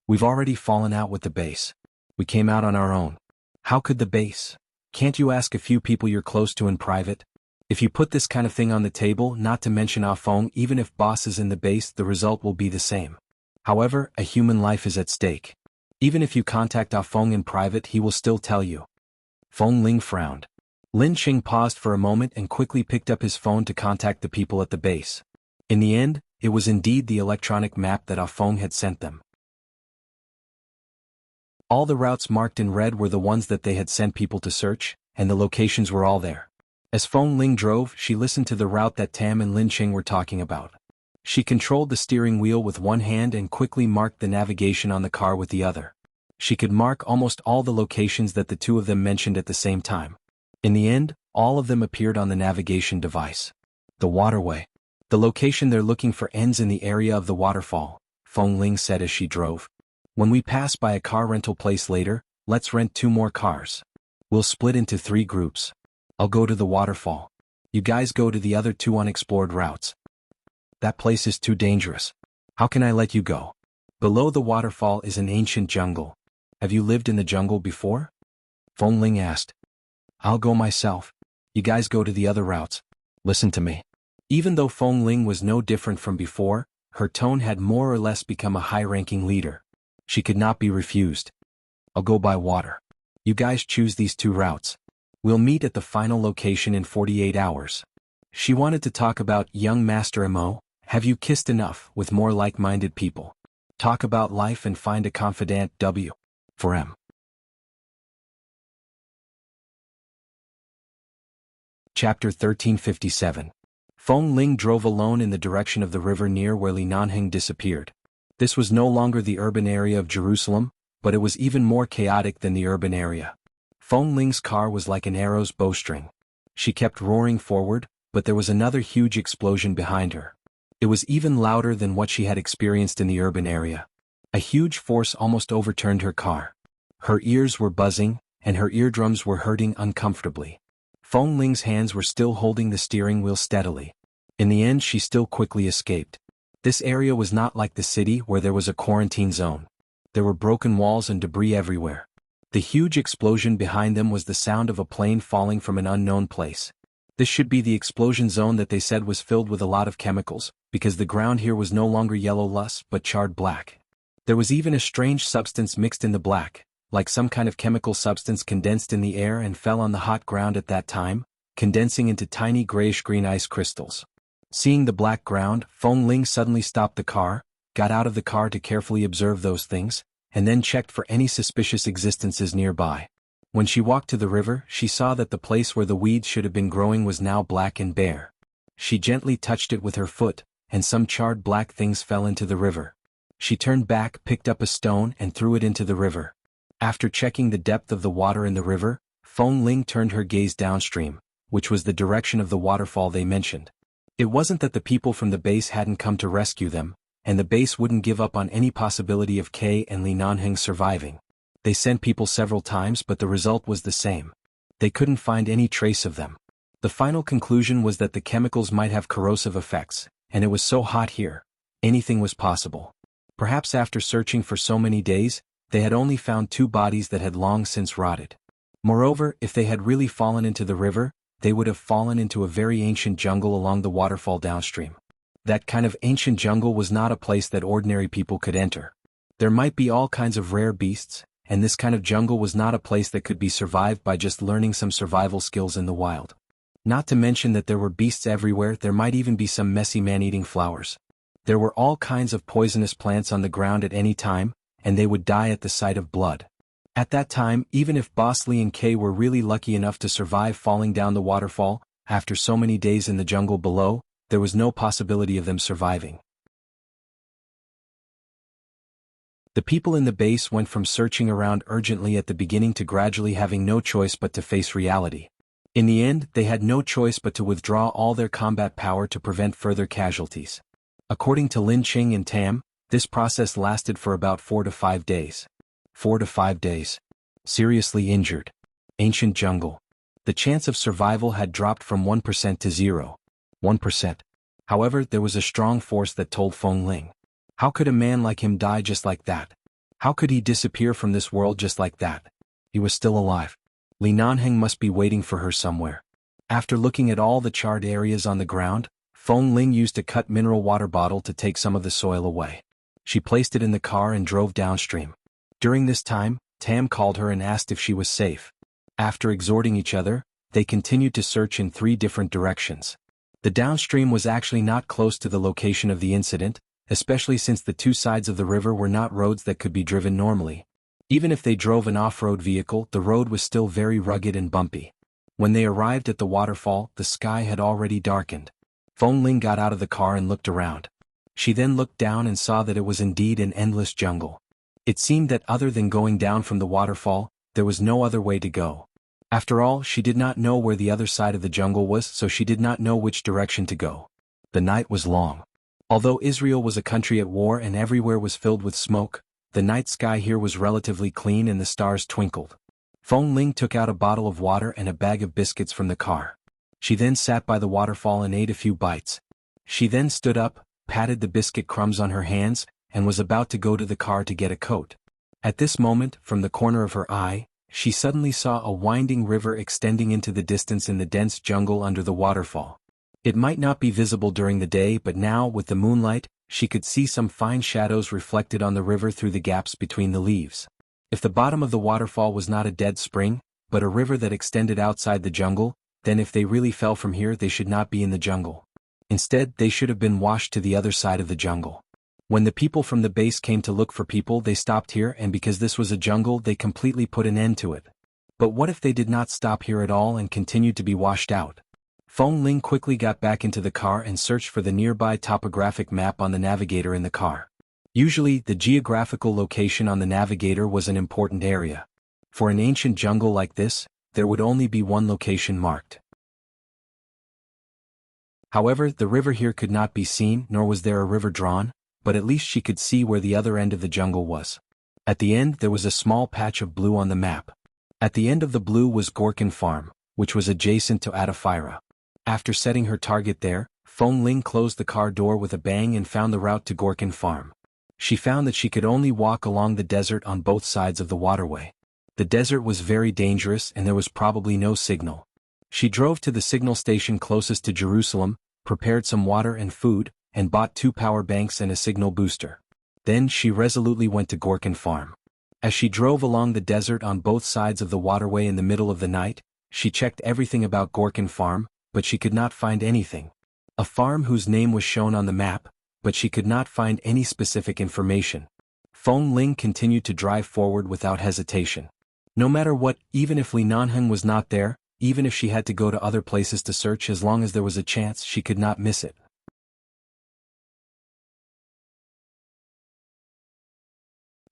We've already fallen out with the base. We came out on our own. How could the base? Can't you ask a few people you're close to in private? If you put this kind of thing on the table, not to mention Afeng, even if boss is in the base, the result will be the same. However, a human life is at stake. Even if you contact Afeng in private, he will still tell you. Feng Ling frowned. Lin Qing paused for a moment and quickly picked up his phone to contact the people at the base. In the end, it was indeed the electronic map that Afeng had sent them. All the routes marked in red were the ones that they had sent people to search, and the locations were all there. As Feng Ling drove, she listened to the route that Tam and Lin Qing were talking about. She controlled the steering wheel with one hand and quickly marked the navigation on the car with the other. She could mark almost all the locations that the two of them mentioned at the same time. In the end, all of them appeared on the navigation device. The waterway. The location they're looking for ends in the area of the waterfall, Feng Ling said as she drove. When we pass by a car rental place later, let's rent 2 more cars. We'll split into 3 groups. I'll go to the waterfall. You guys go to the other 2 unexplored routes. That place is too dangerous. How can I let you go? Below the waterfall is an ancient jungle. Have you lived in the jungle before? Feng Ling asked. I'll go myself. You guys go to the other routes. Listen to me. Even though Feng Ling was no different from before, her tone had more or less become a high-ranking leader. She could not be refused. I'll go by water. You guys choose these 2 routes. We'll meet at the final location in 48 hours. She wanted to talk about young Master Mo. Have you kissed enough with more like-minded people? Talk about life and find a confidant W. For M. Chapter 1357. Feng Ling drove alone in the direction of the river near where Li Nanheng disappeared. This was no longer the urban area of Jerusalem, but it was even more chaotic than the urban area. Feng Ling's car was like an arrow's bowstring. She kept roaring forward, but there was another huge explosion behind her. It was even louder than what she had experienced in the urban area. A huge force almost overturned her car. Her ears were buzzing, and her eardrums were hurting uncomfortably. Feng Ling's hands were still holding the steering wheel steadily. In the end, she still quickly escaped. This area was not like the city where there was a quarantine zone. There were broken walls and debris everywhere. The huge explosion behind them was the sound of a plane falling from an unknown place. This should be the explosion zone that they said was filled with a lot of chemicals, because the ground here was no longer yellow lush but charred black. There was even a strange substance mixed in the black, like some kind of chemical substance condensed in the air and fell on the hot ground at that time, condensing into tiny grayish-green ice crystals. Seeing the black ground, Feng Ling suddenly stopped the car, got out of the car to carefully observe those things, and then checked for any suspicious existences nearby. When she walked to the river, she saw that the place where the weeds should have been growing was now black and bare. She gently touched it with her foot, and some charred black things fell into the river. She turned back, picked up a stone, and threw it into the river. After checking the depth of the water in the river, Feng Ling turned her gaze downstream, which was the direction of the waterfall they mentioned. It wasn't that the people from the base hadn't come to rescue them, and the base wouldn't give up on any possibility of Kay and Li Nanheng surviving. They sent people several times but the result was the same. They couldn't find any trace of them. The final conclusion was that the chemicals might have corrosive effects, and it was so hot here. Anything was possible. Perhaps after searching for so many days, they had only found 2 bodies that had long since rotted. Moreover, if they had really fallen into the river, they would have fallen into a very ancient jungle along the waterfall downstream. That kind of ancient jungle was not a place that ordinary people could enter. There might be all kinds of rare beasts, and this kind of jungle was not a place that could be survived by just learning some survival skills in the wild. Not to mention that there were beasts everywhere. There might even be some messy man-eating flowers. There were all kinds of poisonous plants on the ground at any time, and they would die at the sight of blood. At that time, even if Boss Li and Kay were really lucky enough to survive falling down the waterfall, after so many days in the jungle below, there was no possibility of them surviving. The people in the base went from searching around urgently at the beginning to gradually having no choice but to face reality. In the end, they had no choice but to withdraw all their combat power to prevent further casualties. According to Lin Qing and Tam, this process lasted for about 4 to 5 days. 4 to 5 days. Seriously injured. Ancient jungle. The chance of survival had dropped from 1% to 0. 1%. However, there was a strong force that told Feng Ling. How could a man like him die just like that? How could he disappear from this world just like that? He was still alive. Li Nanheng must be waiting for her somewhere. After looking at all the charred areas on the ground, Feng Ling used a cut mineral water bottle to take some of the soil away. She placed it in the car and drove downstream. During this time, Tam called her and asked if she was safe. After exhorting each other, they continued to search in 3 different directions. The downstream was actually not close to the location of the incident, especially since the 2 sides of the river were not roads that could be driven normally. Even if they drove an off-road vehicle, the road was still very rugged and bumpy. When they arrived at the waterfall, the sky had already darkened. Feng Ling got out of the car and looked around. She then looked down and saw that it was indeed an endless jungle. It seemed that other than going down from the waterfall, there was no other way to go. After all, she did not know where the other side of the jungle was, so she did not know which direction to go. The night was long. Although Israel was a country at war and everywhere was filled with smoke, the night sky here was relatively clean and the stars twinkled. Feng Ling took out a bottle of water and a bag of biscuits from the car. She then sat by the waterfall and ate a few bites. She then stood up, patted the biscuit crumbs on her hands, and was about to go to the car to get a coat. At this moment, from the corner of her eye, she suddenly saw a winding river extending into the distance in the dense jungle under the waterfall. It might not be visible during the day, but now, with the moonlight, she could see some fine shadows reflected on the river through the gaps between the leaves. If the bottom of the waterfall was not a dead spring, but a river that extended outside the jungle, then if they really fell from here they should not be in the jungle. Instead, they should have been washed to the other side of the jungle. When the people from the base came to look for people, they stopped here, and because this was a jungle, they completely put an end to it. But what if they did not stop here at all and continued to be washed out? Feng Ling quickly got back into the car and searched for the nearby topographic map on the navigator in the car. Usually, the geographical location on the navigator was an important area. For an ancient jungle like this, there would only be one location marked. However, the river here could not be seen, nor was there a river drawn, but at least she could see where the other end of the jungle was. At the end there was a small patch of blue on the map. At the end of the blue was Gorkin Farm, which was adjacent to Atafira. After setting her target there, Feng Ling closed the car door with a bang and found the route to Gorkin Farm. She found that she could only walk along the desert on both sides of the waterway. The desert was very dangerous and there was probably no signal. She drove to the signal station closest to Jerusalem, prepared some water and food, and bought 2 power banks and a signal booster. Then she resolutely went to Gorkin Farm. As she drove along the desert on both sides of the waterway in the middle of the night, she checked everything about Gorkin Farm, but she could not find anything. A farm whose name was shown on the map, but she could not find any specific information. Feng Ling continued to drive forward without hesitation. No matter what, even if Li Nanheng was not there, even if she had to go to other places to search, as long as there was a chance, she could not miss it.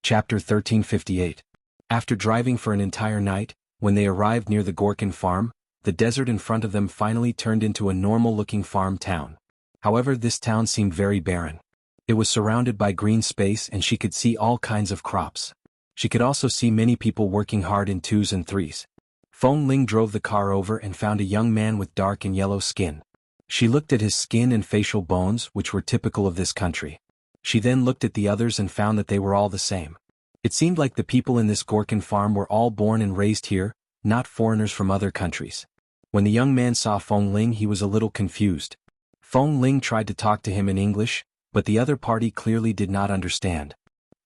Chapter 1358. After driving for an entire night, when they arrived near the Gorkin farm, the desert in front of them finally turned into a normal-looking farm town. However, this town seemed very barren. It was surrounded by green space and she could see all kinds of crops. She could also see many people working hard in twos and threes. Feng Ling drove the car over and found a young man with dark and yellow skin. She looked at his skin and facial bones, which were typical of this country. She then looked at the others and found that they were all the same. It seemed like the people in this Gorkin farm were all born and raised here, not foreigners from other countries. When the young man saw Feng Ling, he was a little confused. Feng Ling tried to talk to him in English, but the other party clearly did not understand.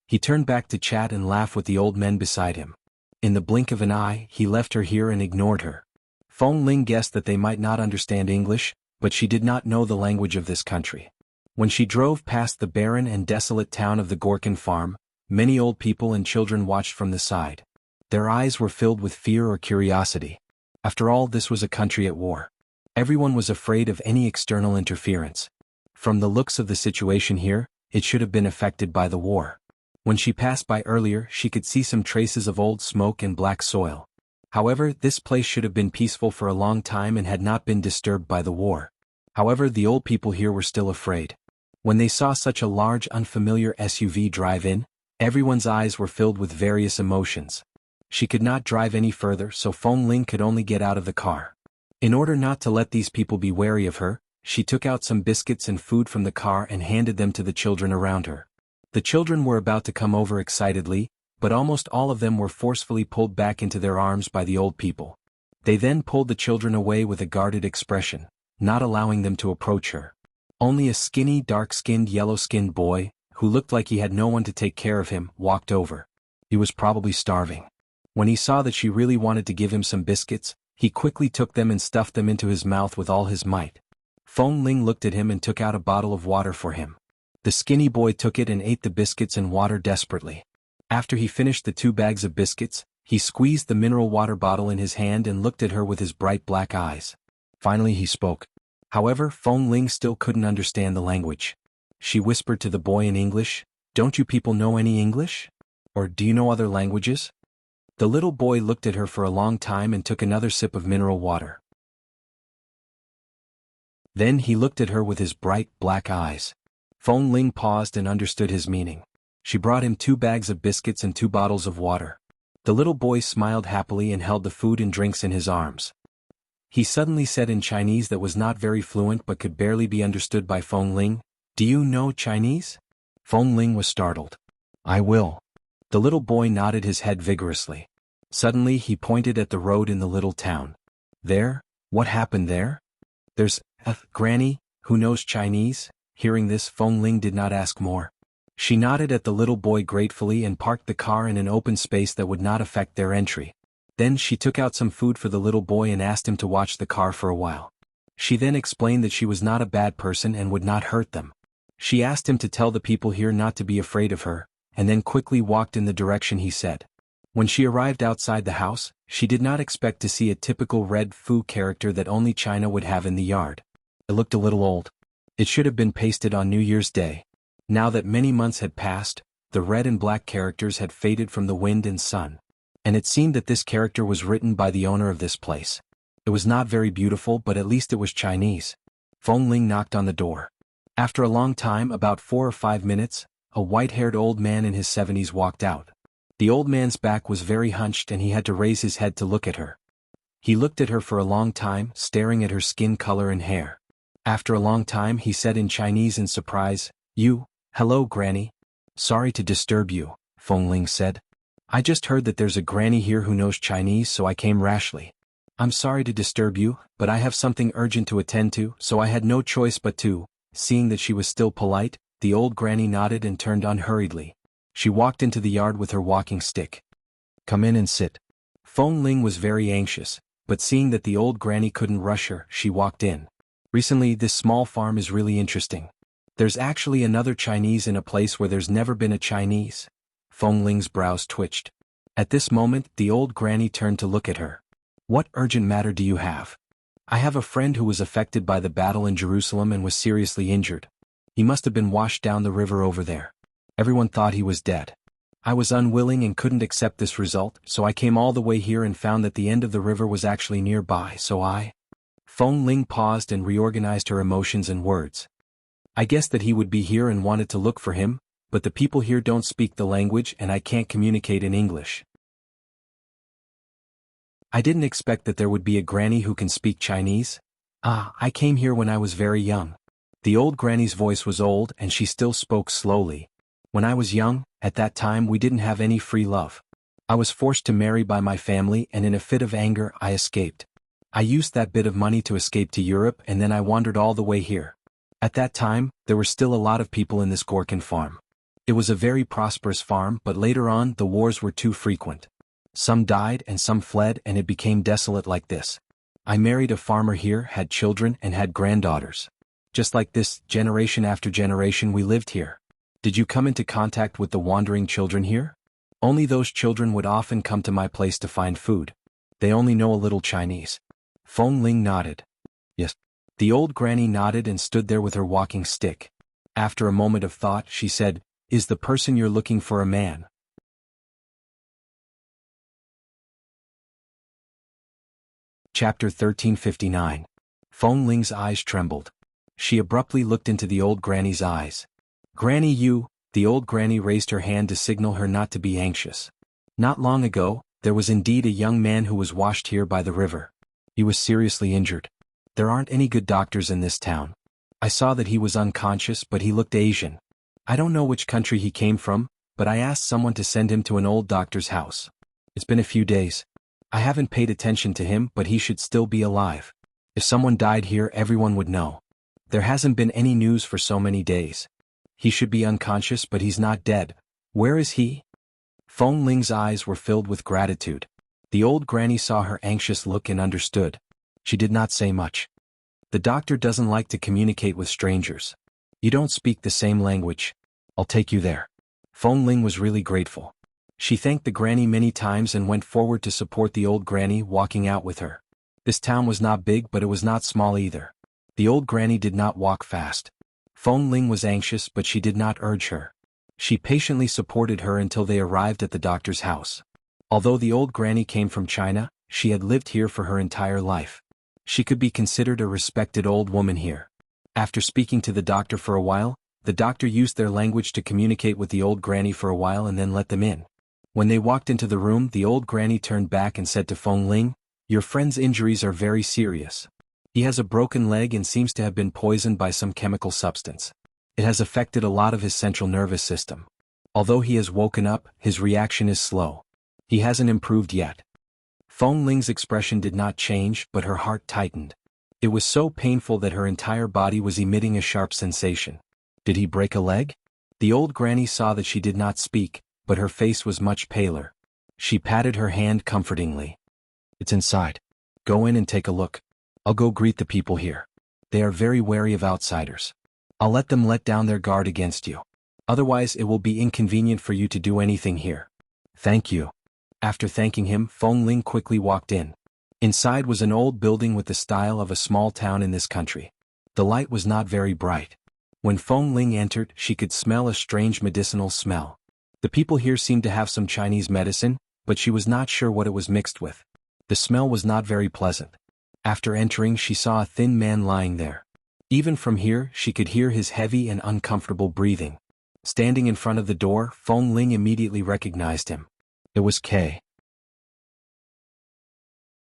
He turned back to chat and laugh with the old men beside him. In the blink of an eye, he left her here and ignored her. Feng Ling guessed that they might not understand English, but she did not know the language of this country. When she drove past the barren and desolate town of the Gorkin farm, many old people and children watched from the side. Their eyes were filled with fear or curiosity. After all, this was a country at war. Everyone was afraid of any external interference. From the looks of the situation here, it should have been affected by the war. When she passed by earlier, she could see some traces of old smoke and black soil. However, this place should have been peaceful for a long time and had not been disturbed by the war. However, the old people here were still afraid. When they saw such a large unfamiliar SUV drive in, everyone's eyes were filled with various emotions. She could not drive any further, so Feng Ling could only get out of the car. In order not to let these people be wary of her, she took out some biscuits and food from the car and handed them to the children around her. The children were about to come over excitedly, but almost all of them were forcefully pulled back into their arms by the old people. They then pulled the children away with a guarded expression, not allowing them to approach her. Only a skinny, dark-skinned, yellow-skinned boy, who looked like he had no one to take care of him, walked over. He was probably starving. When he saw that she really wanted to give him some biscuits, he quickly took them and stuffed them into his mouth with all his might. Feng Ling looked at him and took out a bottle of water for him. The skinny boy took it and ate the biscuits and water desperately. After he finished the 2 bags of biscuits, he squeezed the mineral water bottle in his hand and looked at her with his bright black eyes. Finally he spoke. However, Feng Ling still couldn't understand the language. She whispered to the boy in English, "Don't you people know any English? Or do you know other languages?" The little boy looked at her for a long time and took another sip of mineral water. Then he looked at her with his bright, black eyes. Feng Ling paused and understood his meaning. She brought him 2 bags of biscuits and 2 bottles of water. The little boy smiled happily and held the food and drinks in his arms. He suddenly said in Chinese that was not very fluent but could barely be understood by Feng Ling, "Do you know Chinese?" Feng Ling was startled. "I will." The little boy nodded his head vigorously. Suddenly he pointed at the road in the little town. "There? What happened there?" "There's a granny who knows Chinese." Hearing this, Feng Ling did not ask more. She nodded at the little boy gratefully and parked the car in an open space that would not affect their entry. Then she took out some food for the little boy and asked him to watch the car for a while. She then explained that she was not a bad person and would not hurt them. She asked him to tell the people here not to be afraid of her, and then quickly walked in the direction he said. When she arrived outside the house, she did not expect to see a typical red foo character that only China would have in the yard. It looked a little old. It should have been pasted on New Year's Day. Now that many months had passed, the red and black characters had faded from the wind and sun. And it seemed that this character was written by the owner of this place. It was not very beautiful, but at least it was Chinese. Feng Ling knocked on the door. After a long time, about 4 or 5 minutes, a white-haired old man in his 70s walked out. The old man's back was very hunched and he had to raise his head to look at her. He looked at her for a long time, staring at her skin color and hair. After a long time he said in Chinese in surprise, "Hello Granny." "Sorry to disturb you," Feng Ling said. "I just heard that there's a granny here who knows Chinese, so I came rashly. I'm sorry to disturb you, but I have something urgent to attend to, so I had no choice but to." Seeing that she was still polite, the old granny nodded and turned on hurriedly. She walked into the yard with her walking stick. "Come in and sit." Feng Ling was very anxious, but seeing that the old granny couldn't rush her, she walked in. "Recently, this small farm is really interesting. There's actually another Chinese in a place where there's never been a Chinese." Feng Ling's brows twitched. At this moment, the old granny turned to look at her. "What urgent matter do you have?" "I have a friend who was affected by the battle in Jerusalem and was seriously injured. He must have been washed down the river over there. Everyone thought he was dead. I was unwilling and couldn't accept this result, so I came all the way here and found that the end of the river was actually nearby, so I..." Feng Ling paused and reorganized her emotions and words. I guessed that he would be here and wanted to look for him, but the people here don't speak the language and I can't communicate in English. I didn't expect that there would be a granny who can speak Chinese. I came here when I was very young. The old granny's voice was old and she still spoke slowly. When I was young, at that time we didn't have any free love. I was forced to marry by my family and in a fit of anger I escaped. I used that bit of money to escape to Europe and then I wandered all the way here. At that time, there were still a lot of people in this Gorkin farm. It was a very prosperous farm, but later on the wars were too frequent. Some died and some fled and it became desolate like this. I married a farmer here, had children and had granddaughters. Just like this, generation after generation we lived here. Did you come into contact with the wandering children here? Only those children would often come to my place to find food. They only know a little Chinese. Feng Ling nodded. Yes. The old granny nodded and stood there with her walking stick. After a moment of thought, she said, "Is the person you're looking for a man?" Chapter 1359. Feng Ling's eyes trembled. She abruptly looked into the old granny's eyes. "Granny, you," the old granny raised her hand to signal her not to be anxious. "Not long ago, there was indeed a young man who was washed here by the river. He was seriously injured. There aren't any good doctors in this town. I saw that he was unconscious, but he looked Asian. I don't know which country he came from, but I asked someone to send him to an old doctor's house. It's been a few days. I haven't paid attention to him, but he should still be alive. If someone died here, everyone would know. There hasn't been any news for so many days. He should be unconscious, but he's not dead. Where is he?" Feng Ling's eyes were filled with gratitude. The old granny saw her anxious look and understood. She did not say much. "The doctor doesn't like to communicate with strangers. You don't speak the same language. I'll take you there." Feng Ling was really grateful. She thanked the granny many times and went forward to support the old granny, walking out with her. This town was not big, but it was not small either. The old granny did not walk fast. Feng Ling was anxious, but she did not urge her. She patiently supported her until they arrived at the doctor's house. Although the old granny came from China, she had lived here for her entire life. She could be considered a respected old woman here. After speaking to the doctor for a while, the doctor used their language to communicate with the old granny for a while and then let them in. When they walked into the room, the old granny turned back and said to Feng Ling, "Your friend's injuries are very serious. He has a broken leg and seems to have been poisoned by some chemical substance. It has affected a lot of his central nervous system. Although he has woken up, his reaction is slow. He hasn't improved yet." Feng Ling's expression did not change, but her heart tightened. It was so painful that her entire body was emitting a sharp sensation. Did he break a leg? The old granny saw that she did not speak, but her face was much paler. She patted her hand comfortingly. "It's inside. Go in and take a look. I'll go greet the people here. They are very wary of outsiders. I'll let them let down their guard against you. Otherwise it will be inconvenient for you to do anything here." "Thank you." After thanking him, Feng Ling quickly walked in. Inside was an old building with the style of a small town in this country. The light was not very bright. When Feng Ling entered, she could smell a strange medicinal smell. The people here seemed to have some Chinese medicine, but she was not sure what it was mixed with. The smell was not very pleasant. After entering, she saw a thin man lying there. Even from here, she could hear his heavy and uncomfortable breathing. Standing in front of the door, Feng Ling immediately recognized him. It was K.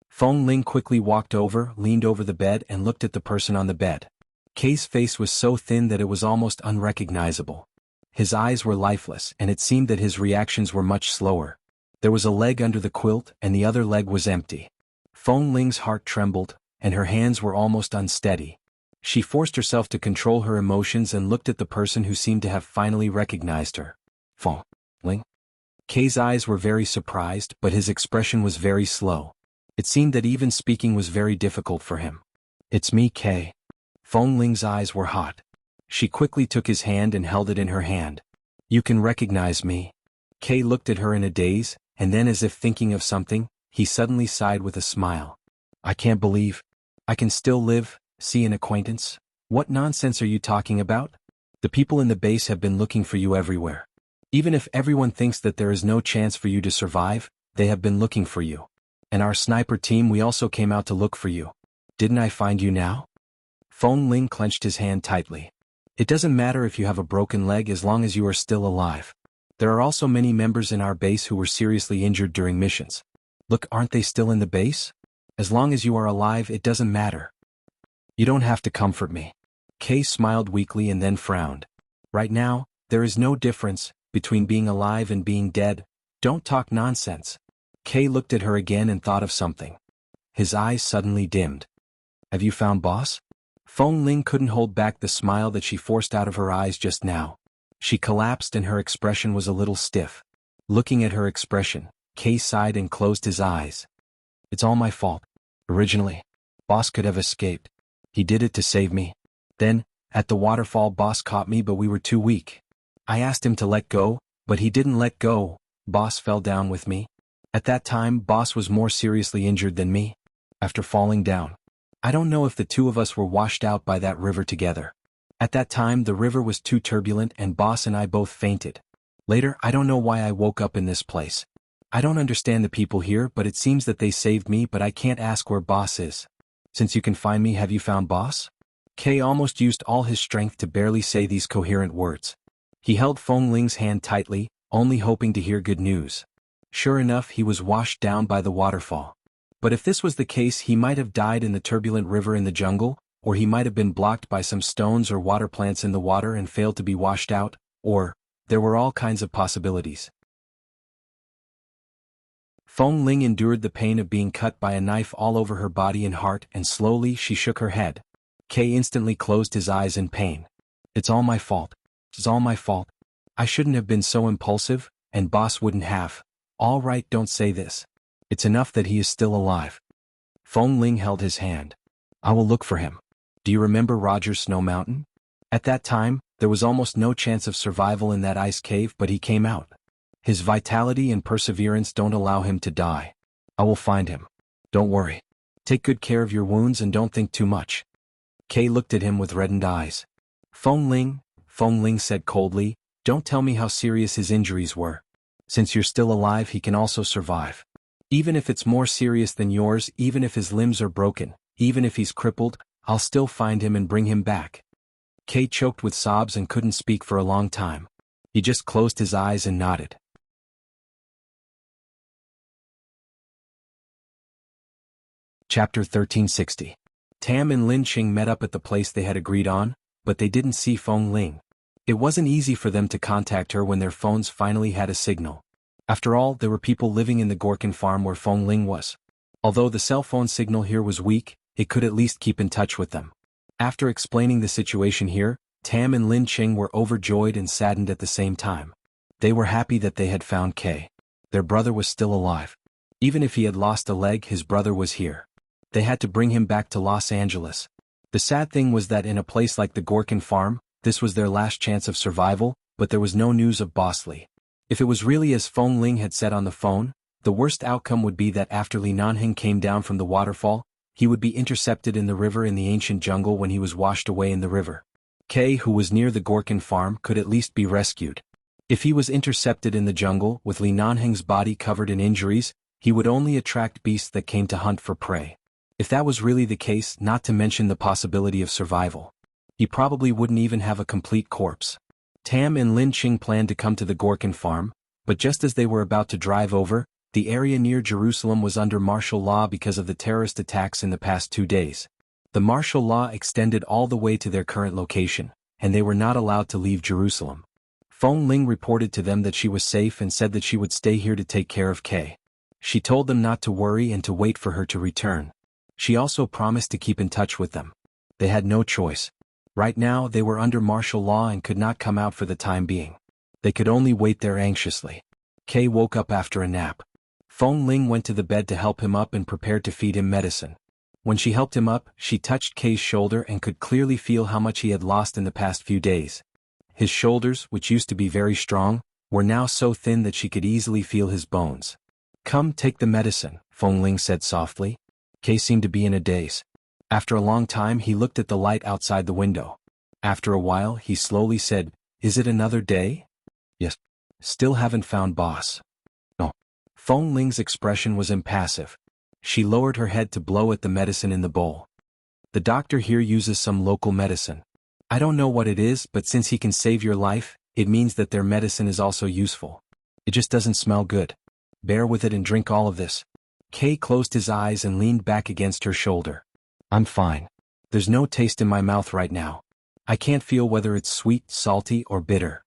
Feng Ling quickly walked over, leaned over the bed and looked at the person on the bed. K's face was so thin that it was almost unrecognizable. His eyes were lifeless and it seemed that his reactions were much slower. There was a leg under the quilt and the other leg was empty. Feng Ling's heart trembled, and her hands were almost unsteady. She forced herself to control her emotions and looked at the person who seemed to have finally recognized her. "Feng Ling?" K's eyes were very surprised, but his expression was very slow. It seemed that even speaking was very difficult for him. "It's me, K." Feng Ling's eyes were hot. She quickly took his hand and held it in her hand. "You can recognize me?" K looked at her in a daze, and then as if thinking of something, he suddenly sighed with a smile. "I can't believe I can still live, see an acquaintance. What nonsense are you talking about? The people in the base have been looking for you everywhere. Even if everyone thinks that there is no chance for you to survive, they have been looking for you. And our sniper team, we also came out to look for you. Didn't I find you now?" Feng Ling clenched his hand tightly. It doesn't matter if you have a broken leg as long as you are still alive. There are also many members in our base who were seriously injured during missions. Look, aren't they still in the base? As long as you are alive, it doesn't matter. You don't have to comfort me. Kay smiled weakly and then frowned. Right now, there is no difference between being alive and being dead. Don't talk nonsense. Kay looked at her again and thought of something. His eyes suddenly dimmed. Have you found boss? Feng Ling couldn't hold back the smile that she forced out of her eyes just now. She collapsed and her expression was a little stiff. Looking at her expression, Kay sighed and closed his eyes. It's all my fault. Originally, boss could have escaped. He did it to save me. Then, at the waterfall, boss caught me, but we were too weak. I asked him to let go, but he didn't let go. Boss fell down with me. At that time, boss was more seriously injured than me. After falling down, I don't know if the two of us were washed out by that river together. At that time, the river was too turbulent and boss and I both fainted. Later, I don't know why I woke up in this place. I don't understand the people here, but it seems that they saved me, but I can't ask where boss is. Since you can find me, have you found boss? Kay almost used all his strength to barely say these coherent words. He held Feng Ling's hand tightly, only hoping to hear good news. Sure enough, he was washed down by the waterfall. But if this was the case, he might have died in the turbulent river in the jungle, or he might have been blocked by some stones or water plants in the water and failed to be washed out, or, there were all kinds of possibilities. Feng Ling endured the pain of being cut by a knife all over her body and heart, and slowly she shook her head. Kay instantly closed his eyes in pain. It's all my fault. It's all my fault. I shouldn't have been so impulsive, and boss wouldn't have. All right, don't say this. It's enough that he is still alive. Feng Ling held his hand. I will look for him. Do you remember Roger's Snow Mountain? At that time, there was almost no chance of survival in that ice cave, but he came out. His vitality and perseverance don't allow him to die. I will find him. Don't worry. Take good care of your wounds and don't think too much. Kay looked at him with reddened eyes. Feng Ling said coldly, don't tell me how serious his injuries were. Since you're still alive, he can also survive. Even if it's more serious than yours, even if his limbs are broken, even if he's crippled, I'll still find him and bring him back. Kay choked with sobs and couldn't speak for a long time. He just closed his eyes and nodded. Chapter 1360. Tam and Lin Qing met up at the place they had agreed on, but they didn't see Feng Ling. It wasn't easy for them to contact her when their phones finally had a signal. After all, there were people living in the Gorkin farm where Feng Ling was. Although the cell phone signal here was weak, it could at least keep in touch with them. After explaining the situation here, Tam and Lin Qing were overjoyed and saddened at the same time. They were happy that they had found Kay. Their brother was still alive. Even if he had lost a leg, his brother was here. They had to bring him back to Los Angeles. The sad thing was that in a place like the Gorkin farm, this was their last chance of survival, but there was no news of Bosley. If it was really as Feng Ling had said on the phone, the worst outcome would be that after Li Nanheng came down from the waterfall, he would be intercepted in the river in the ancient jungle when he was washed away in the river. Kay, who was near the Gorkin farm, could at least be rescued. If he was intercepted in the jungle, with Li Nanheng's body covered in injuries, he would only attract beasts that came to hunt for prey. If that was really the case, not to mention the possibility of survival, he probably wouldn't even have a complete corpse. Tam and Lin Qing planned to come to the Gorkin farm, but just as they were about to drive over, the area near Jerusalem was under martial law because of the terrorist attacks in the past 2 days. The martial law extended all the way to their current location, and they were not allowed to leave Jerusalem. Feng Ling reported to them that she was safe and said that she would stay here to take care of Kay. She told them not to worry and to wait for her to return. She also promised to keep in touch with them. They had no choice. Right now, they were under martial law and could not come out for the time being. They could only wait there anxiously. Kay woke up after a nap. Feng Ling went to the bed to help him up and prepared to feed him medicine. When she helped him up, she touched Kay's shoulder and could clearly feel how much he had lost in the past few days. His shoulders, which used to be very strong, were now so thin that she could easily feel his bones. Come, take the medicine, Feng Ling said softly. Kay seemed to be in a daze. After a long time, he looked at the light outside the window. After a while, he slowly said, Is it another day? Yes. Still haven't found boss. No. Feng Ling's expression was impassive. She lowered her head to blow at the medicine in the bowl. The doctor here uses some local medicine. I don't know what it is, but since he can save your life, it means that their medicine is also useful. It just doesn't smell good. Bear with it and drink all of this. Kay closed his eyes and leaned back against her shoulder. I'm fine. There's no taste in my mouth right now. I can't feel whether it's sweet, salty, or bitter.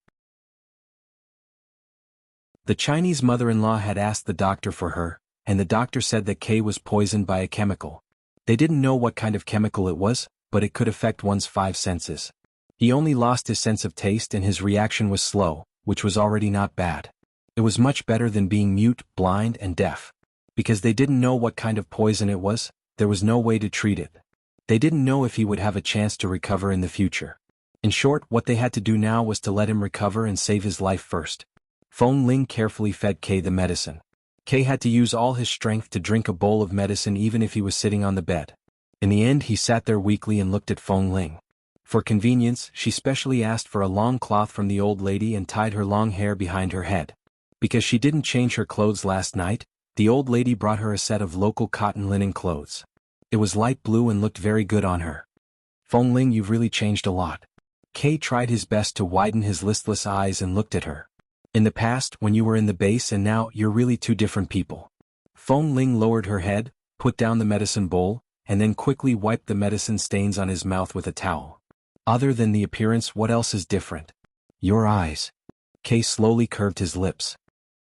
The Chinese mother-in-law had asked the doctor for her, and the doctor said that Kay was poisoned by a chemical. They didn't know what kind of chemical it was, but it could affect one's 5 senses. He only lost his sense of taste and his reaction was slow, which was already not bad. It was much better than being mute, blind, and deaf. Because they didn't know what kind of poison it was, there was no way to treat it. They didn't know if he would have a chance to recover in the future. In short, what they had to do now was to let him recover and save his life first. Feng Ling carefully fed Kay the medicine. Kay had to use all his strength to drink a bowl of medicine even if he was sitting on the bed. In the end, he sat there weakly and looked at Feng Ling. For convenience, she specially asked for a long cloth from the old lady and tied her long hair behind her head. Because she didn't change her clothes last night, the old lady brought her a set of local cotton linen clothes. It was light blue and looked very good on her. Feng Ling, you've really changed a lot. Kay tried his best to widen his listless eyes and looked at her. In the past, when you were in the base, and now, you're really two different people. Feng Ling lowered her head, put down the medicine bowl, and then quickly wiped the medicine stains on his mouth with a towel. Other than the appearance, what else is different? Your eyes. Kay slowly curved his lips.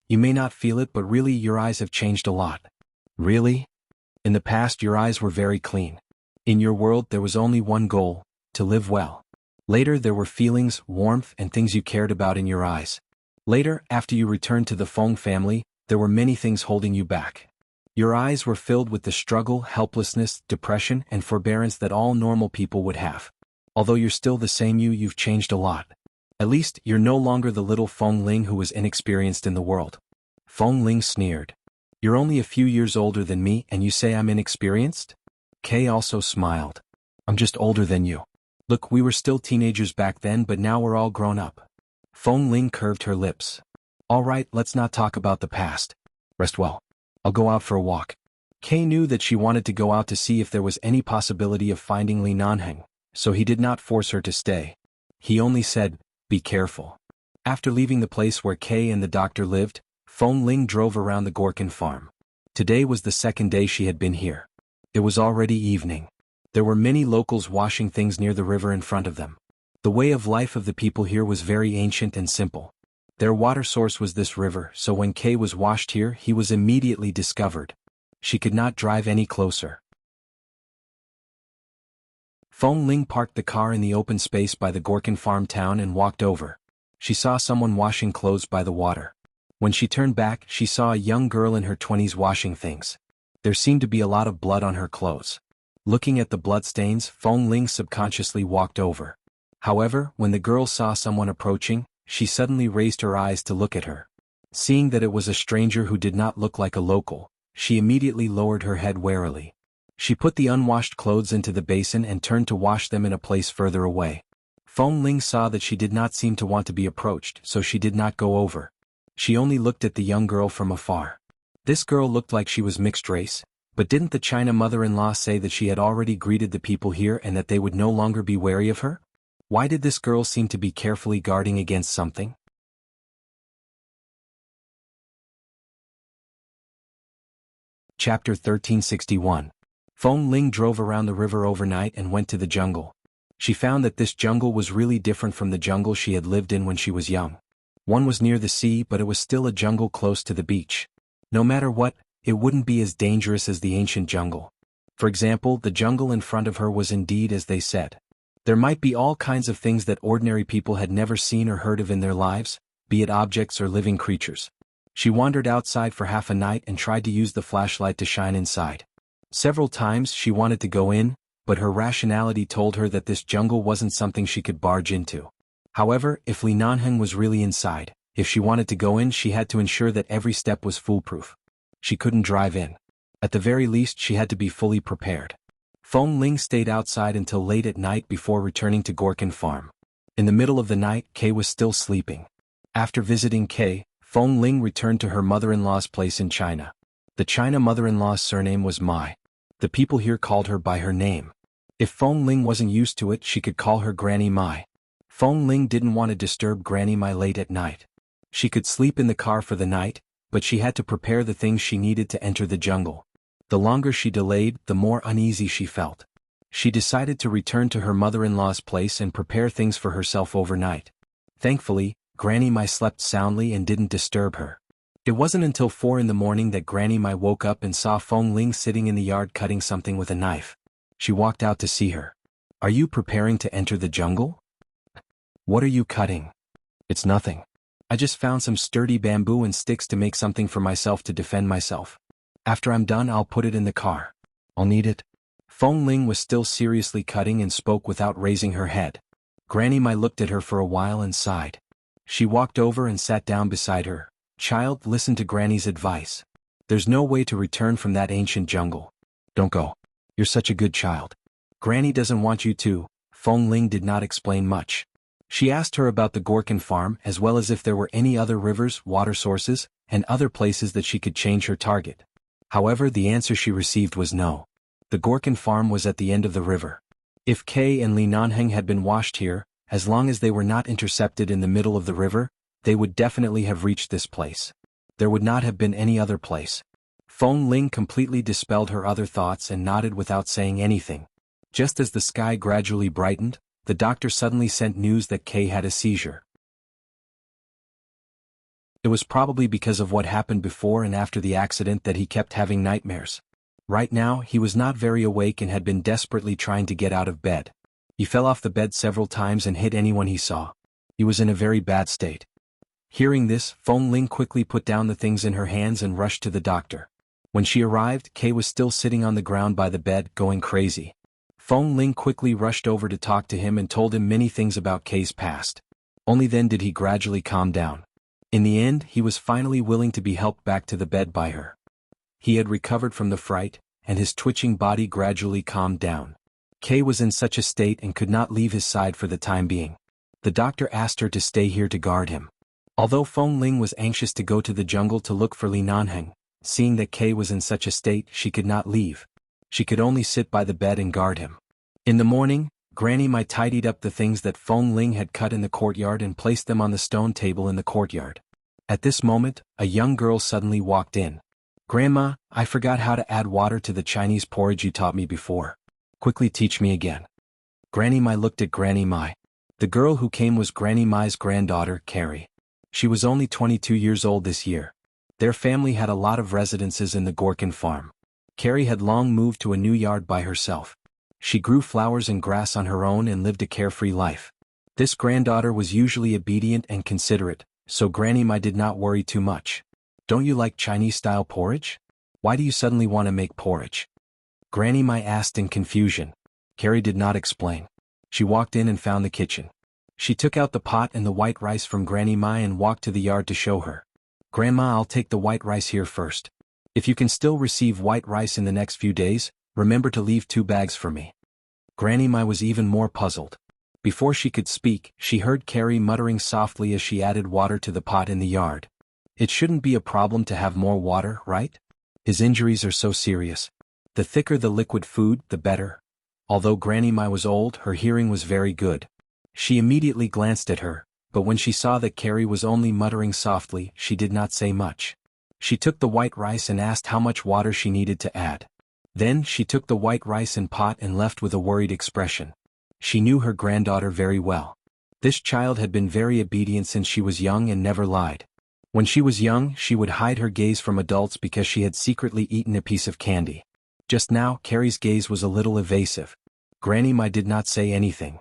You may not feel it, but really your eyes have changed a lot. Really? In the past your eyes were very clean. In your world there was only one goal, to live well. Later there were feelings, warmth, and things you cared about in your eyes. Later, after you returned to the Feng family, there were many things holding you back. Your eyes were filled with the struggle, helplessness, depression, and forbearance that all normal people would have. Although you're still the same you've changed a lot. At least, you're no longer the little Feng Ling who was inexperienced in the world. Feng Ling sneered. You're only a few years older than me and you say I'm inexperienced? Kay also smiled. I'm just older than you. Look, we were still teenagers back then, but now we're all grown up. Feng Ling curved her lips. All right, let's not talk about the past. Rest well. I'll go out for a walk. Kay knew that she wanted to go out to see if there was any possibility of finding Li Nanheng, so he did not force her to stay. He only said, be careful. After leaving the place where Kay and the doctor lived, Feng Ling drove around the Gorkin farm. Today was the second day she had been here. It was already evening. There were many locals washing things near the river in front of them. The way of life of the people here was very ancient and simple. Their water source was this river, so when Kay was washed here, he was immediately discovered. She could not drive any closer. Feng Ling parked the car in the open space by the Gorkin farm town and walked over. She saw someone washing clothes by the water. When she turned back, she saw a young girl in her 20s washing things. There seemed to be a lot of blood on her clothes. Looking at the bloodstains, Feng Ling subconsciously walked over. However, when the girl saw someone approaching, she suddenly raised her eyes to look at her. Seeing that it was a stranger who did not look like a local, she immediately lowered her head warily. She put the unwashed clothes into the basin and turned to wash them in a place further away. Feng Ling saw that she did not seem to want to be approached, so she did not go over. She only looked at the young girl from afar. This girl looked like she was mixed race, but didn't the China mother-in-law say that she had already greeted the people here and that they would no longer be wary of her? Why did this girl seem to be carefully guarding against something? Chapter 1361. Feng Ling drove around the river overnight and went to the jungle. She found that this jungle was really different from the jungle she had lived in when she was young. One was near the sea, but it was still a jungle close to the beach. No matter what, it wouldn't be as dangerous as the ancient jungle. For example, the jungle in front of her was indeed as they said. There might be all kinds of things that ordinary people had never seen or heard of in their lives, be it objects or living creatures. She wandered outside for half a night and tried to use the flashlight to shine inside. Several times she wanted to go in, but her rationality told her that this jungle wasn't something she could barge into. However, if Li Nanheng was really inside, if she wanted to go in, she had to ensure that every step was foolproof. She couldn't drive in. At the very least, she had to be fully prepared. Feng Ling stayed outside until late at night before returning to Gorkin farm. In the middle of the night, Kay was still sleeping. After visiting Kay, Feng Ling returned to her mother-in-law's place in China. The China mother-in-law's surname was Mai. The people here called her by her name. If Feng Ling wasn't used to it, she could call her Granny Mai. Feng Ling didn't want to disturb Granny Mai late at night. She could sleep in the car for the night, but she had to prepare the things she needed to enter the jungle. The longer she delayed, the more uneasy she felt. She decided to return to her mother-in-law's place and prepare things for herself overnight. Thankfully, Granny Mai slept soundly and didn't disturb her. It wasn't until 4 in the morning that Granny Mai woke up and saw Feng Ling sitting in the yard cutting something with a knife. She walked out to see her. "Are you preparing to enter the jungle?" "What are you cutting?" "It's nothing. I just found some sturdy bamboo and sticks to make something for myself to defend myself. After I'm done, I'll put it in the car. I'll need it." Feng Ling was still seriously cutting and spoke without raising her head. Granny Mai looked at her for a while and sighed. She walked over and sat down beside her. "Child, listen to Granny's advice. There's no way to return from that ancient jungle. Don't go. You're such a good child. Granny doesn't want you to." Feng Ling did not explain much. She asked her about the Gorkin farm as well as if there were any other rivers, water sources, and other places that she could change her target. However, the answer she received was no. The Gorkin farm was at the end of the river. If Kay and Li Nanheng had been washed here, as long as they were not intercepted in the middle of the river, they would definitely have reached this place. There would not have been any other place. Feng Ling completely dispelled her other thoughts and nodded without saying anything. Just as the sky gradually brightened, the doctor suddenly sent news that Kay had a seizure. It was probably because of what happened before and after the accident that he kept having nightmares. Right now, he was not very awake and had been desperately trying to get out of bed. He fell off the bed several times and hit anyone he saw. He was in a very bad state. Hearing this, Feng Ling quickly put down the things in her hands and rushed to the doctor. When she arrived, Kay was still sitting on the ground by the bed, going crazy. Feng Ling quickly rushed over to talk to him and told him many things about Kay's past. Only then did he gradually calm down. In the end, he was finally willing to be helped back to the bed by her. He had recovered from the fright, and his twitching body gradually calmed down. Kay was in such a state and could not leave his side for the time being. The doctor asked her to stay here to guard him. Although Feng Ling was anxious to go to the jungle to look for Li Nanheng, seeing that Kay was in such a state, she could not leave. She could only sit by the bed and guard him. In the morning, Granny Mai tidied up the things that Feng Ling had cut in the courtyard and placed them on the stone table in the courtyard. At this moment, a young girl suddenly walked in. "Grandma, I forgot how to add water to the Chinese porridge you taught me before. Quickly teach me again." Granny Mai looked at Granny Mai. The girl who came was Granny Mai's granddaughter, Carrie. She was only 22 years old this year. Their family had a lot of residences in the Gorkin farm. Carrie had long moved to a new yard by herself. She grew flowers and grass on her own and lived a carefree life. This granddaughter was usually obedient and considerate, so Granny Mai did not worry too much. "Don't you like Chinese-style porridge? Why do you suddenly want to make porridge?" Granny Mai asked in confusion. Carrie did not explain. She walked in and found the kitchen. She took out the pot and the white rice from Granny Mai and walked to the yard to show her. "Grandma, I'll take the white rice here first. If you can still receive white rice in the next few days, remember to leave 2 bags for me." Granny Mai was even more puzzled. Before she could speak, she heard Carrie muttering softly as she added water to the pot in the yard. "It shouldn't be a problem to have more water, right? His injuries are so serious. The thicker the liquid food, the better." Although Granny Mai was old, her hearing was very good. She immediately glanced at her, but when she saw that Carrie was only muttering softly, she did not say much. She took the white rice and asked how much water she needed to add. Then she took the white rice and pot and left with a worried expression. She knew her granddaughter very well. This child had been very obedient since she was young and never lied. When she was young, she would hide her gaze from adults because she had secretly eaten a piece of candy. Just now, Carrie's gaze was a little evasive. Granny Mai did not say anything.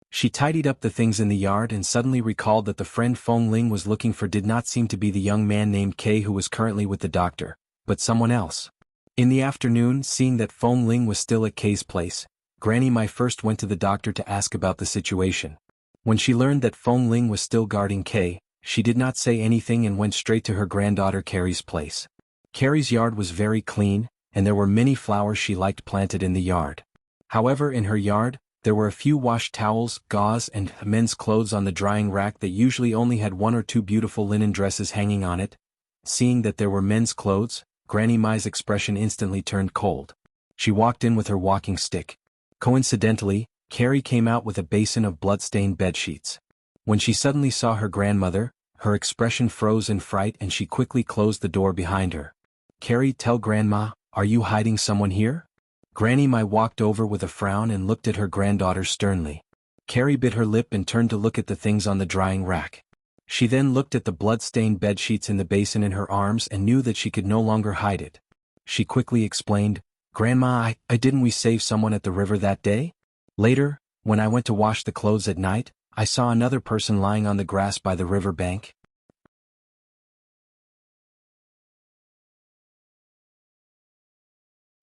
She tidied up the things in the yard and suddenly recalled that the friend Feng Ling was looking for did not seem to be the young man named Kay who was currently with the doctor, but someone else. In the afternoon, seeing that Feng Ling was still at Kay's place, Granny Mai first went to the doctor to ask about the situation. When she learned that Feng Ling was still guarding Kay, she did not say anything and went straight to her granddaughter Carrie's place. Carrie's yard was very clean, and there were many flowers she liked planted in the yard. However, in her yard, there were a few washed towels, gauze, and men's clothes on the drying rack that usually only had 1 or 2 beautiful linen dresses hanging on it. Seeing that there were men's clothes, Granny Mai's expression instantly turned cold. She walked in with her walking stick. Coincidentally, Carrie came out with a basin of blood-stained bedsheets. When she suddenly saw her grandmother, her expression froze in fright and she quickly closed the door behind her. "Carrie, tell Grandma, are you hiding someone here?" Granny Mai walked over with a frown and looked at her granddaughter sternly. Carrie bit her lip and turned to look at the things on the drying rack. She then looked at the blood-stained bedsheets in the basin in her arms and knew that she could no longer hide it. She quickly explained, "Grandma, didn't we save someone at the river that day? Later, when I went to wash the clothes at night, I saw another person lying on the grass by the river bank."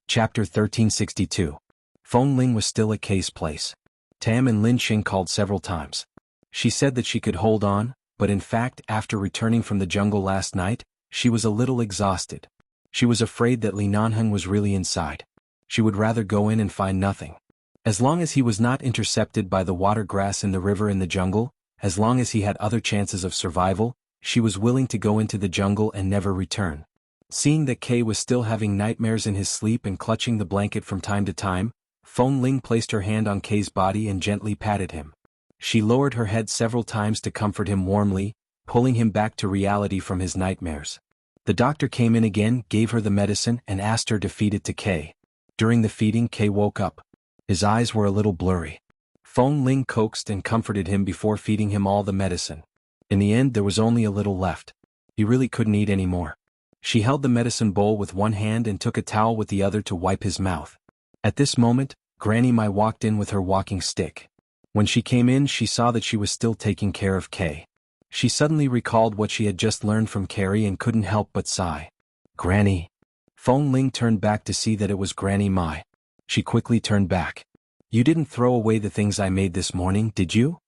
Chapter 1362. Feng Ling was still at Kay's place. Tam and Lin Xing called several times. She said that she could hold on, but in fact after returning from the jungle last night, she was a little exhausted. She was afraid that Li Nanheng was really inside. She would rather go in and find nothing. As long as he was not intercepted by the water grass in the river in the jungle, as long as he had other chances of survival, she was willing to go into the jungle and never return. Seeing that Kay was still having nightmares in his sleep and clutching the blanket from time to time, Feng Ling placed her hand on Kay's body and gently patted him. She lowered her head several times to comfort him warmly, pulling him back to reality from his nightmares. The doctor came in again, gave her the medicine and asked her to feed it to Kay. During the feeding, Kay woke up. His eyes were a little blurry. Feng Ling coaxed and comforted him before feeding him all the medicine. In the end there was only a little left. He really couldn't eat any more. She held the medicine bowl with one hand and took a towel with the other to wipe his mouth. At this moment, Granny Mai walked in with her walking stick. When she came in she saw that she was still taking care of Kay. She suddenly recalled what she had just learned from Carrie and couldn't help but sigh. "Granny." Feng Ling turned back to see that it was Granny Mai. She quickly turned back. "You didn't throw away the things I made this morning, did you?"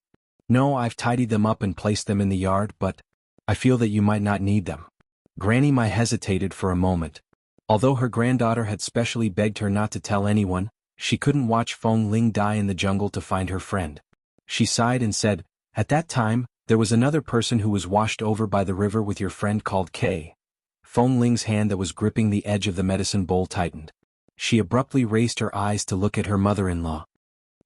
"No, I've tidied them up and placed them in the yard, but I feel that you might not need them." Granny Mai hesitated for a moment. Although her granddaughter had specially begged her not to tell anyone, she couldn't watch Feng Ling die in the jungle to find her friend. She sighed and said, "At that time, there was another person who was washed over by the river with your friend called Kay." Feng Ling's hand that was gripping the edge of the medicine bowl tightened. She abruptly raised her eyes to look at her mother-in-law.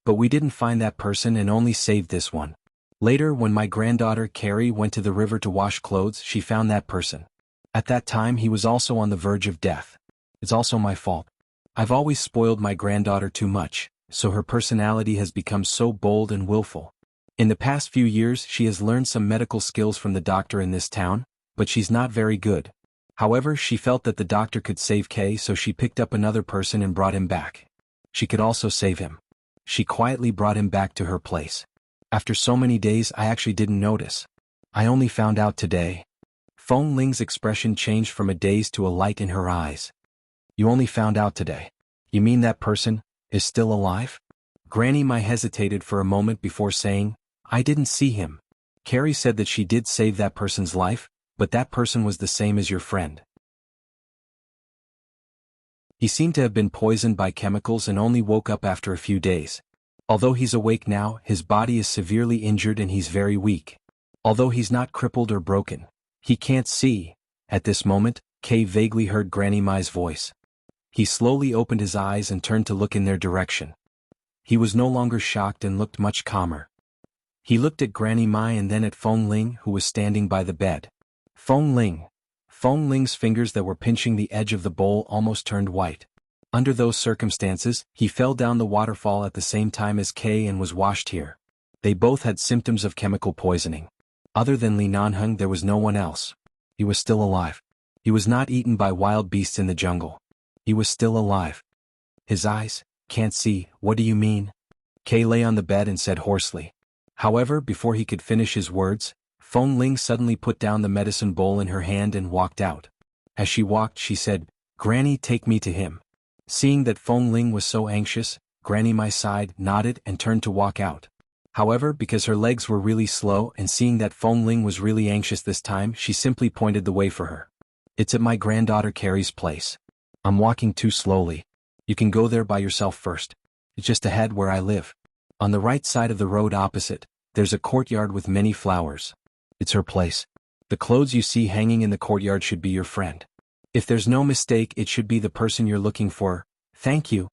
"But we didn't find that person and only saved this one. Later, when my granddaughter Carrie went to the river to wash clothes, she found that person. At that time he was also on the verge of death. It's also my fault. I've always spoiled my granddaughter too much, so her personality has become so bold and willful. In the past few years she has learned some medical skills from the doctor in this town, but she's not very good. However, she felt that the doctor could save Kay, so she picked up another person and brought him back. She could also save him. She quietly brought him back to her place. After so many days I actually didn't notice. I only found out today." Feng Ling's expression changed from a daze to a light in her eyes. "You only found out today? You mean that person is still alive?" Granny Mai hesitated for a moment before saying, "I didn't see him. Carrie said that she did save that person's life, but that person was the same as your friend. He seemed to have been poisoned by chemicals and only woke up after a few days. Although he's awake now, his body is severely injured and he's very weak. Although he's not crippled or broken, he can't see." At this moment, Kay vaguely heard Granny Mai's voice. He slowly opened his eyes and turned to look in their direction. He was no longer shocked and looked much calmer. He looked at Granny Mai and then at Feng Ling, who was standing by the bed. Feng Ling's fingers that were pinching the edge of the bowl almost turned white. Under those circumstances, he fell down the waterfall at the same time as Kay and was washed here. They both had symptoms of chemical poisoning. Other than Li Nanheng there was no one else. He was still alive. He was not eaten by wild beasts in the jungle. He was still alive. His eyes, can't see, what do you mean? Kay lay on the bed and said hoarsely. However, before he could finish his words, Feng Ling suddenly put down the medicine bowl in her hand and walked out. As she walked she said, "Granny, take me to him." Seeing that Feng Ling was so anxious, Granny Mai sighed, nodded and turned to walk out. However, because her legs were really slow and seeing that Feng Ling was really anxious this time, she simply pointed the way for her. "It's at my granddaughter Carrie's place. I'm walking too slowly. You can go there by yourself first. It's just ahead where I live. On the right side of the road opposite, there's a courtyard with many flowers. It's her place. The clothes you see hanging in the courtyard should be your friend. If there's no mistake, it should be the person you're looking for. Thank you.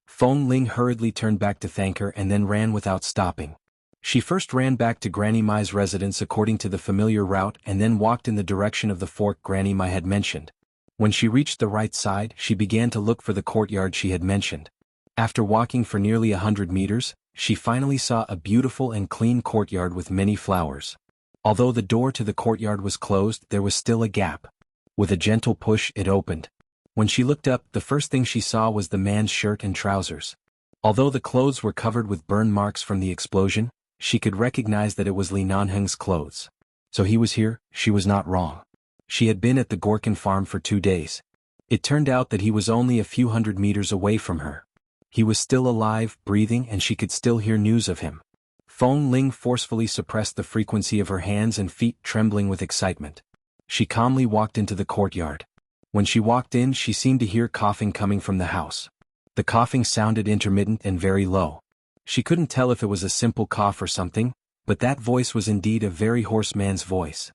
Feng Ling hurriedly turned back to thank her and then ran without stopping. She first ran back to Granny Mai's residence according to the familiar route and then walked in the direction of the fork Granny Mai had mentioned. When she reached the right side, she began to look for the courtyard she had mentioned. After walking for nearly 100 meters, she finally saw a beautiful and clean courtyard with many flowers. Although the door to the courtyard was closed, there was still a gap. With a gentle push, it opened. When she looked up, the first thing she saw was the man's shirt and trousers. Although the clothes were covered with burn marks from the explosion, she could recognize that it was Li Nanheng's clothes. So he was here, she was not wrong. She had been at the Gorkin farm for 2 days. It turned out that he was only a few hundred meters away from her. He was still alive, breathing, and she could still hear news of him. Feng Ling forcefully suppressed the frequency of her hands and feet, trembling with excitement. She calmly walked into the courtyard. When she walked in, she seemed to hear coughing coming from the house. The coughing sounded intermittent and very low. She couldn't tell if it was a simple cough or something, but that voice was indeed a very hoarse man's voice.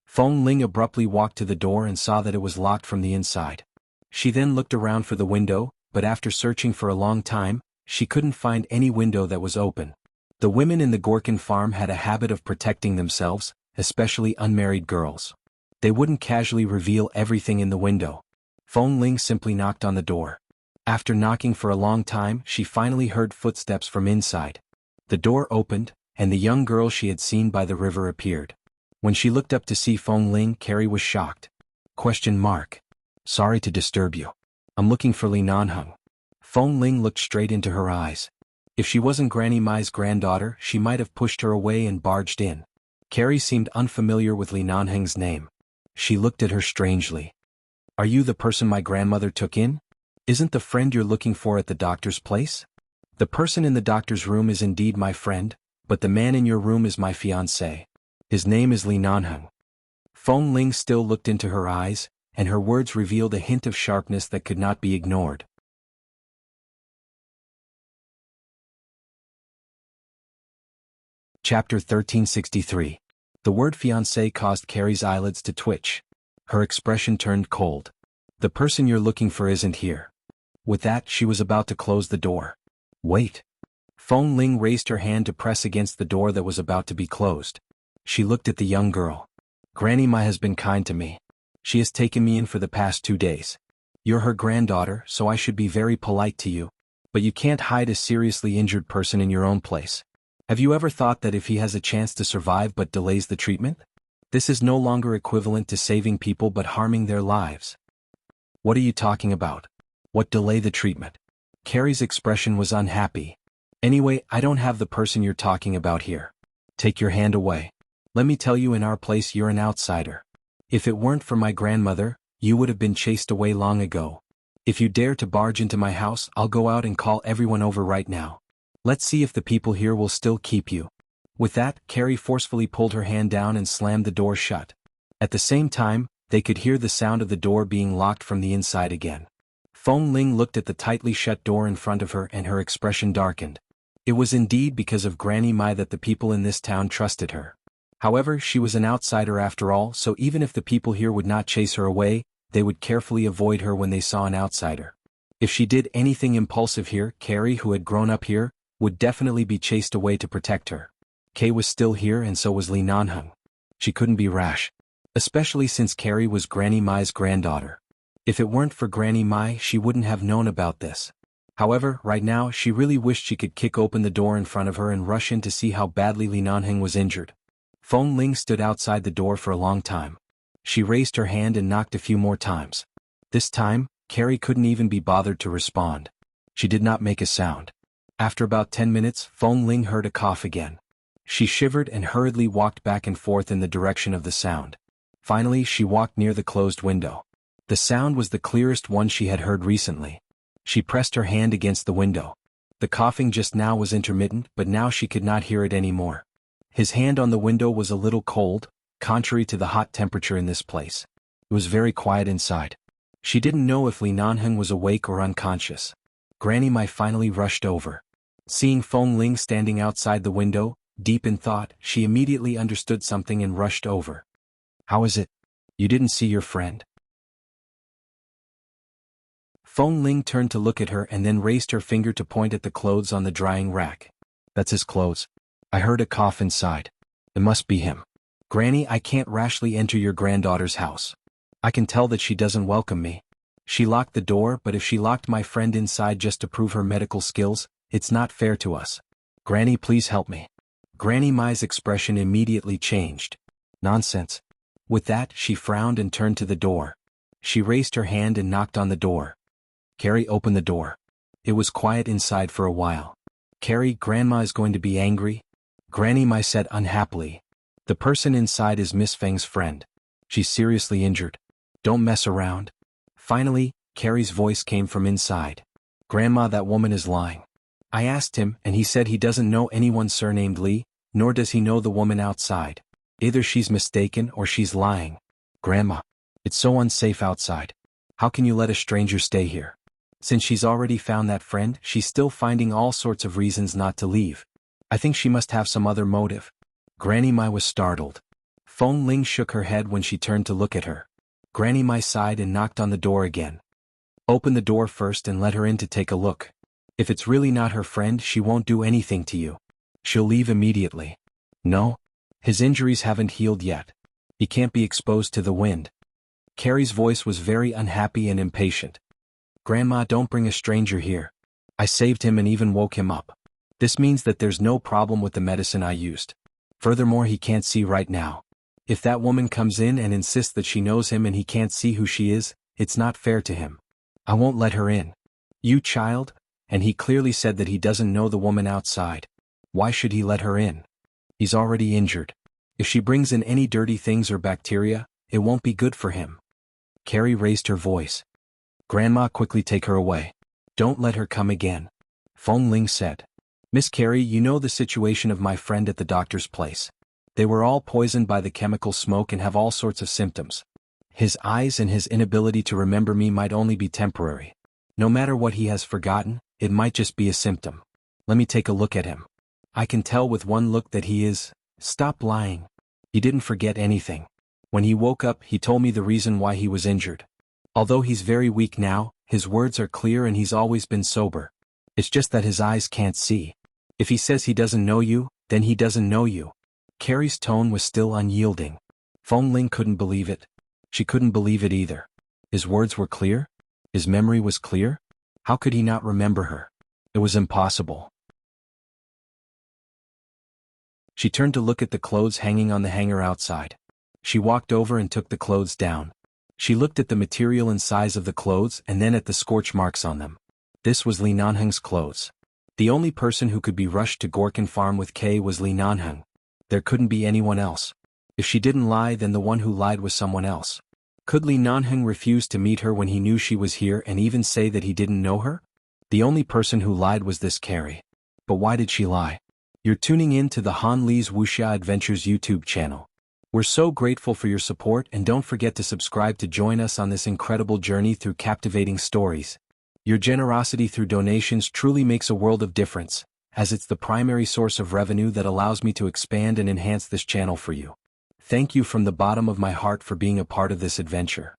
Feng Ling abruptly walked to the door and saw that it was locked from the inside. She then looked around for the window, but after searching for a long time, she couldn't find any window that was open. The women in the Gorkin farm had a habit of protecting themselves, especially unmarried girls. They wouldn't casually reveal everything in the window. Feng Ling simply knocked on the door. After knocking for a long time, she finally heard footsteps from inside. The door opened, and the young girl she had seen by the river appeared. When she looked up to see Feng Ling, Carrie was shocked. Sorry to disturb you. I'm looking for Li Nanheng. Feng Ling looked straight into her eyes. If she wasn't Granny Mai's granddaughter, she might have pushed her away and barged in. Carrie seemed unfamiliar with Li Nanheng's name. She looked at her strangely. Are you the person my grandmother took in? Isn't the friend you're looking for at the doctor's place? The person in the doctor's room is indeed my friend, but the man in your room is my fiancé. His name is Li Nanheng. Feng Ling still looked into her eyes, and her words revealed a hint of sharpness that could not be ignored. Chapter 1363. The word fiancé caused Carrie's eyelids to twitch. Her expression turned cold. The person you're looking for isn't here. With that, she was about to close the door. Wait. Feng Ling raised her hand to press against the door that was about to be closed. She looked at the young girl. Granny Mai has been kind to me. She has taken me in for the past 2 days. You're her granddaughter, so I should be very polite to you. But you can't hide a seriously injured person in your own place. Have you ever thought that if he has a chance to survive but delays the treatment? This is no longer equivalent to saving people but harming their lives. What are you talking about? What delay the treatment? Carrie's expression was unhappy. Anyway, I don't have the person you're talking about here. Take your hand away. Let me tell you, in our place you're an outsider. If it weren't for my grandmother, you would have been chased away long ago. If you dare to barge into my house, I'll go out and call everyone over right now. Let's see if the people here will still keep you. With that, Carrie forcefully pulled her hand down and slammed the door shut. At the same time, they could hear the sound of the door being locked from the inside again. Feng Ling looked at the tightly shut door in front of her and her expression darkened. It was indeed because of Granny Mai that the people in this town trusted her. However, she was an outsider after all, so even if the people here would not chase her away, they would carefully avoid her when they saw an outsider. If she did anything impulsive here, Carrie, who had grown up here, would definitely be chased away to protect her. Kay was still here and so was Li Nanheng. She couldn't be rash. Especially since Carrie was Granny Mai's granddaughter. If it weren't for Granny Mai, she wouldn't have known about this. However, right now, she really wished she could kick open the door in front of her and rush in to see how badly Li Nanheng was injured. Feng Ling stood outside the door for a long time. She raised her hand and knocked a few more times. This time, Carrie couldn't even be bothered to respond. She did not make a sound. After about 10 minutes, Feng Ling heard a cough again. She shivered and hurriedly walked back and forth in the direction of the sound. Finally, she walked near the closed window. The sound was the clearest one she had heard recently. She pressed her hand against the window. The coughing just now was intermittent, but now she could not hear it anymore. His hand on the window was a little cold, contrary to the hot temperature in this place. It was very quiet inside. She didn't know if Li Nanheng was awake or unconscious. Granny Mai finally rushed over. Seeing Feng Ling standing outside the window, deep in thought, she immediately understood something and rushed over. How is it? You didn't see your friend? Feng Ling turned to look at her and then raised her finger to point at the clothes on the drying rack. That's his clothes. I heard a cough inside. It must be him. Granny, I can't rashly enter your granddaughter's house. I can tell that she doesn't welcome me. She locked the door, but if she locked my friend inside just to prove her medical skills, it's not fair to us. Granny, please help me. Granny Mai's expression immediately changed. Nonsense. With that, she frowned and turned to the door. She raised her hand and knocked on the door. Carrie opened the door. It was quiet inside for a while. Carrie, Grandma is going to be angry? Granny Mai said unhappily. The person inside is Miss Feng's friend. She's seriously injured. Don't mess around. Finally, Carrie's voice came from inside. Grandma, that woman is lying. I asked him, and he said he doesn't know anyone surnamed Li, nor does he know the woman outside. Either she's mistaken or she's lying. Grandma, it's so unsafe outside. How can you let a stranger stay here? Since she's already found that friend, she's still finding all sorts of reasons not to leave. I think she must have some other motive. Granny Mai was startled. Feng Ling shook her head when she turned to look at her. Granny Mai sighed and knocked on the door again. Open the door first and let her in to take a look. If it's really not her friend, she won't do anything to you. She'll leave immediately. No? His injuries haven't healed yet. He can't be exposed to the wind. Carrie's voice was very unhappy and impatient. Grandma, don't bring a stranger here. I saved him and even woke him up. This means that there's no problem with the medicine I used. Furthermore, he can't see right now. If that woman comes in and insists that she knows him and he can't see who she is, it's not fair to him. I won't let her in. You child? And he clearly said that he doesn't know the woman outside. Why should he let her in? He's already injured. If she brings in any dirty things or bacteria, it won't be good for him. Carrie raised her voice. Grandma, quickly take her away. Don't let her come again. Feng Ling said. Miss Carrie, you know the situation of my friend at the doctor's place. They were all poisoned by the chemical smoke and have all sorts of symptoms. His eyes and his inability to remember me might only be temporary. No matter what he has forgotten, it might just be a symptom. Let me take a look at him. I can tell with one look that he is... Stop lying. He didn't forget anything. When he woke up, he told me the reason why he was injured. Although he's very weak now, his words are clear and he's always been sober. It's just that his eyes can't see. If he says he doesn't know you, then he doesn't know you. Carrie's tone was still unyielding. Feng Ling couldn't believe it. She couldn't believe it either. His words were clear? His memory was clear? How could he not remember her? It was impossible. She turned to look at the clothes hanging on the hanger outside. She walked over and took the clothes down. She looked at the material and size of the clothes and then at the scorch marks on them. This was Li Nanheng's clothes. The only person who could be rushed to Gorkin Farm with Kay was Li Nanheng. There couldn't be anyone else. If she didn't lie, then the one who lied was someone else. Could Li Nanheng refuse to meet her when he knew she was here and even say that he didn't know her? The only person who lied was this Carrie. But why did she lie? You're tuning in to the Han Li's Wuxia Adventures YouTube channel. We're so grateful for your support, and don't forget to subscribe to join us on this incredible journey through captivating stories. Your generosity through donations truly makes a world of difference, as it's the primary source of revenue that allows me to expand and enhance this channel for you. Thank you from the bottom of my heart for being a part of this adventure.